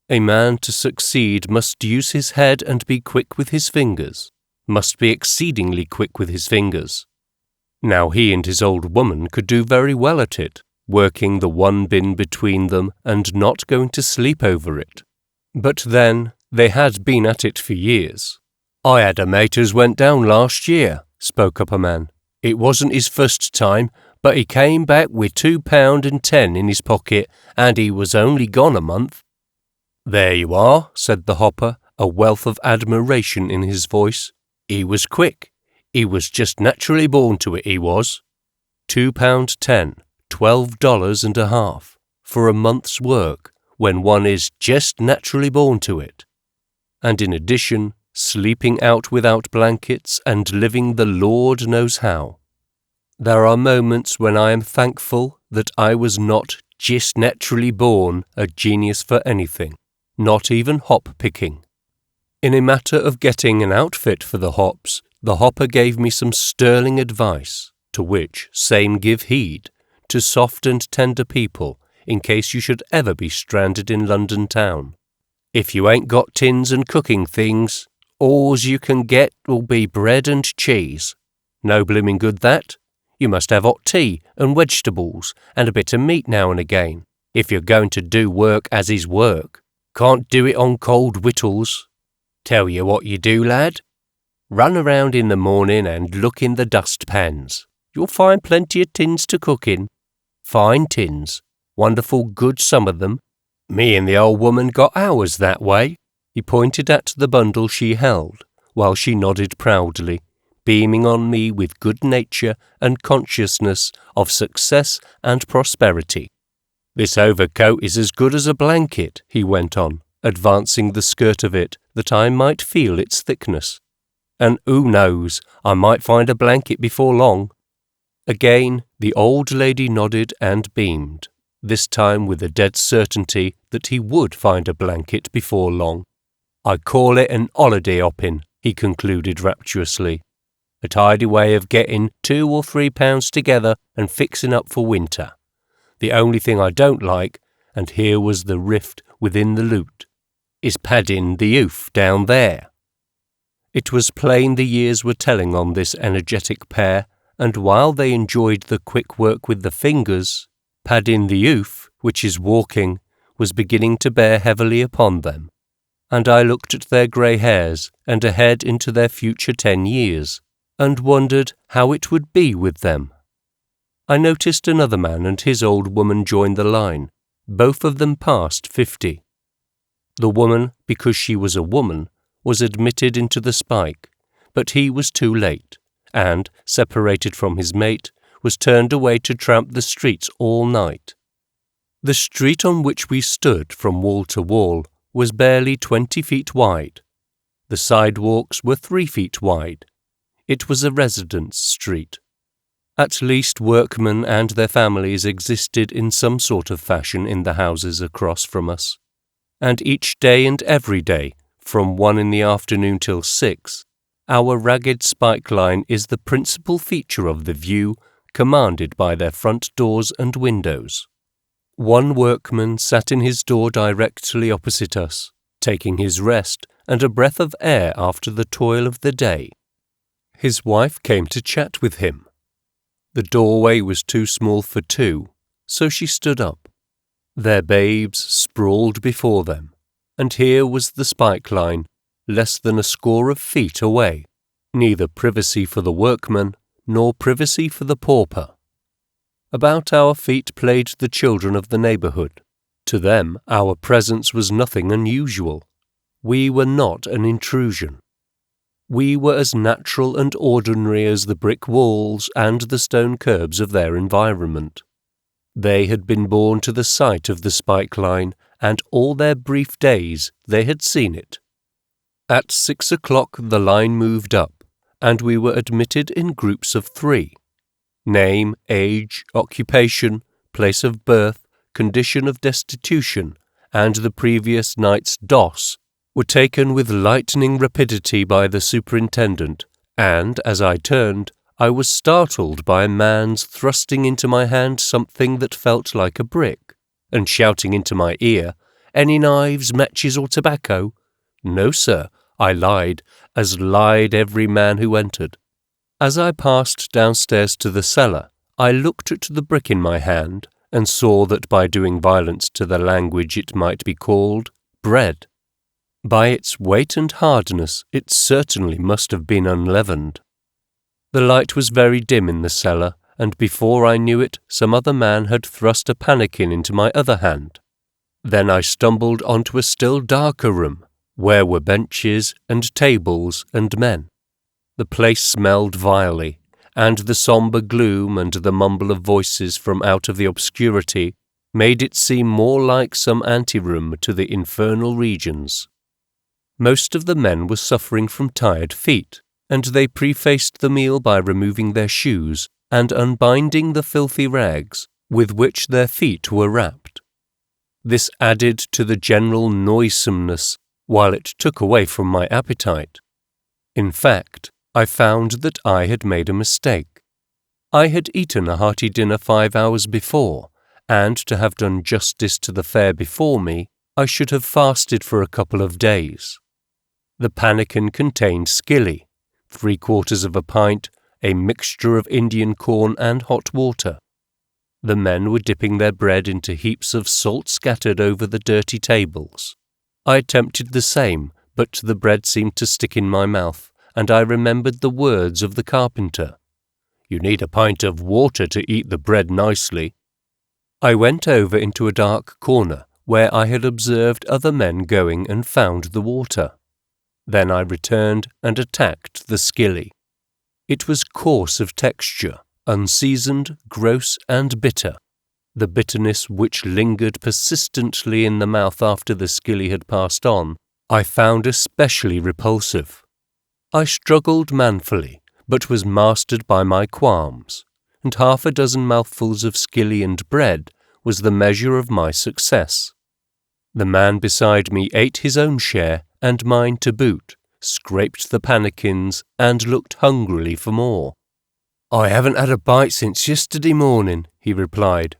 A: A man to succeed must use his head and be quick with his fingers, must be exceedingly quick with his fingers. Now he and his old woman could do very well at it, working the one bin between them and not going to sleep over it. But then, they had been at it for years. "I had a mate as went down last year," spoke up a man. "It wasn't his first time, but he came back with £2.10 in his pocket, and he was only gone a month." "There you are," said the hopper, a wealth of admiration in his voice. "He was quick. He was just naturally born to it, he was. £2.10, $12.50, for a month's work, when one is just naturally born to it. And in addition, sleeping out without blankets and living the Lord knows how. There are moments when I am thankful that I was not just naturally born a genius for anything, not even hop picking. In a matter of getting an outfit for the hops, the hopper gave me some sterling advice, to which same give heed, to soft and tender people, in case you should ever be stranded in London town. If you ain't got tins and cooking things, all's you can get will be bread and cheese. No blooming good that. You must have hot tea and vegetables and a bit of meat now and again, if you're going to do work as is work. Can't do it on cold wittles. Tell you what you do, lad. Run around in the morning and look in the dustpans. You'll find plenty of tins to cook in. Fine tins. Wonderful good, some of them. Me and the old woman got ours that way." He pointed at the bundle she held, while she nodded proudly, beaming on me with good nature and consciousness of success and prosperity. "This overcoat is as good as a blanket," he went on, advancing the skirt of it that I might feel its thickness. "And who knows, I might find a blanket before long." Again the old lady nodded and beamed, this time with a dead certainty that he would find a blanket before long. "I call it an holiday hopping," he concluded rapturously. "A tidy way of getting £2 or £3 together and fixing up for winter. The only thing I don't like," and here was the rift within the lute, "is padding the hoof down there." It was plain the years were telling on this energetic pair, and while they enjoyed the quick work with the fingers, padding the hoof, which is walking, was beginning to bear heavily upon them. and I looked at their grey hairs and ahead into their future 10 years, and wondered how it would be with them. I noticed another man and his old woman joined the line, both of them past 50. The woman, because she was a woman, was admitted into the spike, but he was too late, and, separated from his mate, was turned away to tramp the streets all night. The street on which we stood from wall to wall was barely 20 feet wide. The sidewalks were 3 feet wide. It was a residence street. At least workmen and their families existed in some sort of fashion in the houses across from us. And each day and every day, from 1 in the afternoon till 6, our ragged spike line is the principal feature of the view commanded by their front doors and windows. One workman sat in his door directly opposite us, taking his rest and a breath of air after the toil of the day. His wife came to chat with him. The doorway was too small for two, so she stood up. Their babes sprawled before them, and here was the spike line, less than a score of feet away, neither privacy for the workman nor privacy for the pauper. About our feet played the children of the neighbourhood. To them our presence was nothing unusual. We were not an intrusion. We were as natural and ordinary as the brick walls and the stone curbs of their environment. They had been born to the sight of the spike line, and all their brief days they had seen it. At 6 o'clock the line moved up, and we were admitted in groups of 3. Name, age, occupation, place of birth, condition of destitution, and the previous night's DOS were taken with lightning rapidity by the superintendent, and, as I turned, I was startled by a man's thrusting into my hand something that felt like a brick, and shouting into my ear, "Any knives, matches, or tobacco?" "No, sir," I lied, as lied every man who entered. As I passed downstairs to the cellar, I looked at the brick in my hand, and saw that by doing violence to the language it might be called bread. By its weight and hardness it certainly must have been unleavened. The light was very dim in the cellar, and before I knew it, some other man had thrust a pannikin into my other hand. Then I stumbled onto a still darker room, where were benches and tables and men. The place smelled vilely, and the sombre gloom and the mumble of voices from out of the obscurity made it seem more like some anteroom to the infernal regions. Most of the men were suffering from tired feet, and they prefaced the meal by removing their shoes and unbinding the filthy rags with which their feet were wrapped. This added to the general noisomeness, while it took away from my appetite. In fact, I found that I had made a mistake. I had eaten a hearty dinner 5 hours before, and to have done justice to the fare before me, I should have fasted for a couple of days. The pannikin contained skilly, 3/4 of a pint, a mixture of Indian corn and hot water. The men were dipping their bread into heaps of salt scattered over the dirty tables. I attempted the same, but the bread seemed to stick in my mouth, and I remembered the words of the carpenter. "You need a pint of water to eat the bread nicely." I went over into a dark corner, where I had observed other men going and found the water. Then I returned and attacked the skilly. It was coarse of texture, unseasoned, gross, and bitter. The bitterness which lingered persistently in the mouth after the skilly had passed on, I found especially repulsive. I struggled manfully, but was mastered by my qualms, and 6 mouthfuls of skilly and bread was the measure of my success. The man beside me ate his own share, and mine to boot, scraped the pannikins, and looked hungrily for more. "I haven't had a bite since yesterday morning," he replied.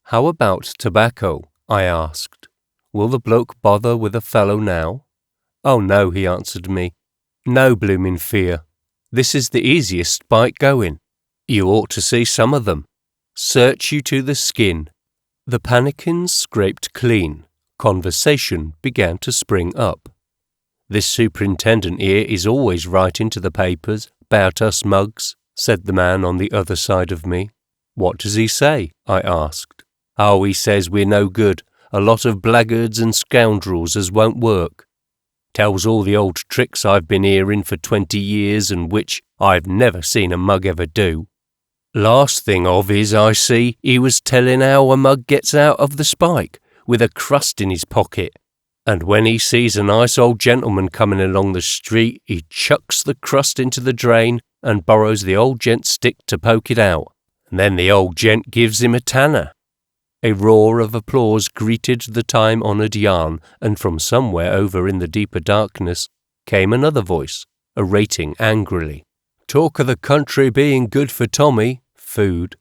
A: "How about tobacco?" I asked. "Will the bloke bother with a fellow now?" "Oh no," he answered me. "No bloomin' fear. This is the easiest bite going. You ought to see some of them. Search you to the skin." The pannikins scraped clean. Conversation began to spring up. "This superintendent here is always writing to the papers about us mugs," said the man on the other side of me. "What does he say?" I asked. "Oh, he says we're no good, a lot of blackguards and scoundrels as won't work. Tells all the old tricks I've been hearing for 20 years and which I've never seen a mug ever do. Last thing of his I see, he was telling how a mug gets out of the spike with a crust in his pocket, and when he sees a nice old gentleman coming along the street, he chucks the crust into the drain and borrows the old gent's stick to poke it out, and then the old gent gives him a tanner." A roar of applause greeted the time-honoured yarn, and from somewhere over in the deeper darkness came another voice, orating angrily. "Talk of the country being good for Tommy, food.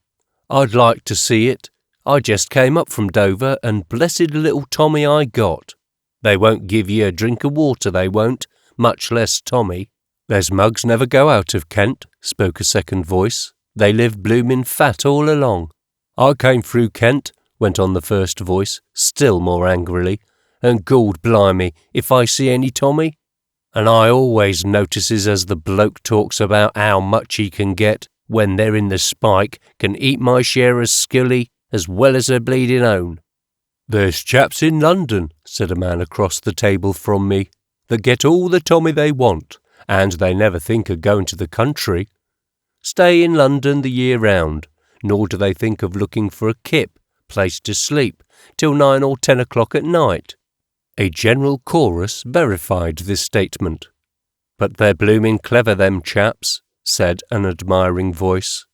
A: I'd like to see it. I just came up from Dover, and blessed little Tommy I got. They won't give ye a drink of water, they won't, much less Tommy." "There's mugs never go out of Kent," spoke a second voice. "They live bloomin' fat all along." "I came through Kent," went on the first voice, still more angrily, "and Gord blimey, if I see any Tommy. And I always notices as the bloke talks about how much he can get when they're in the spike, can eat my share of skilly as well as her bleeding own." "There's chaps in London," said a man across the table from me, "that get all the Tommy they want, and they never think of going to the country. Stay in London the year round, nor do they think of looking for a kip, place to sleep, till 9 or 10 o'clock at night." A general chorus verified this statement. "But they're bloomin' clever, them chaps," said an admiring voice.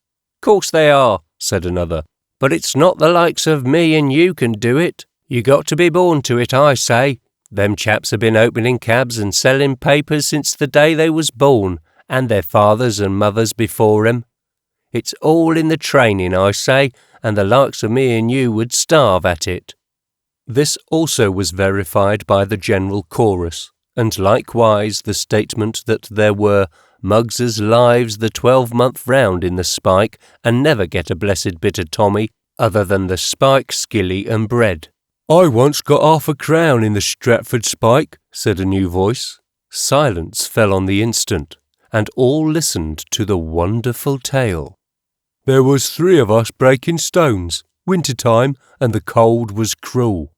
A: "Course they are," said another, "but it's not the likes of me and you can do it. You got to be born to it, I say. Them chaps have been opening cabs and selling papers since the day they was born, and their fathers and mothers before 'em. It's all in the training, I say, and the likes of me and you would starve at it." This also was verified by the general chorus, and likewise the statement that there were "mugs' lives the 12-month round in the spike and never get a blessed bit of Tommy other than the spike, skilly and bread." "I once got £half-a-crown in the Stratford spike," said a new voice. Silence fell on the instant, and all listened to the wonderful tale. "There was 3 of us breaking stones, winter time, and the cold was cruel.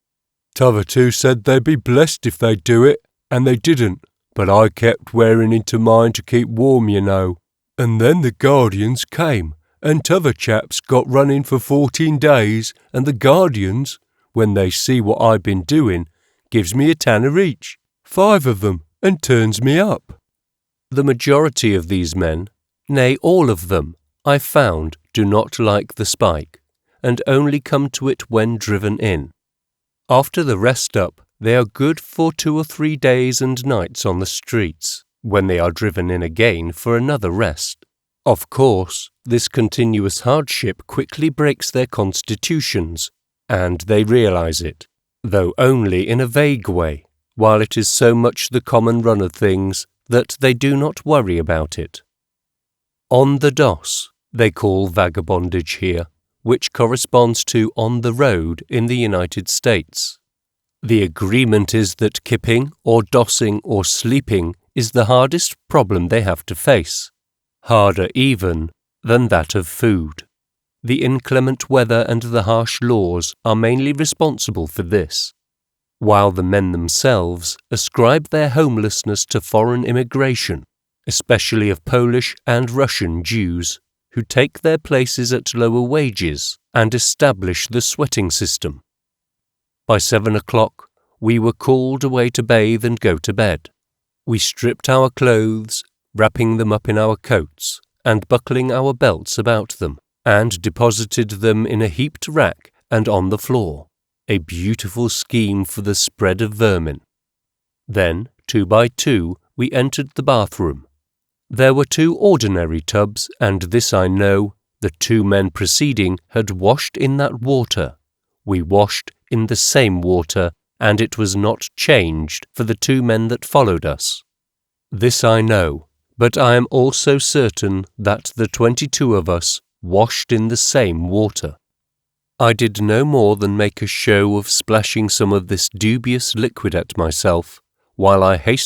A: T'other 2 said they'd be blessed if they'd do it, and they didn't, but I kept wearing into mine to keep warm, you know. And then the guardians came, and t'other chaps got running for 14 days, and the guardians, when they see what I've been doing, gives me a tanner each, 5 of them, and turns me up." The majority of these men, nay, all of them, I found, do not like the spike, and only come to it when driven in. After the rest up, they are good for 2 or 3 days and nights on the streets, when they are driven in again for another rest. Of course, this continuous hardship quickly breaks their constitutions, and they realize it, though only in a vague way, while it is so much the common run of things that they do not worry about it. On the doss, they call vagabondage here, which corresponds to on the road in the United States. The agreement is that kipping or dossing or sleeping is the hardest problem they have to face, harder even than that of food. The inclement weather and the harsh laws are mainly responsible for this, while the men themselves ascribe their homelessness to foreign immigration, especially of Polish and Russian Jews, who take their places at lower wages and establish the sweating system. By 7 o'clock, we were called away to bathe and go to bed. We stripped our clothes, wrapping them up in our coats, and buckling our belts about them, and deposited them in a heaped rack and on the floor, a beautiful scheme for the spread of vermin. Then, 2 by 2, we entered the bathroom. There were 2 ordinary tubs, and this I know, the 2 men preceding had washed in that water. We washed in the same water, and it was not changed for the 2 men that followed us. This I know, but I am also certain that the 22 of us washed in the same water. I did no more than make a show of splashing some of this dubious liquid at myself, while I hastily